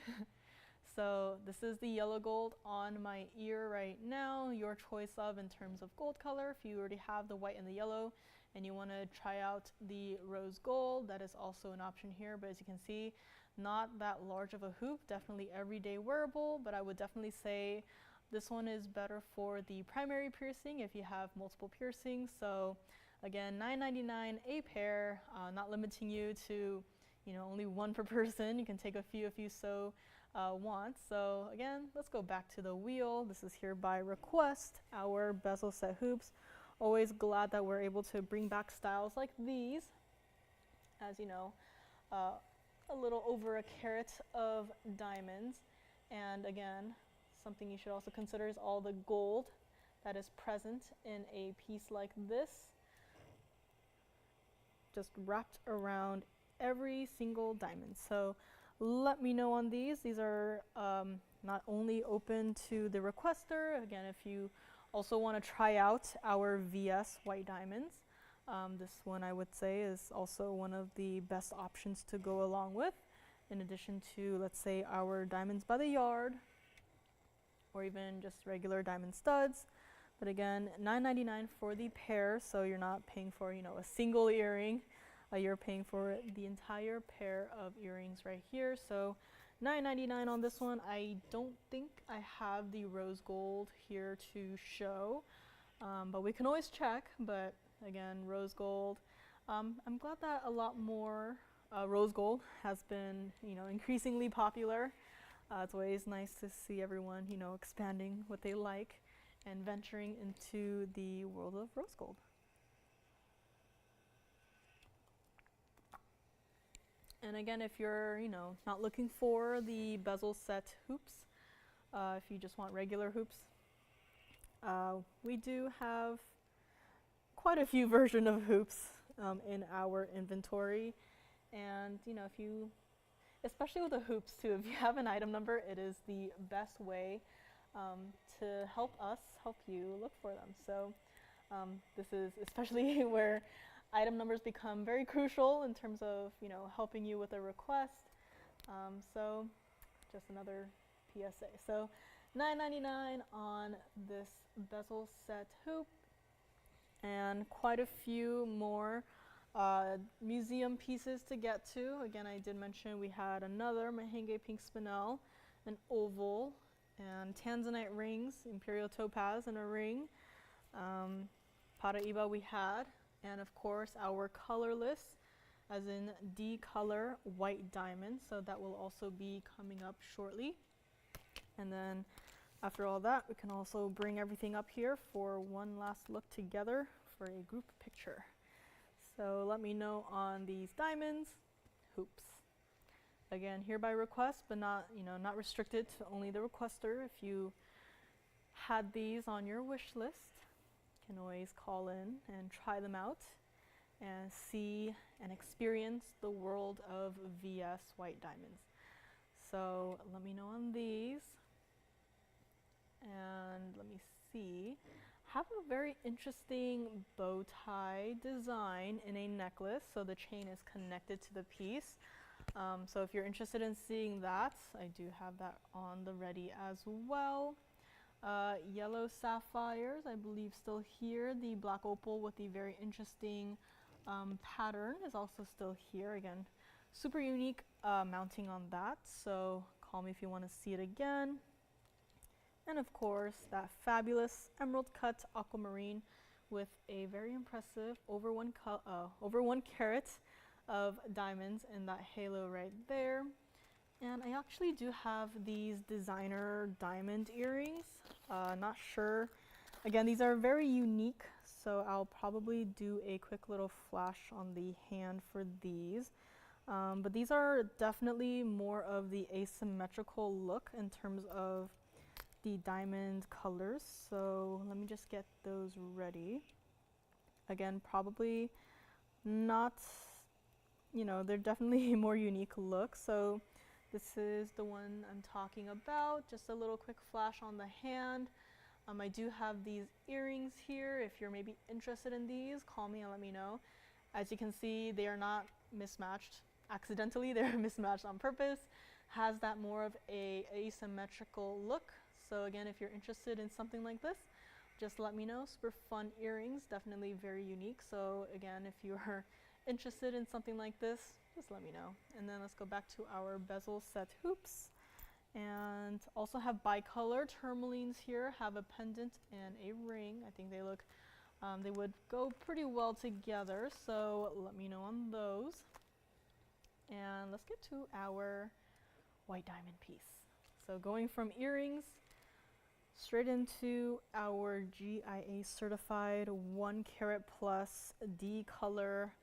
So this is the yellow gold on my ear right now, your choice of in terms of gold color. If you already have the white and the yellow and you want to try out the rose gold, that is also an option here. But as you can see, not that large of a hoop, definitely everyday wearable, but I would definitely say this one is better for the primary piercing if you have multiple piercings. So again, $9.99 a pair, not limiting you to, you know, only one per person. You can take a few if you so want. So again, let's go back to the wheel. This is here by request, our bezel set hoops. Always glad that we're able to bring back styles like these. As you know, a little over a carat of diamonds, and again, something you should also consider is all the gold that is present in a piece like this, just wrapped around every single diamond. So let me know on these. These are not only open to the requester. Again, if you also want to try out our VS white diamonds, this one I would say is also one of the best options to go along with, in addition to, let's say, our diamonds by the yard, or even just regular diamond studs. But again, $9.99 for the pair, so you're not paying for, you know, a single earring. You're paying for the entire pair of earrings right here. So $9.99 on this one. I don't think I have the rose gold here to show, but we can always check. But again, rose gold. I'm glad that a lot more rose gold has been, you know, increasingly popular. It's always nice to see everyone, you know, expanding what they like and venturing into the world of rose gold. And again, if you're, you know, not looking for the bezel set hoops, if you just want regular hoops, we do have quite a few versions of hoops in our inventory. And, you know, if you, especially with the hoops too, if you have an item number, it is the best way to help us help you look for them. So this is especially where item numbers become very crucial in terms of, you know, helping you with a request. So just another PSA. So $9.99 on this bezel set hoop, and quite a few more museum pieces to get to. Again, I did mention we had another Mahangi pink spinel, an oval, and Tanzanite rings, Imperial topaz and a ring. Paraiba we had, and of course our colorless, as in D color white diamond, so that will also be coming up shortly. And then after all that, we can also bring everything up here for one last look together for a group picture. So let me know on these diamonds, hoops. Again, here by request, but not, you know, not restricted to only the requester. If you had these on your wish list, you can always call in and try them out and see and experience the world of VS white diamonds. So let me know on these. And let me see. Have a very interesting bow tie design in a necklace, so the chain is connected to the piece. So if you're interested in seeing that, I do have that on the ready as well. Yellow sapphires, I believe still here. The black opal with the very interesting pattern is also still here. Again, super unique mounting on that, so call me if you want to see it again. And of course, that fabulous emerald cut aquamarine with a very impressive over 1 carat of diamonds in that halo right there. And I actually do have these designer diamond earrings. Not sure. Again, these are very unique, so I'll probably do a quick little flash on the hand for these. But these are definitely more of the asymmetrical look in terms of the diamond colors. So let me just get those ready. Again, probably not, you know, they're definitely a more unique look. So this is the one I'm talking about. Just a little quick flash on the hand. I do have these earrings here. If you're maybe interested in these, call me and let me know. As you can see, they are not mismatched accidentally. They're mismatched on purpose. Has that more of a asymmetrical look. So again, if you're interested in something like this, just let me know. Super fun earrings, definitely very unique. So again, if you're interested in something like this, just let me know. And then let's go back to our bezel set hoops. And also have bicolor tourmalines here, have a pendant and a ring. I think they look, they would go pretty well together. So let me know on those. And let's get to our white diamond piece. So going from earrings straight into our GIA certified 1 carat plus D color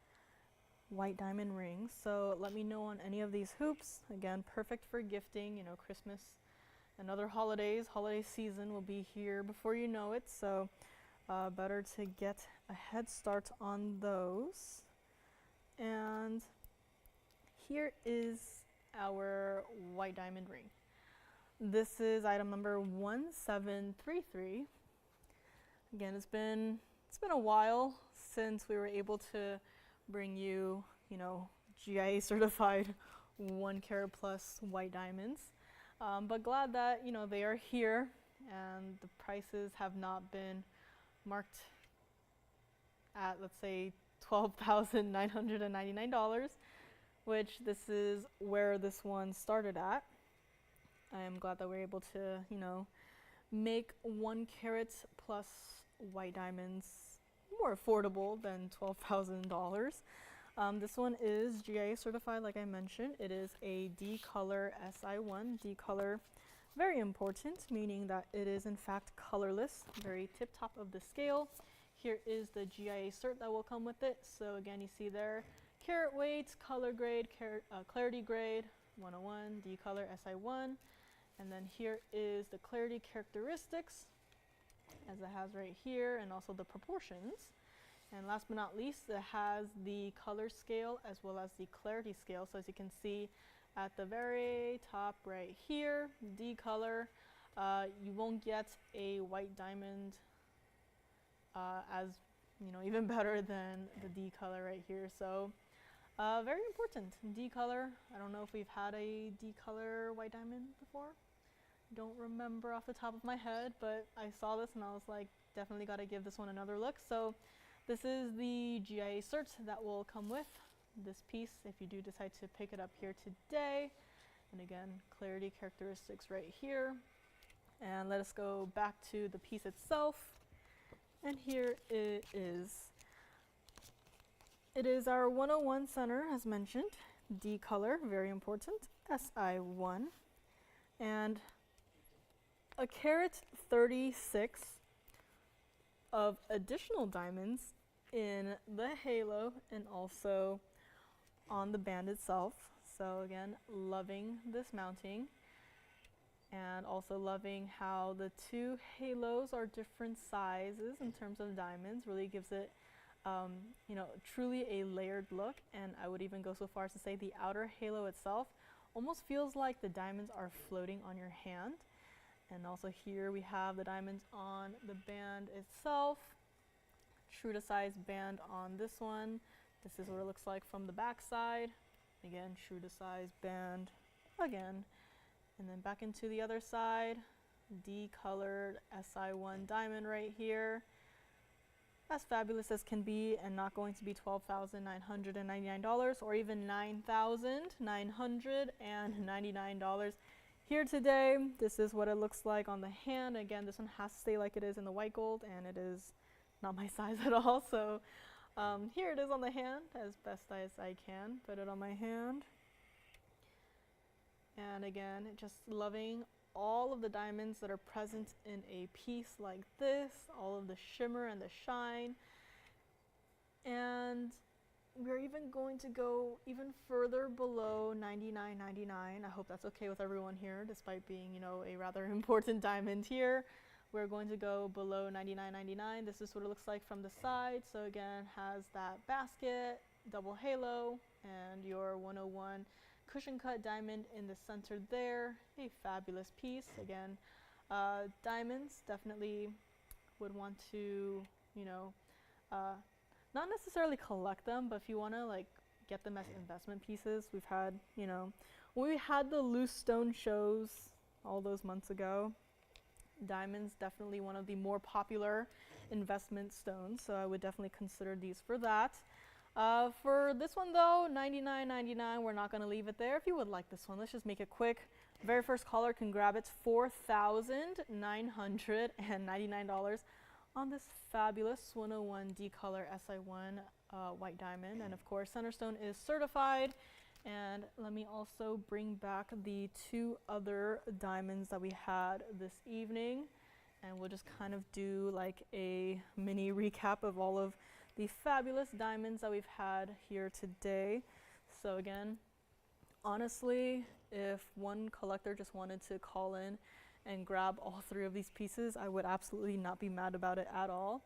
white diamond rings. So let me know on any of these hoops. Again, perfect for gifting, you know, Christmas and other holidays. Holiday season will be here before you know it. So better to get a head start on those. And here is our white diamond ring. This is item number 1733. Again, it's been a while since we were able to bring you, you know, GIA certified 1 carat plus white diamonds. But glad that, you know, they are here and the prices have not been marked at, let's say, $12,999, which this is where this one started at. I am glad that we're able to, you know, make 1 carat plus white diamonds more affordable than $12,000. This one is GIA certified, like I mentioned. It is a D color SI1. D color, very important, meaning that it is in fact colorless, very tip top of the scale. Here is the GIA cert that will come with it. So again, you see there, carat weight, color grade, clarity grade, 101, D color SI1. And then here is the clarity characteristics, as it has right here, and also the proportions. And last but not least, it has the color scale as well as the clarity scale. So as you can see at the very top right here, D color, You won't get a white diamond as, you know, even better than the D color right here. So very important, D color. I don't know if we've had a D color white diamond before. Don't remember off the top of my head, but I saw this and I was like, definitely got to give this one another look. So this is the GIA cert that will come with this piece if you do decide to pick it up here today. And again, clarity characteristics right here. And let us go back to the piece itself. And here it is. It is our 101 center, as mentioned. D color, very important, SI1. And a carat 36 of additional diamonds in the halo and also on the band itself. So again, loving this mounting, and also loving how the two halos are different sizes in terms of diamonds. Really gives it you know, truly a layered look. And I would even go so far as to say the outer halo itself almost feels like the diamonds are floating on your hand. And also here we have the diamonds on the band itself. True to size band on this one. This is what it looks like from the back side. Again, true to size band again. And then back into the other side, D colored SI1 diamond right here. As fabulous as can be, and not going to be $12,999 or even $9,999 here today. This is what it looks like on the hand. Again, this one has to stay like it is in the white gold, and it is not my size at all. So here it is on the hand, as best as I can put it on my hand. And again, just loving all of the diamonds that are present in a piece like this, all of the shimmer and the shine. And we're even going to go even further below $99.99. I hope that's okay with everyone here, despite being, you know, a rather important diamond here. We're going to go below $99.99. This is what it looks like from the side. So again, has that basket, double halo, and your 101 cushion cut diamond in the center there. A fabulous piece. Again, diamonds definitely would want to, you know, not necessarily collect them, but if you want to like get them as investment pieces. We've had, you know, when we had the loose stone shows all those months ago, diamonds definitely one of the more popular investment stones, so I would definitely consider these for that. For this one though, $99.99, we're not going to leave it there. If you would like this one, let's just make it quick. Very first caller can grab it, $4,999 on this fabulous 101 D color SI1 white diamond. And of course, Centerstone is certified. And let me also bring back the two other diamonds that we had this evening. And we'll just kind of do like a mini recap of all of the fabulous diamonds that we've had here today. So again, honestly, if one collector just wanted to call in and grab all three of these pieces, I would absolutely not be mad about it at all.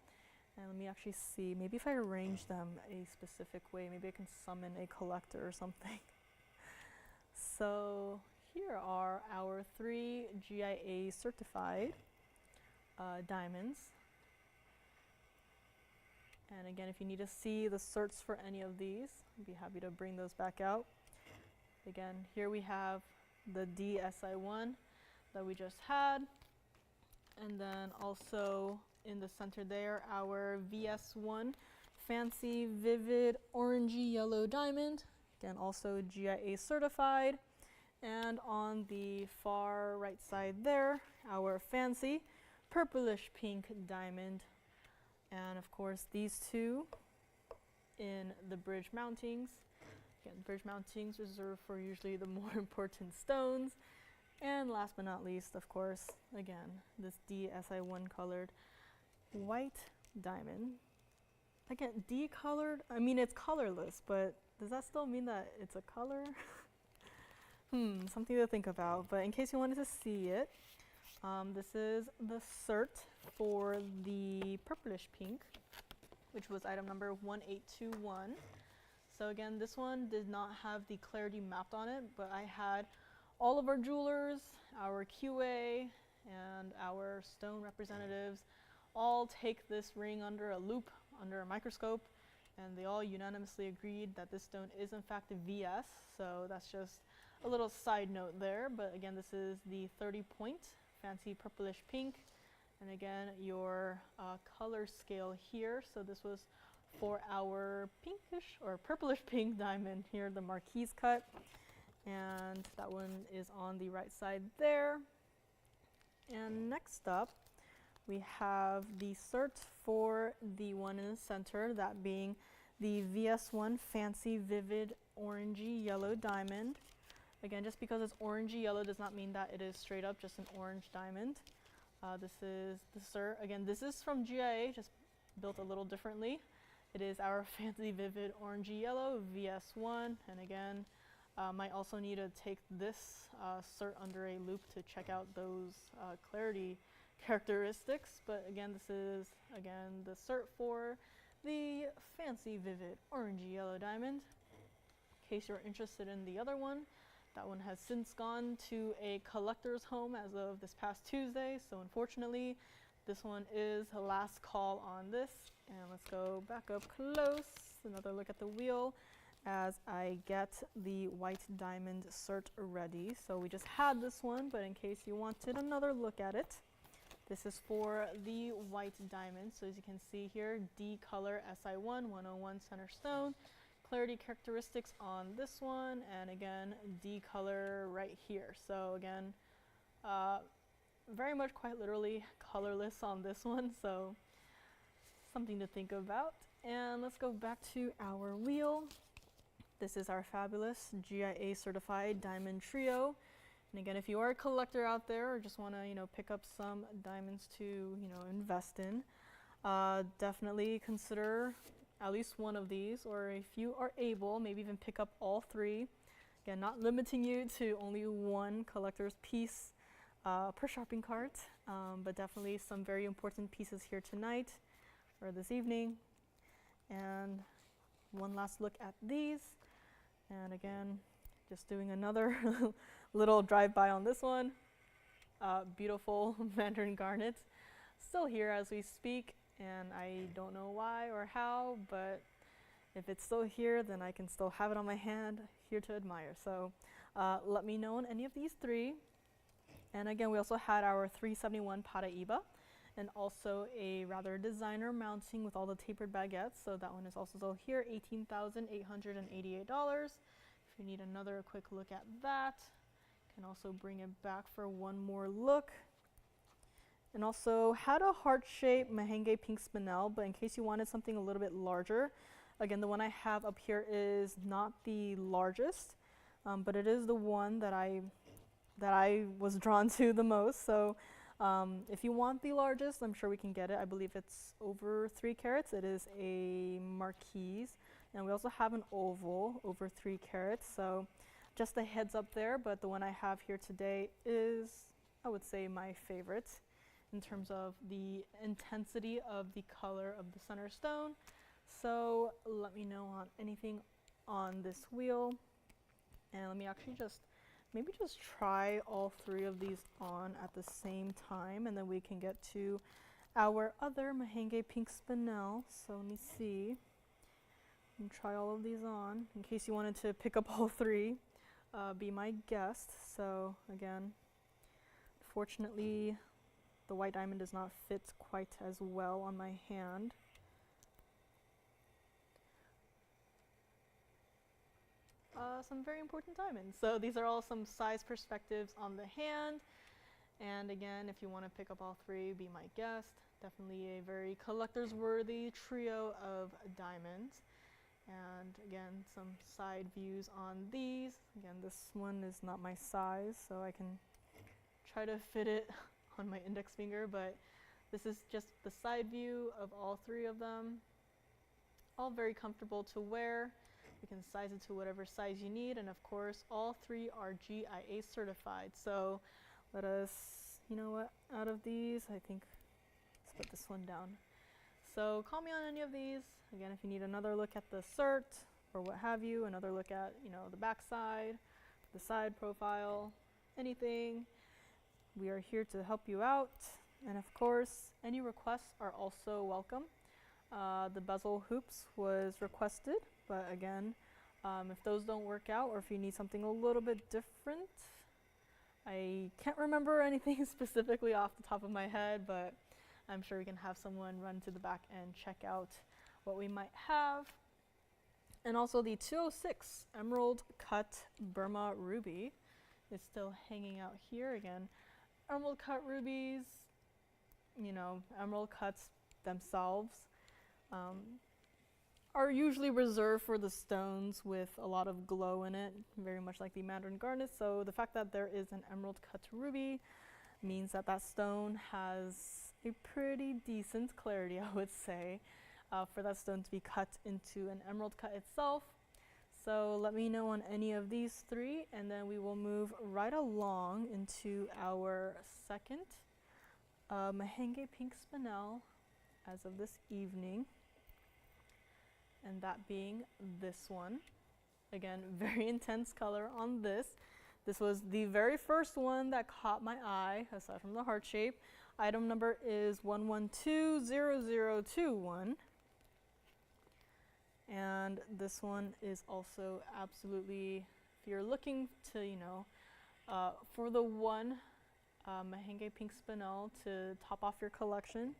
And let me actually see, maybe if I arrange them a specific way, maybe I can summon a collector or something. So here are our three GIA certified diamonds. And again, if you need to see the certs for any of these, I'd be happy to bring those back out. Again, here we have the DSI1 that we just had. And then also in the center there, our VS1 fancy vivid orangey yellow diamond. Again, also GIA certified. And on the far right side there, our fancy purplish pink diamond. And of course, these two in the bridge mountings. Again, bridge mountings reserved for usually the more important stones. And last but not least, of course, again, this DSI1 colored white diamond. Again, D-colored, I mean, it's colorless, but does that still mean that it's a color? Something to think about. But in case you wanted to see it, this is the cert for the purplish pink, which was item number 1821. So again, this one did not have the clarity mapped on it, but I had all of our jewelers, our QA, and our stone representatives all take this ring under a loupe, under a microscope, and they all unanimously agreed that this stone is in fact a VS, so that's just a little side note there. But again, this is the 30 point fancy purplish pink, and again your color scale here, so this was for our pinkish or purplish pink diamond here, the marquise cut, and that one is on the right side there. And next up we have the cert for the one in the center, that being the VS1 Fancy Vivid Orangey Yellow Diamond. Again, just because it's orangey yellow does not mean that it is straight up just an orange diamond. This is the cert. Again, this is from GIA, just built a little differently. It is our Fancy Vivid Orangey Yellow VS1, and again, might also need to take this cert under a loupe to check out those clarity characteristics. But again, this is again the cert for the Fancy Vivid Orangey Yellow Diamond. In case you're interested in the other one, that one has since gone to a collector's home as of this past Tuesday, so unfortunately this one is the last call on this. And let's go back up close, another look at the wheel as I get the white diamond cert ready. So we just had this one, but in case you wanted another look at it, this is for the white diamond. So as you can see here, D color SI1 101 center stone. Clarity characteristics on this one, and again D color right here. So again, very much quite literally colorless on this one, so something to think about. And let's go back to our wheel. This is our fabulous GIA certified diamond trio. And again, if you are a collector out there or just want to pick up some diamonds to invest in, definitely consider at least one of these, or if you are able, maybe even pick up all three. Again, not limiting you to only one collector's piece per shopping cart, but definitely some very important pieces here tonight or this evening. And one last look at these. And again, just doing another little drive-by on this one. Beautiful Mandarin garnet, still here as we speak. And I don't know why or how, but if it's still here, then I can still have it on my hand here to admire. So let me know on any of these three. And again, we also had our 371 Paraiba, and also a rather designer mounting with all the tapered baguettes. So that one is also still here, $18,888. If you need another quick look at that, can also bring it back for one more look. And also had a heart-shaped Mahangi pink spinel, but in case you wanted something a little bit larger, again, the one I have up here is not the largest, but it is the one that I was drawn to the most. So if you want the largest, I'm sure we can get it. I believe it's over 3 carats. It is a marquise, and we also have an oval over 3 carats. So just a heads up there, but the one I have here today is, I would say, my favorite in terms of the intensity of the color of the center stone. So let me know on anything on this wheel, and let me actually maybe just try all 3 of these on at the same time, and then we can get to our other Mahangi pink spinel. So let me see and try all of these on in case you wanted to pick up all 3, be my guest. So again, fortunately the white diamond does not fit quite as well on my hand. Some very important diamonds. So these are all some size perspectives on the hand. And again, if you want to pick up all 3, be my guest. Definitely a very collector's worthy trio of diamonds. And again, some side views on these. Again, this one is not my size, so I can try to fit it on my index finger, but this is just the side view of all 3 of them. All very comfortable to wear. You can size it to whatever size you need, and of course all 3 are GIA certified. So let us, out of these, I think let's put this one down. So call me on any of these. Again, if you need another look at the cert or what have you, another look at the back side, the side profile, anything, we are here to help you out. And of course, any requests are also welcome. The bezel hoops was requested, but again, if those don't work out or if you need something a little bit different, I can't remember anything specifically off the top of my head, but I'm sure we can have someone run to the back and check out what we might have. And also the 206 emerald cut Burma ruby is still hanging out here again. Emerald cut rubies, you know, emerald cuts themselves are usually reserved for the stones with a lot of glow in it, very much like the Mandarin garnet. So the fact that there is an emerald cut ruby means that that stone has a pretty decent clarity, I would say, for that stone to be cut into an emerald cut itself. So let me know on any of these three, and then we will move right along into our second Mahangi pink spinel as of this evening, and that being this one. Again, very intense color on this. This was the very first one that caught my eye, aside from the heart shape. Item number is 1120021. And this one is also absolutely, if you're looking to, you know, for the one Mahangi pink spinel to top off your collection,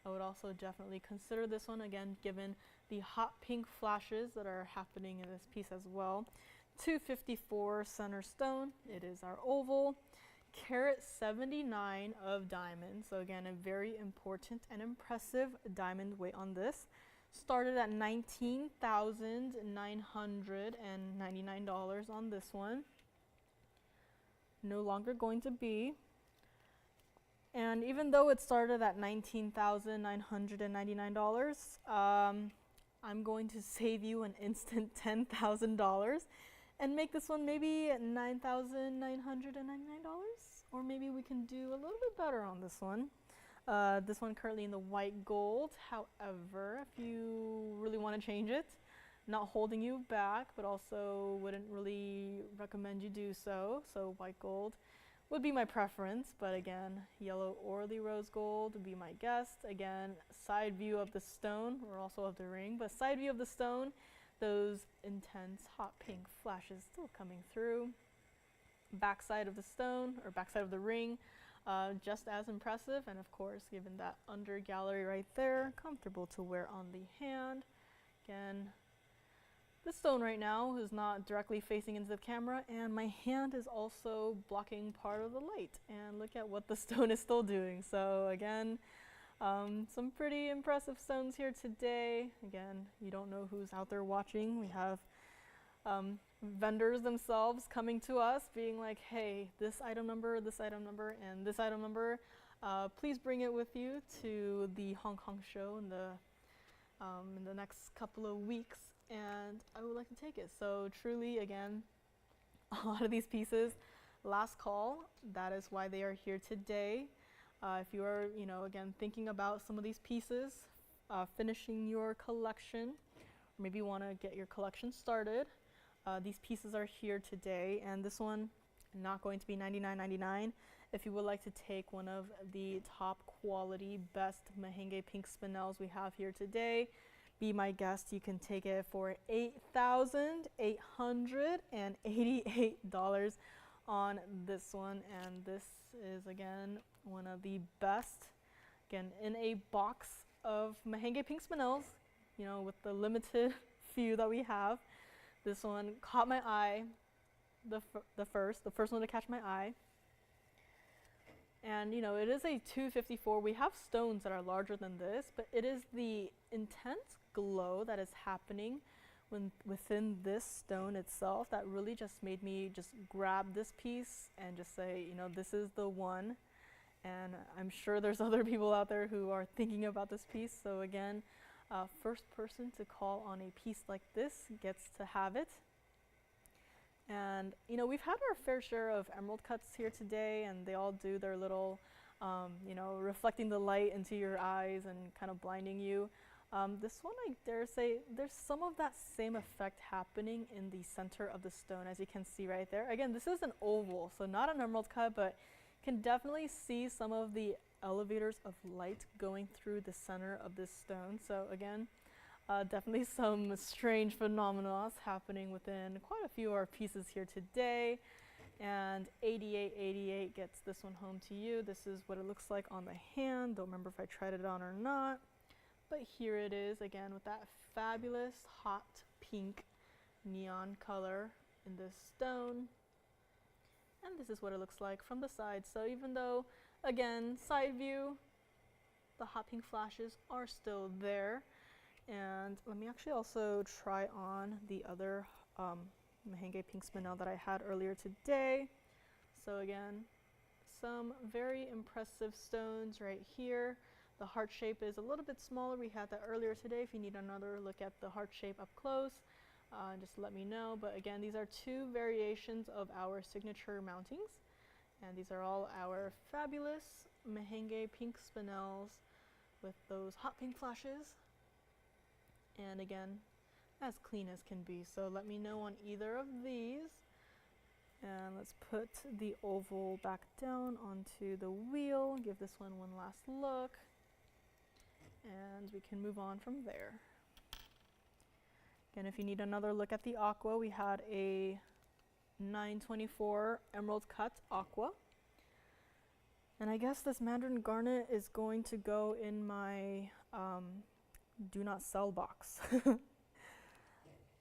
I would also definitely consider this one, again, given the hot pink flashes that are happening in this piece as well. 254 center stone. It is our oval. Carat 79 of diamond. So again, a very important and impressive diamond weight on this. Started at $19,999 on this one. No longer going to be. And even though it started at $19,999, I'm going to save you an instant $10,000 and make this one maybe $9,999, or maybe we can do a little bit better on this one. This one currently in the white gold. However, if you really want to change it, not holding you back, but also wouldn't really recommend you do so. So white gold would be my preference, but again, yellow or the rose gold would be my guess. Again, side view of the stone, or also of the ring, but side view of the stone, those intense hot pink flashes still coming through. Back side of the stone, or back side of the ring, just as impressive, and of course, given that under gallery right there, comfortable to wear on the hand. Again, the stone right now is not directly facing into the camera, and my hand is also blocking part of the light. And look at what the stone is still doing. So again, some pretty impressive stones here today. Again, you don't know who's out there watching. We have vendors themselves coming to us being like, hey, this item number, and this item number, please bring it with you to the Hong Kong show in the next couple of weeks, and I would like to take it. So truly, again, a lot of these pieces, last call, that is why they are here today. If you are, you know, again, thinking about some of these pieces, finishing your collection, or maybe you want to get your collection started, these pieces are here today, and this one not going to be $99.99. If you would like to take one of the top quality, best Mahangi pink spinels we have here today, be my guest. You can take it for $8,888 on this one, and this is again one of the best, again in a box of Mahangi pink spinels, you know, with the limited few that we have. This one caught my eye, the first one to catch my eye. And you know, it is a 254. We have stones that are larger than this, but it is the intense glow that is happening within this stone itself that really just made me just grab this piece and just say, you know, this is the one. And I'm sure there's other people out there who are thinking about this piece. So again, first person to call on a piece like this gets to have it. And you know, we've had our fair share of emerald cuts here today, and they all do their little, you know, reflecting the light into your eyes and kind of blinding you. This one, I dare say, there's some of that same effect happening in the center of the stone, as you can see right there. Again, this is an oval, so not an emerald cut, but you Can definitely see some of the elevators of light going through the center of this stone. So again, definitely some strange phenomena happening within quite a few of our pieces here today. And 8888 gets this one home to you. This is what it looks like on the hand. Don't remember if I tried it on or not. But here it is again with that fabulous hot pink neon color in this stone. And this is what it looks like from the side. So even though, again, side view, the hot pink flashes are still there. And let me actually also try on the other Mahangi pink spinel that I had earlier today. So again, some very impressive stones right here. The heart shape is a little bit smaller. We had that earlier today. If you need another look at the heart shape up close, just let me know. But again, these are two variations of our signature mountings. And these are all our fabulous Mahangi pink spinels with those hot pink flashes. And again, as clean as can be. So let me know on either of these. And let's put the oval back down onto the wheel. Give this one last look. And we can move on from there. Again, if you need another look at the aqua, we had a 924 emerald cut aqua. And I guess this Mandarin garnet is going to go in my do not sell box.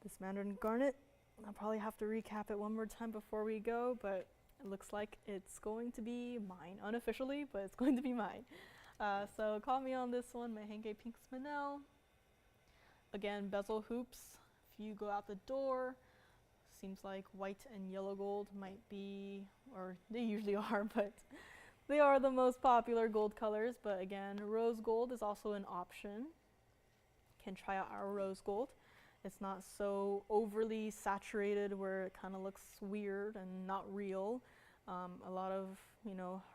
This Mandarin garnet, I'll probably have to recap it one more time before we go, but it looks like it's going to be mine, unofficially, but it's going to be mine. So call me on this one, Mahangi pink spinel. Again, bezel hoops. If you go out the door, seems like white and yellow gold might be, or they usually are, but they are the most popular gold colors. But again, rose gold is also an option. Can try out our rose gold. It's not so overly saturated where it kind of looks weird and not real. A lot of,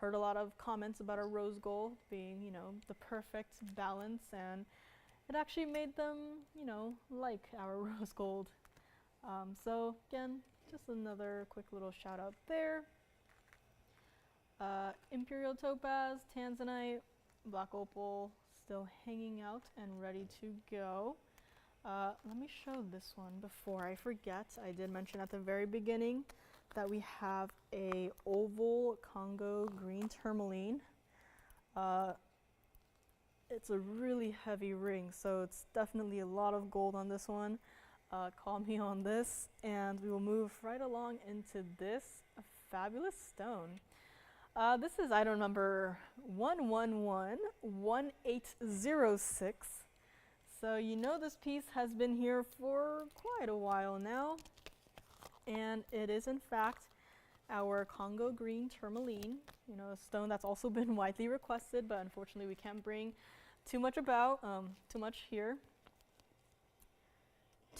heard a lot of comments about our rose gold being, the perfect balance, and it actually made them, like our rose gold. So again, just another quick little shout out there. Imperial topaz, Tanzanite, black opal, still hanging out and ready to go. Let me show this one before I forget. I did mention at the very beginning that we have a oval Congo green tourmaline. It's a really heavy ring, so it's definitely a lot of gold on this one. Call me on this, and we will move right along into this fabulous stone. This is item number 1111806. So this piece has been here for quite a while now, and it is in fact our Congo green tourmaline, a stone that's also been widely requested, but unfortunately we can't bring too much here.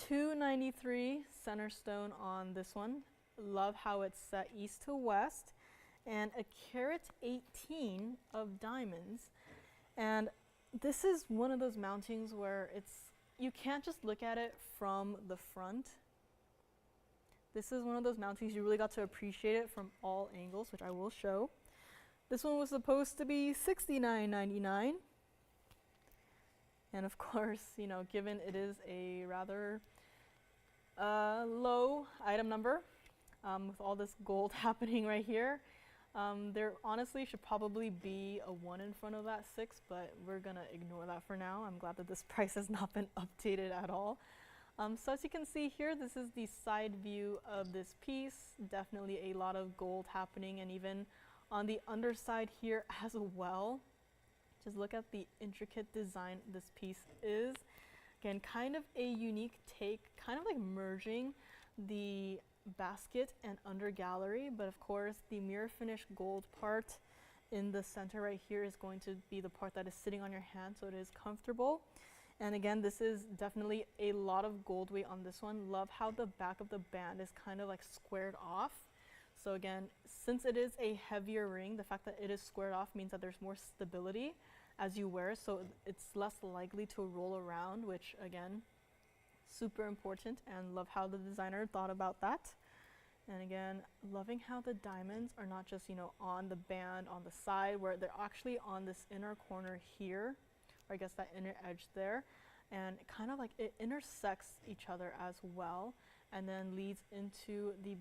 293 center stone on this one. Love how it's set east to west, and a carat 18 of diamonds. And this is one of those mountings where you can't just look at it from the front. This is one of those mountings you really got to appreciate it from all angles, which I will show. This one was supposed to be $69.99. And of course, given it is a rather low item number, with all this gold happening right here, there honestly should probably be a 1 in front of that 6, but we're gonna ignore that for now. I'm glad that this price has not been updated at all. So as you can see here, this is the side view of this piece. Definitely a lot of gold happening, and even on the underside here as well. Just look at the intricate design this piece is. Again, kind of a unique take, kind of like merging the basket and under gallery, but of course the mirror finish gold part in the center right here is going to be the part that is sitting on your hand, so it is comfortable. And again, this is definitely a lot of gold weight on this one. Love how the back of the band is kind of like squared off. So again, since it is a heavier ring, the fact that it is squared off means that there's more stability as you wear, so it's less likely to roll around, which again, super important, and love how the designer thought about that. And again, loving how the diamonds are not just, you know, on the band on the side, where they're actually on this inner corner here, or I guess that inner edge there. And kind of like it intersects each other as well, and then leads into the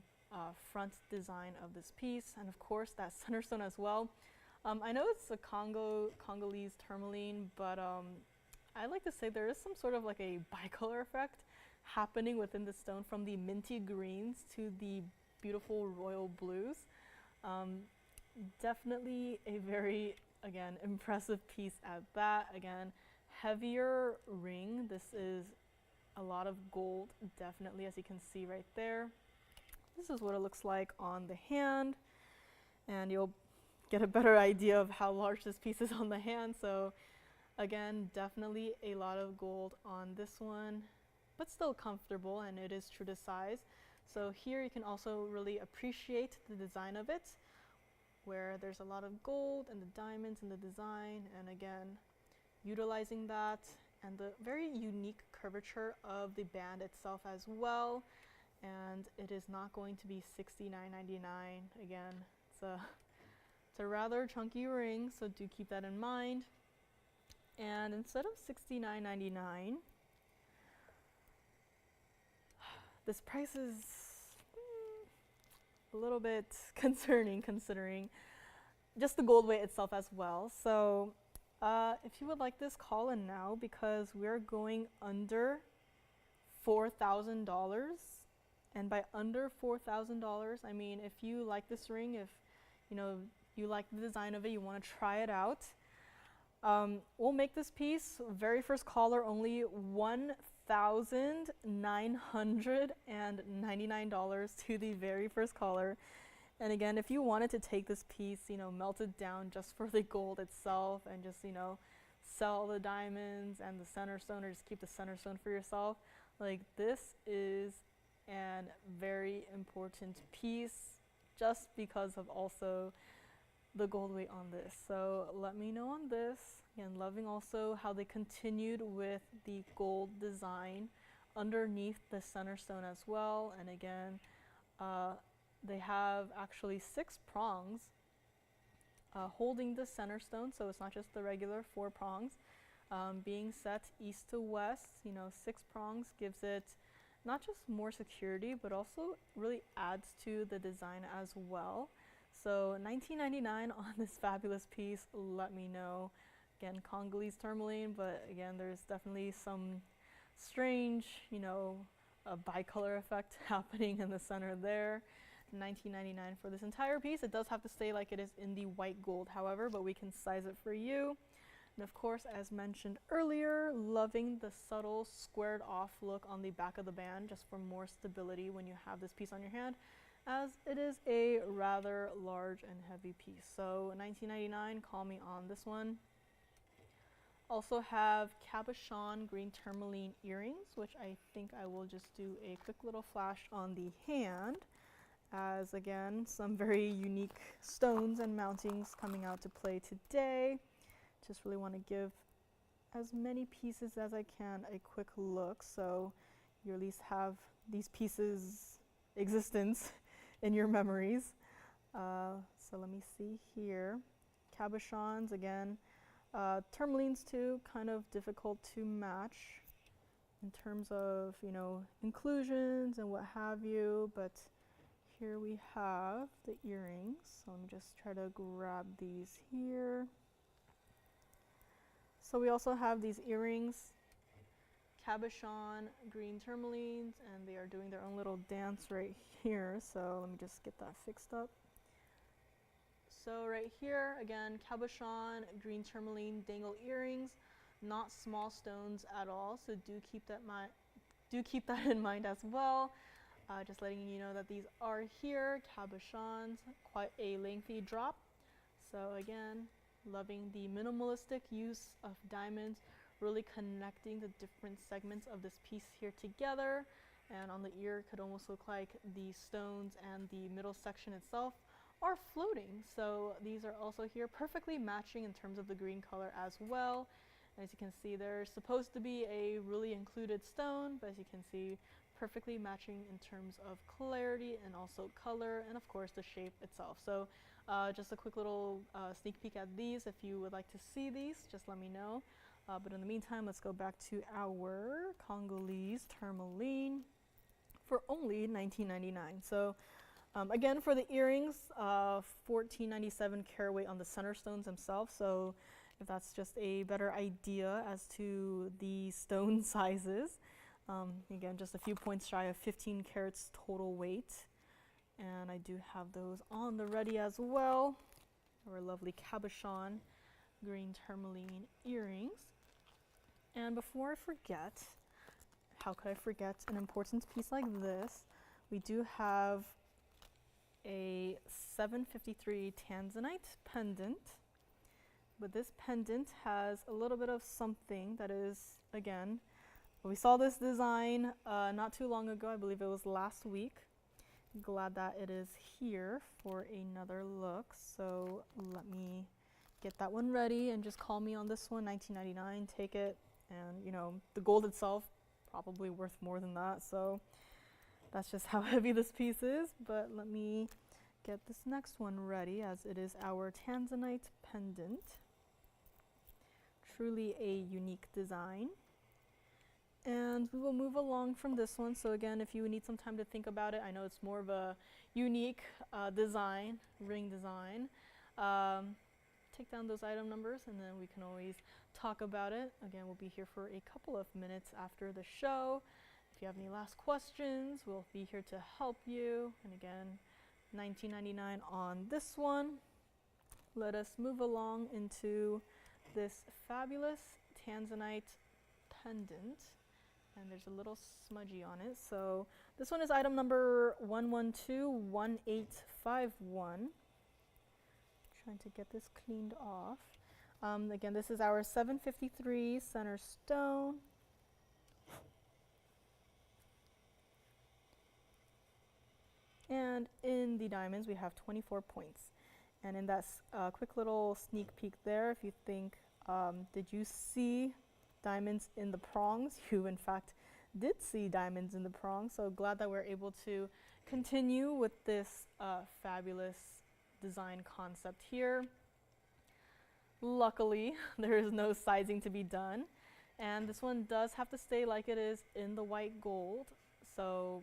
front design of this piece. And of course that center stone as well. I know it's a Congolese tourmaline, but I like to say there is some sort of like a bicolor effect happening within the stone, from the minty greens to the beautiful royal blues. Definitely a very, again, impressive piece at that. Again, heavier ring. This is a lot of gold, definitely, as you can see right there. This is what it looks like on the hand, and you'll get a better idea of how large this piece is on the hand. So again, definitely a lot of gold on this one, but still comfortable, and it is true to size. So here you can also really appreciate the design of it, where there's a lot of gold and the diamonds in the design, and again, utilizing that and the very unique curvature of the band itself as well. And it is not going to be $69.99. Again, it's a rather chunky ring, so do keep that in mind. And instead of $69.99, this price is a little bit concerning, considering just the gold weight itself as well. So if you would like this, call in now, because we're going under $4,000. And by under $4,000, I mean, if you like this ring, if you know you like the design of it, you want to try it out, we'll make this piece, very first caller, only $1,999 to the very first caller. And again, if you wanted to take this piece, you know, melt it down just for the gold itself, and just, you know, sell the diamonds and the center stone, or just keep the center stone for yourself, like, this is an very important piece, just because of also the gold weight on this. So let me know on this. Again, loving also how they continued with the gold design underneath the center stone as well. And again, they have actually 6 prongs holding the center stone, so it's not just the regular 4 prongs being set east to west. You know, 6 prongs gives it not just more security, but also really adds to the design as well. So $19.99 on this fabulous piece. Let me know. Again, Congolese tourmaline, but again, there's definitely some strange, you know, a bicolor effect happening in the center there. $19.99 for this entire piece. It does have to stay like it is in the white gold, however, but we can size it for you. And of course, as mentioned earlier, loving the subtle squared off look on the back of the band, just for more stability when you have this piece on your hand, as it is a rather large and heavy piece. So $19.99, call me on this one. Also have cabochon green tourmaline earrings, which I think I will just do a quick little flash on the hand, as again, some very unique stones and mountings coming out to play today. Just really want to give as many pieces as I can a quick look, so you at least have these pieces' existence in your memories. So let me see here. Cabochons, again, tourmalines too, kind of difficult to match in terms of, you know, inclusions and what have you, but here we have the earrings. So let me just try to grab these here. So we also have these earrings, cabochon green tourmalines, and they are doing their own little dance right here. So let me just get that fixed up. So right here, again, cabochon green tourmaline dangle earrings, not small stones at all. So do keep that in mind as well. Just letting you know that these are here, cabochons, quite a lengthy drop. So again, loving the minimalistic use of diamonds, really connecting the different segments of this piece here together. And on the ear, it could almost look like the stones and the middle section itself are floating. So these are also here perfectly matching in terms of the green color as well. As you can see, there's supposed to be a really included stone, but as you can see, perfectly matching in terms of clarity and also color, and of course the shape itself. So just a quick little sneak peek at these. If you would like to see these, just let me know. But in the meantime, let's go back to our Congolese tourmaline for only $19.99. So again, for the earrings, $14.97 carat weight on the center stones themselves. So if that's just a better idea as to the stone sizes. Again, just a few points shy of 15 carats total weight. And I do have those on the ready as well. Our lovely cabochon green tourmaline earrings. And before I forget, how could I forget an important piece like this? We do have a 753 Tanzanite pendant. But this pendant has a little bit of something that is, again, we saw this design not too long ago. I believe it was last week. Glad that it is here for another look. So let me get that one ready and just call me on this one. $19.99, take it. And you know, the gold itself probably worth more than that. So that's just how heavy this piece is. But let me get this next one ready, as it is our Tanzanite pendant. Truly a unique design. And we will move along from this one. So again, if you need some time to think about it, I know it's more of a unique design, ring design. Take down those item numbers and then we can always talk about it. Again, we'll be here for a couple of minutes after the show. If you have any last questions, we'll be here to help you. And again, $19.99 on this one. Let us move along into this fabulous Tanzanite pendant. And there's a little smudgy on it. So this one is item number 1121851. Trying to get this cleaned off. Again, this is our 753 center stone. And in the diamonds, we have 24 points. And in that quick little sneak peek there, if you think, did you see diamonds in the prongs? You, in fact, did see diamonds in the prongs. So glad that we're able to continue with this fabulous design concept here. Luckily, there is no sizing to be done. And this one does have to stay like it is in the white gold. So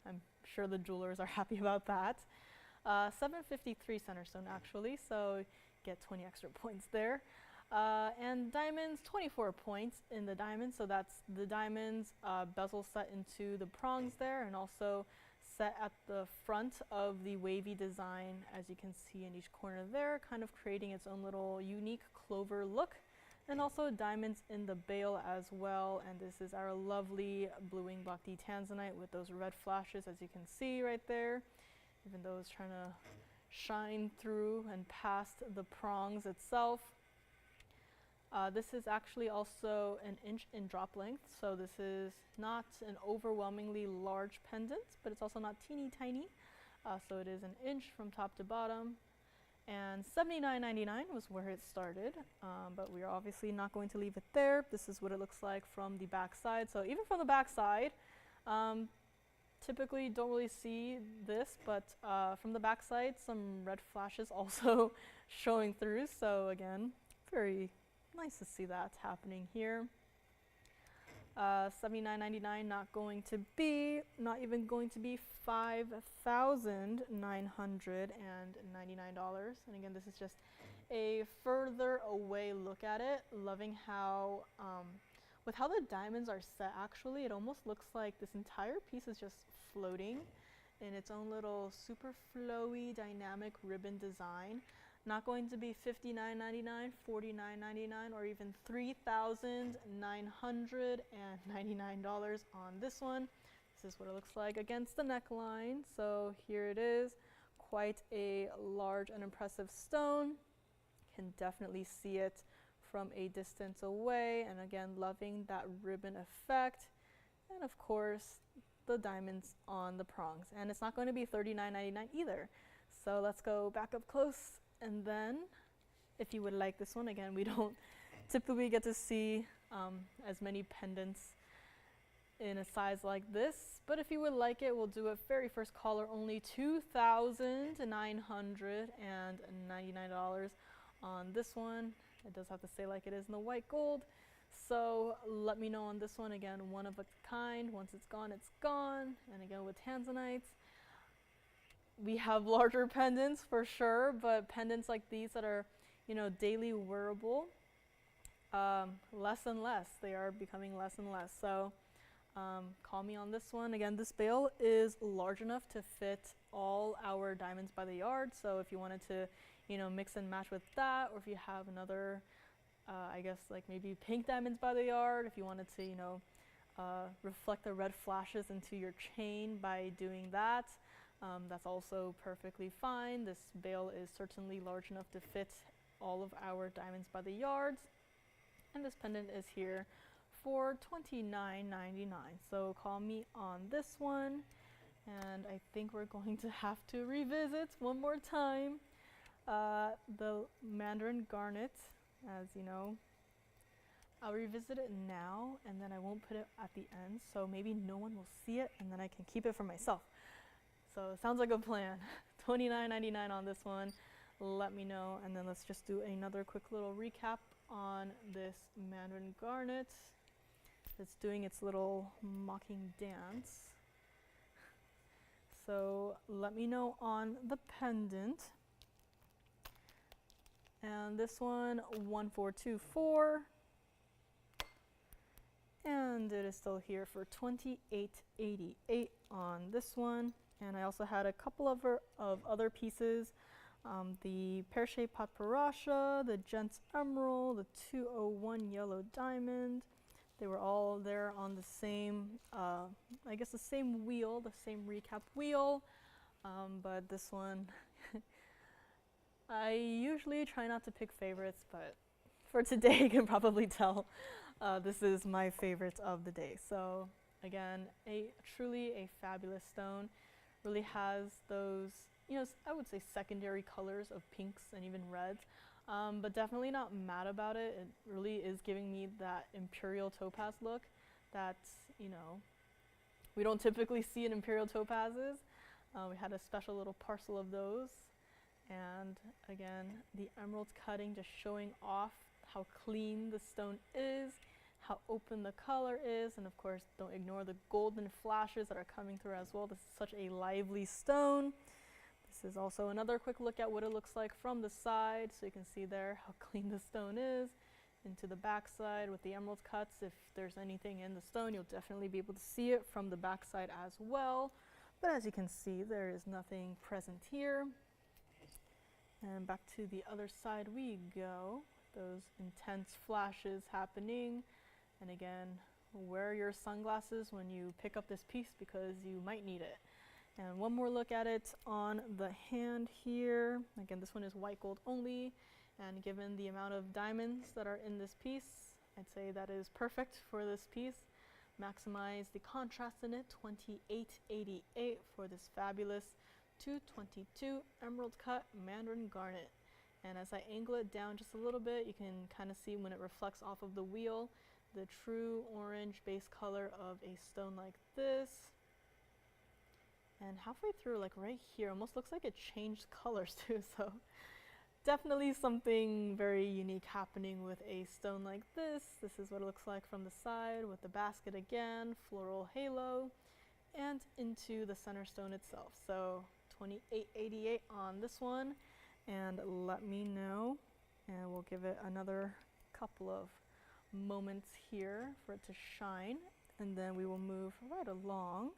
I'm sure the jewelers are happy about that. 753 center stone actually, so get 20 extra points there. And diamonds, 24 points in the diamonds, so that's the diamonds bezel set into the prongs there, and also set at the front of the wavy design, as you can see in each corner there, kind of creating its own little unique clover look. And also diamonds in the bail as well, and this is our lovely blue wing block D Tanzanite with those red flashes, as you can see right there, even though it's trying to shine through and past the prongs itself. This is actually also an inch in drop length, so this is not an overwhelmingly large pendant, but it's also not teeny tiny. So it is an inch from top to bottom, and $79.99 was where it started, but we are obviously not going to leave it there. This is what it looks like from the back side. So even from the back side, typically don't really see this, but from the back side, some red flashes also showing through. So again, very nice to see that happening here. $79.99 not even going to be $5,999. And again, this is just a further away look at it. Loving how, with how the diamonds are set actually, it almost looks like this entire piece is just floating in its own little super flowy dynamic ribbon design. Not going to be $59.99, $49.99, or even $3,999 on this one. This is what it looks like against the neckline. So here it is, quite a large and impressive stone. Can definitely see it from a distance away. And again, loving that ribbon effect. And of course, the diamonds on the prongs. And it's not going to be $39.99 either. So let's go back up close. And then, if you would like this one, again, we don't typically get to see as many pendants in a size like this, but if you would like it, we'll do it very first caller only $2,999 on this one. It does have to say like it is in the white gold. So let me know on this one. Again, one of a kind. Once it's gone, it's gone. And again, with Tanzanites, we have larger pendants for sure, but pendants like these that are, you know, daily wearable, less and less. They are becoming less and less. So call me on this one. Again, this bale is large enough to fit all our diamonds by the yard. So if you wanted to, you know, mix and match with that, or if you have another, I guess like maybe pink diamonds by the yard, if you wanted to, you know, reflect the red flashes into your chain by doing that, that's also perfectly fine. This bale is certainly large enough to fit all of our diamonds by the yards. And this pendant is here for $29.99. So call me on this one. And I think we're going to have to revisit one more time the Mandarin garnet. As you know, I'll revisit it now, and then I won't put it at the end, so maybe no one will see it, and then I can keep it for myself. So it sounds like a plan. $29.99 on this one. Let me know, and then let's just do another quick little recap on this Mandarin garnet. It's doing its little mocking dance. So let me know on the pendant. And this one, 1424. And it is still here for $28.88 on this one. And I also had a couple of other pieces. The pear-shaped Padparadscha, the Gents Emerald, the 201 yellow diamond. They were all there on the same, I guess the same wheel, the same recap wheel. But this one, I usually try not to pick favorites, but for today you can probably tell this is my favorite of the day. So again, truly a fabulous stone. Really has those, you know, I would say secondary colors of pinks and even reds, but definitely not mad about it. It really is giving me that Imperial topaz look that, you know, we don't typically see in Imperial topazes. We had a special little parcel of those. And again, the emerald cutting just showing off how clean the stone is, how open the color is, and of course don't ignore the golden flashes that are coming through as well. This is such a lively stone. This is also another quick look at what it looks like from the side, so you can see there how clean the stone is. Into the back side with the emerald cuts, if there's anything in the stone, you'll definitely be able to see it from the back side as well. But as you can see, there is nothing present here. And back to the other side we go. Those intense flashes happening. And again, wear your sunglasses when you pick up this piece because you might need it. And one more look at it on the hand here. Again, this one is white gold only. And given the amount of diamonds that are in this piece, I'd say that is perfect for this piece. Maximize the contrast in it, $28.88 for this fabulous 222 emerald cut Mandarin garnet. And as I angle it down just a little bit, you can kind of see when it reflects off of the wheel, the true orange base color of a stone like this. And halfway through, like right here, almost looks like it changed colors too. So definitely something very unique happening with a stone like this. This is what it looks like from the side with the basket again, floral halo, and into the center stone itself. So $28.88 on this one, and let me know, and we'll give it another couple of moments here for it to shine, and then we will move right along.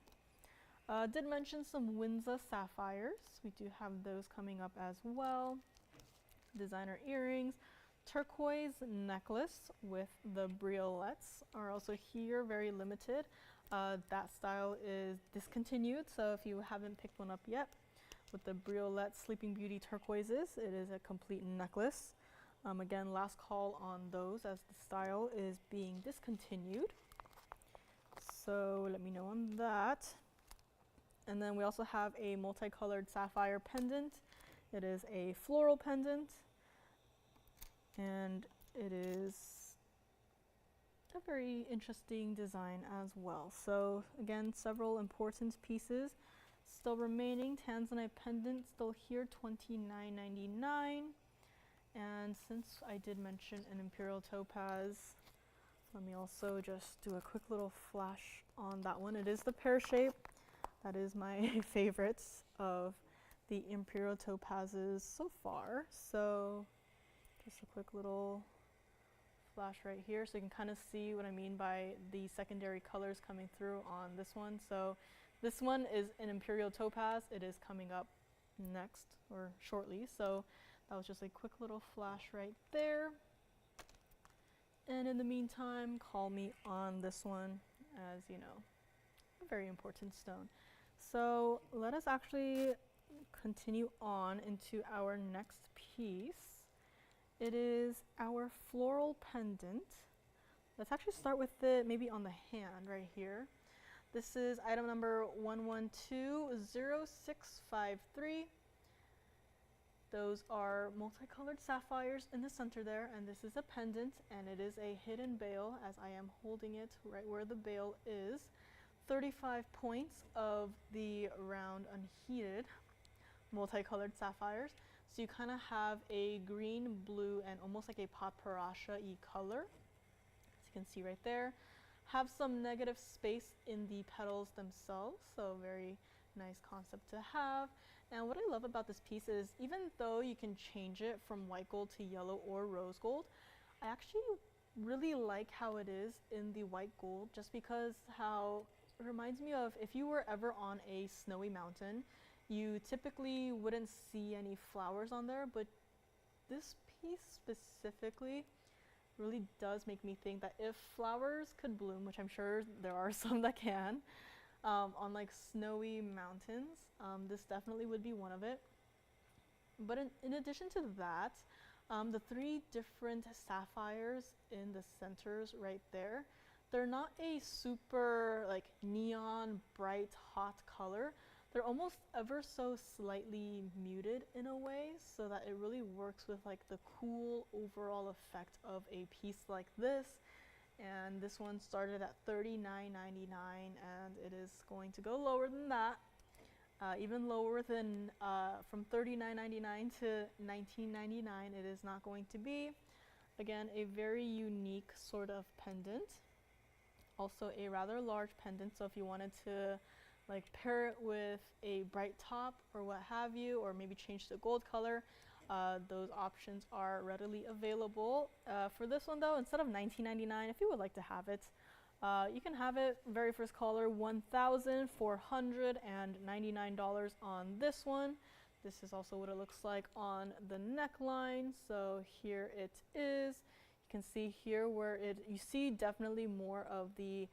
Did mention some Windsor sapphires. We do have those coming up as well. Designer earrings, turquoise necklace with the briolets are also here, very limited. That style is discontinued, so if you haven't picked one up yet, with the briolet Sleeping Beauty turquoises, it is a complete necklace. Again, last call on those as the style is being discontinued. So let me know on that. And then we also have a multicolored sapphire pendant. It is a floral pendant, and it is a very interesting design as well. So again, several important pieces still remaining. Tanzanite pendant still here, $29.99. And since I did mention an Imperial topaz, let me also just do a quick little flash on that one. It is the pear shape. That is my favorites of the Imperial topazes so far. So just a quick little flash right here so you can kind of see what I mean by the secondary colors coming through on this one. So this one is an Imperial topaz. It is coming up next or shortly. So that was just a quick little flash right there. And in the meantime, call me on this one, as you know, a very important stone. So let us actually continue on into our next piece. It is our floral pendant. Let's actually start with it maybe on the hand right here. This is item number 1120653. Those are multicolored sapphires in the center there, and this is a pendant, and it is a hidden bail as I am holding it right where the bail is. 35 points of the round unheated multicolored sapphires. So you kind of have a green, blue, and almost like a Padparadscha-y color, as you can see right there. Have some negative space in the petals themselves, so very nice concept to have. And what I love about this piece is even though you can change it from white gold to yellow or rose gold, I actually really like how it is in the white gold, just because how it reminds me of if you were ever on a snowy mountain, you typically wouldn't see any flowers on there, but this piece specifically really does make me think that if flowers could bloom, which I'm sure there are some that can, on like snowy mountains, this definitely would be one of it. But in addition to that, the three different sapphires in the centers right there, they're not a super like neon bright hot color. They're almost ever so slightly muted in a way, so that it really works with like the cool overall effect of a piece like this. And this one started at $39.99, and it is going to go lower than that, even lower than from $39.99 to $19.99. It is not going to be. Again, a very unique sort of pendant. Also a rather large pendant, so if you wanted to like pair it with a bright top or what have you, or maybe change the gold color, those options are readily available. For this one though, instead of $19.99, if you would like to have it, you can have it very first color, $1,499 on this one. This is also what it looks like on the neckline. So here it is. You can see here where you see definitely more of the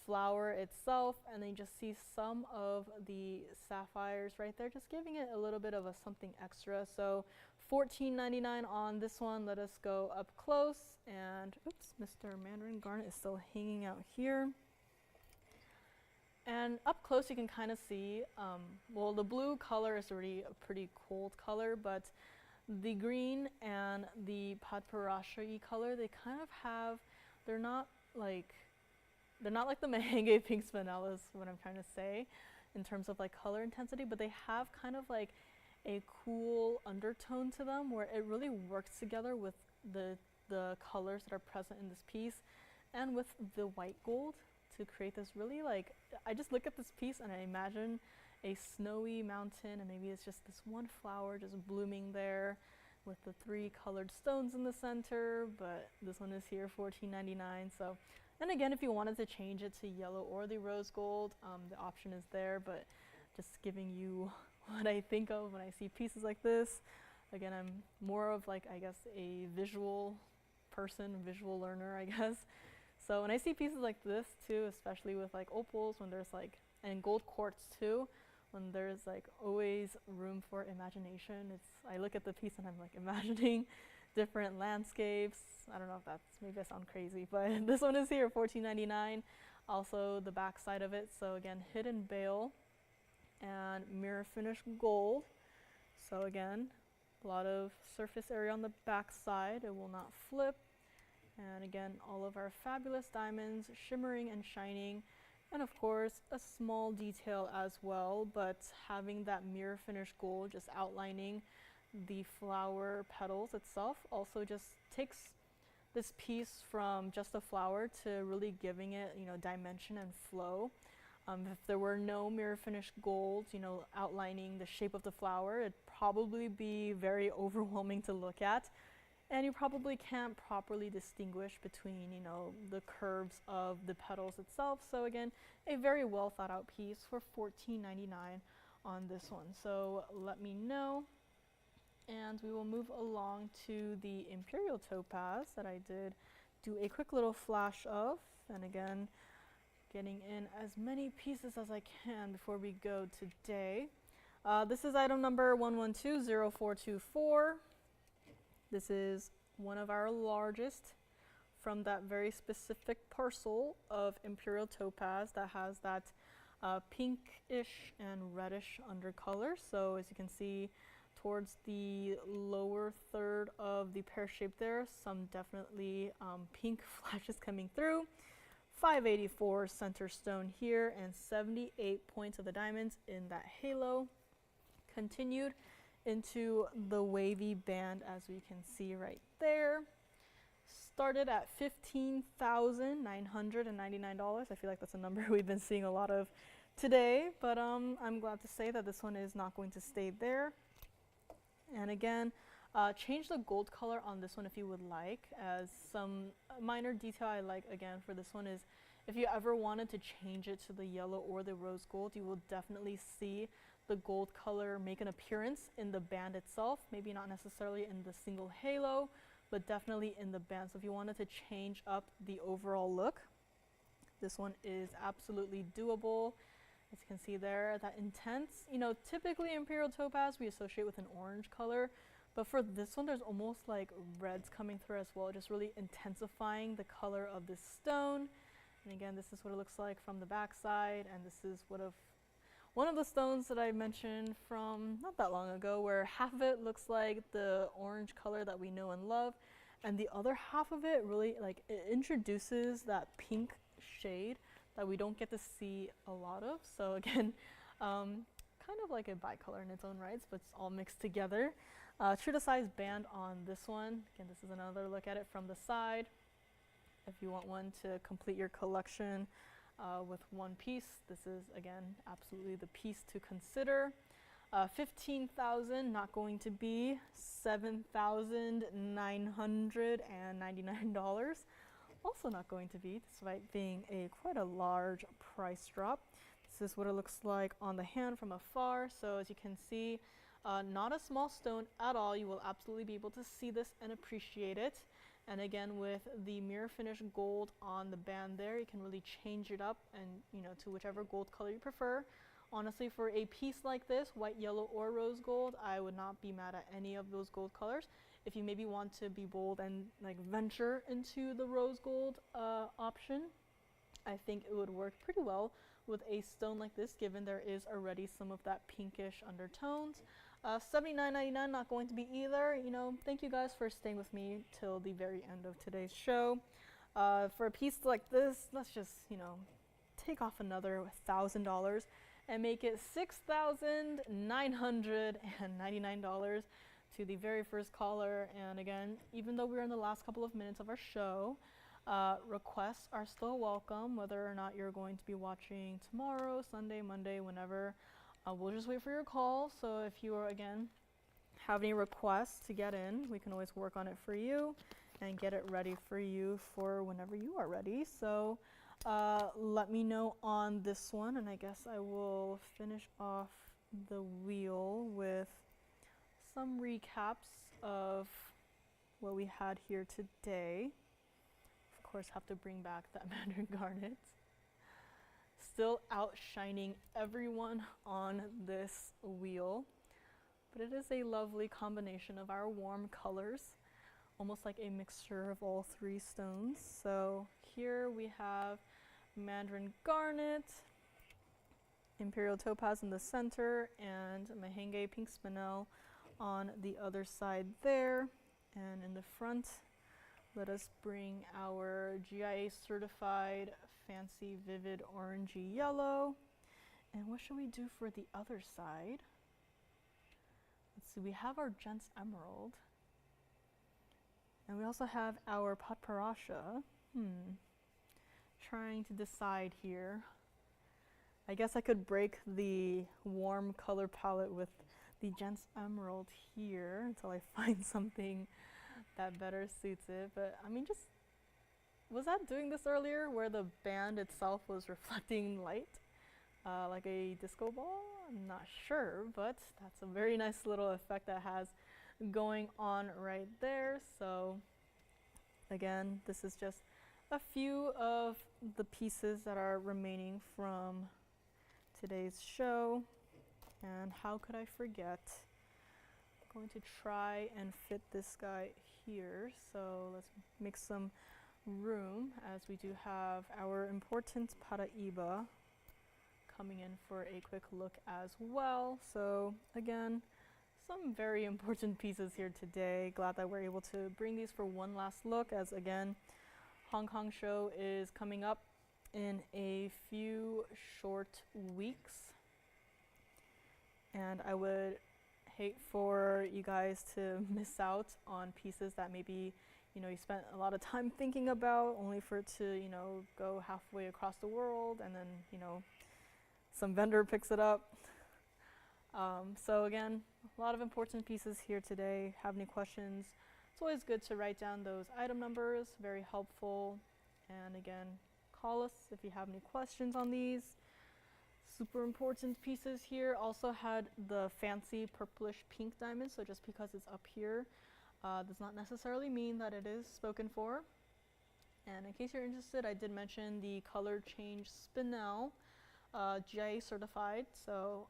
flower itself, and then you just see some of the sapphires right there, just giving it a little bit of a something extra. So $14.99 on this one. Let us go up close, and oops, Mr. Mandarin garnet is still hanging out here. And up close you can kind of see, well, the blue color is already a pretty cold color, but the green and the Padparadscha color, they kind of have, they're not like the Mahangi pink spinel is what I'm trying to say in terms of like color intensity, but they have kind of like a cool undertone to them where it really works together with the colors that are present in this piece and with the white gold to create this really like, I just look at this piece and I imagine a snowy mountain, and maybe it's just this one flower just blooming there with the three colored stones in the center, but this one is here, $14.99. So, and again, if you wanted to change it to yellow or the rose gold, the option is there, but just giving you what I think of when I see pieces like this. Again, I'm more of like, I guess, a visual person, visual learner, I guess. So when I see pieces like this too, especially with like opals, when there's like, and gold quartz too, when there's like always room for imagination, I look at the piece and I'm like imagining different landscapes. I don't know if that's, maybe I sound crazy, but this one is here, $14.99. Also the back side of it, so again, hidden bail and mirror finish gold. So again, a lot of surface area on the back side. It will not flip. And again, all of our fabulous diamonds shimmering and shining. And of course, a small detail as well, but having that mirror finish gold just outlining the flower petals itself also just takes this piece from just a flower to really giving it, dimension and flow. If there were no mirror finish gold, outlining the shape of the flower, it'd probably be very overwhelming to look at. And you probably can't properly distinguish between, the curves of the petals itself. So again, a very well thought out piece for $14.99 on this one. So let me know. And we will move along to the Imperial topaz that I did do a quick little flash of. And again, getting in as many pieces as I can before we go today. This is item number 1120424. This is one of our largest from that very specific parcel of Imperial topaz that has that pinkish and reddish undercolor. So as you can see towards the lower third of the pear shape there, some definitely pink flashes coming through. 584 center stone here and 78 points of the diamonds in that halo. Continued into the wavy band as we can see right there. Started at $15,999. I feel like that's a number we've been seeing a lot of today, but I'm glad to say that this one is not going to stay there. And again, change the gold color on this one if you would like. As some minor detail I like again for this one is if you ever wanted to change it to the yellow or the rose gold, you will definitely see the gold color make an appearance in the band itself, maybe not necessarily in the single halo, but definitely in the band. So if you wanted to change up the overall look, this one is absolutely doable. As you can see there, that intense, typically Imperial topaz we associate with an orange color, but for this one there's almost like reds coming through as well, just really intensifying the color of this stone. And again, this is what it looks like from the back side, and this is one of the stones that I mentioned from not that long ago, where half of it looks like the orange color that we know and love, and the other half of it really it introduces that pink shade that we don't get to see a lot of. So again, kind of like a bicolor in its own rights, but it's all mixed together. True to size band on this one. Again, this is another look at it from the side. If you want one to complete your collection with one piece, this is again absolutely the piece to consider. $15,000, not going to be. $7,999, also not going to be, despite being quite a large price drop. This is what it looks like on the hand from afar. So as you can see, not a small stone at all. You will absolutely be able to see this and appreciate it. And again, with the mirror finish gold on the band there, you can really change it up and to whichever gold color you prefer. Honestly, for a piece like this, white, yellow, or rose gold, I would not be mad at any of those gold colors. If you maybe want to be bold and venture into the rose gold option, I think it would work pretty well with a stone like this, given there is already some of that pinkish undertones. $79.99, not going to be either. Thank you guys for staying with me till the very end of today's show. For a piece like this, let's just, take off another $1,000 and make it $6,999 to the very first caller. And again, even though we're in the last couple of minutes of our show, requests are still welcome, whether or not you're going to be watching tomorrow, Sunday, Monday, whenever. We'll just wait for your call. So if you are, again, have any requests to get in, we can always work on it for you and get it ready for you for whenever you are ready. So let me know on this one, and I guess I will finish off the wheel with some recaps of what we had here today. Of course, have to bring back that Mandarin garnet. Still outshining everyone on this wheel, but it is a lovely combination of our warm colors, almost like a mixture of all three stones. So here we have Mandarin garnet, Imperial topaz in the center, and Mahangi pink spinel on the other side there. And in the front, let us bring our GIA certified fancy vivid orangey yellow. And what should we do for the other side? Let's see, we have our gents emerald. And we also have our Padparadscha. Trying to decide here. I guess I could break the warm color palette with the gents emerald here until I find something that better suits it. But I mean, just, was that doing this earlier where the band itself was reflecting light? Like a disco ball? I'm not sure, but that's a very nice little effect that has going on right there. So again, this is just a few of the pieces that are remaining from today's show. And how could I forget? I'm going to try and fit this guy here. So let's make some room, as we do have our important Paraiba coming in for a quick look as well. So again, some very important pieces here today. Glad that we're able to bring these for one last look, as again, Hong Kong show is coming up in a few short weeks. And I would hate for you guys to miss out on pieces that maybe, you know, you spent a lot of time thinking about, only for it to, you know, go halfway across the world and then, you know, some vendor picks it up. So again, a lot of important pieces here today. Have any questions? It's always good to write down those item numbers, very helpful. And again, call us if you have any questions on these. Super important pieces here. Also had the fancy purplish pink diamond, so just because it's up here does not necessarily mean that it is spoken for. And in case you're interested, I did mention the color change spinel, GIA certified, so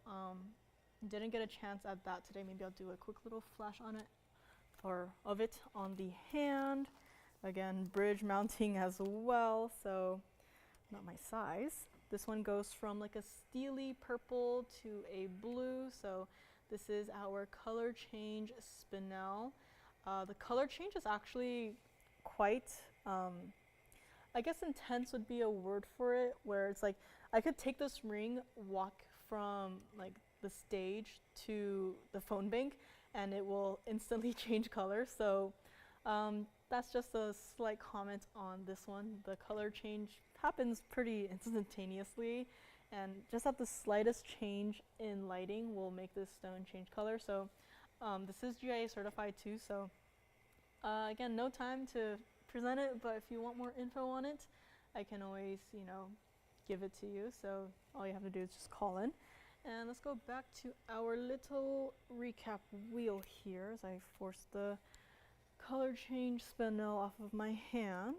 didn't get a chance at that today. Maybe I'll do a quick little flash on it, or of it on the hand. Again, bridge mounting as well, so not my size. This one goes from like a steely purple to a blue, so this is our color change spinel. The color change is actually quite, I guess intense would be a word for it, where it's like I could take this ring, walk from like the stage to the phone bank, and it will instantly change color. So that's just a slight comment on this one. The color change happens pretty instantaneously, and just at the slightest change in lighting will make this stone change color. So this is GIA certified too, so again, no time to present it, but if you want more info on it, I can always, you know, give it to you. So all you have to do is just call in. And let's go back to our little recap wheel here as I force the color change spinel off of my hand.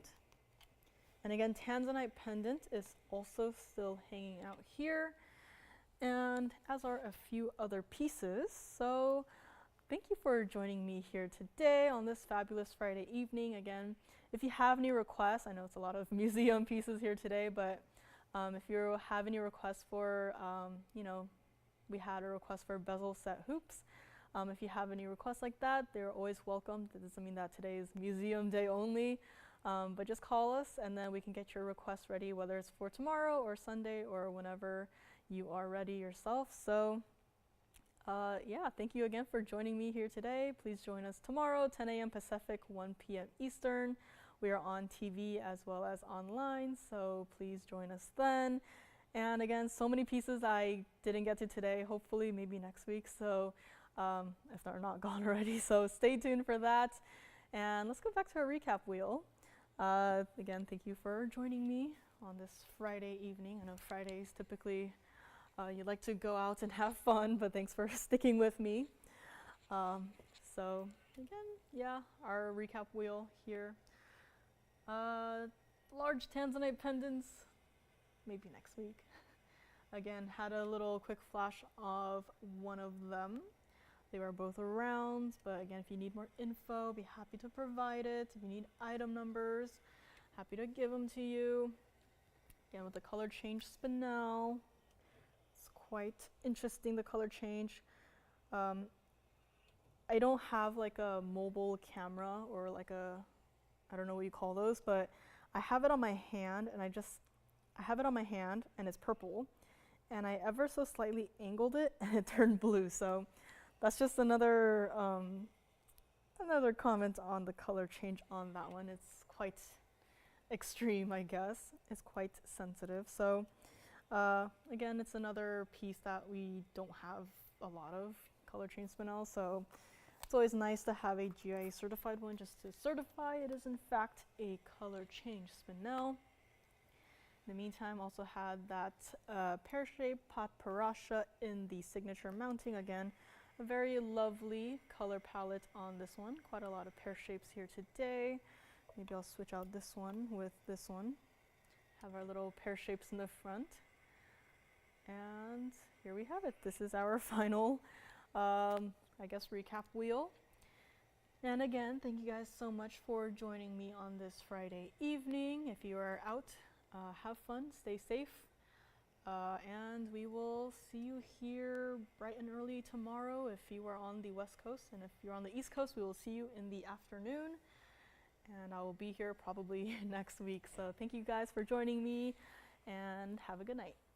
And again, Tanzanite pendant is also still hanging out here, and as are a few other pieces. So thank you for joining me here today on this fabulous Friday evening. Again, if you have any requests, I know it's a lot of museum pieces here today, but if you have any requests for, you know, we had a request for bezel set hoops. If you have any requests like that, they're always welcome. That doesn't mean that today is museum day only, but just call us and then we can get your request ready, whether it's for tomorrow or Sunday or whenever you are ready yourself. So yeah, thank you again for joining me here today. Please join us tomorrow, 10 a.m. Pacific, 1 p.m. Eastern. We are on TV as well as online, so please join us then. And again, so many pieces I didn't get to today, hopefully maybe next week, so if they're not gone already. So stay tuned for that. And let's go back to our recap wheel. Again, thank you for joining me on this Friday evening. I know Fridays typically you like to go out and have fun, but thanks for sticking with me. So again, yeah, our recap wheel here. Large Tanzanite pendants, maybe next week. Again, had a little quick flash of one of them. They were both rounds, but again, if you need more info, be happy to provide it. If you need item numbers, happy to give them to you. Again, with the color change spinel, it's quite interesting, the color change. I don't have like a mobile camera or like a I don't know what you call those, but I have it on my hand, and I have it on my hand, and it's purple, and I ever so slightly angled it, and it turned blue. So that's just another another comment on the color change on that one. It's quite extreme, I guess. It's quite sensitive. So again, it's another piece that we don't have a lot of color change spinel. So it's always nice to have a GIA certified one just to certify it is in fact a color change spinel. In the meantime, also had that pear-shaped Padparadscha in the signature mounting. Again, a very lovely color palette on this one. Quite a lot of pear shapes here today. Maybe I'll switch out this one with this one. Have our little pear shapes in the front. And here we have it. This is our final, I guess, recap wheel. And again, thank you guys so much for joining me on this Friday evening. If you are out, have fun, stay safe, and we will see you here bright and early tomorrow if you are on the West Coast, and if you're on the East Coast, we will see you in the afternoon, and I will be here probably next week. So thank you guys for joining me, and have a good night.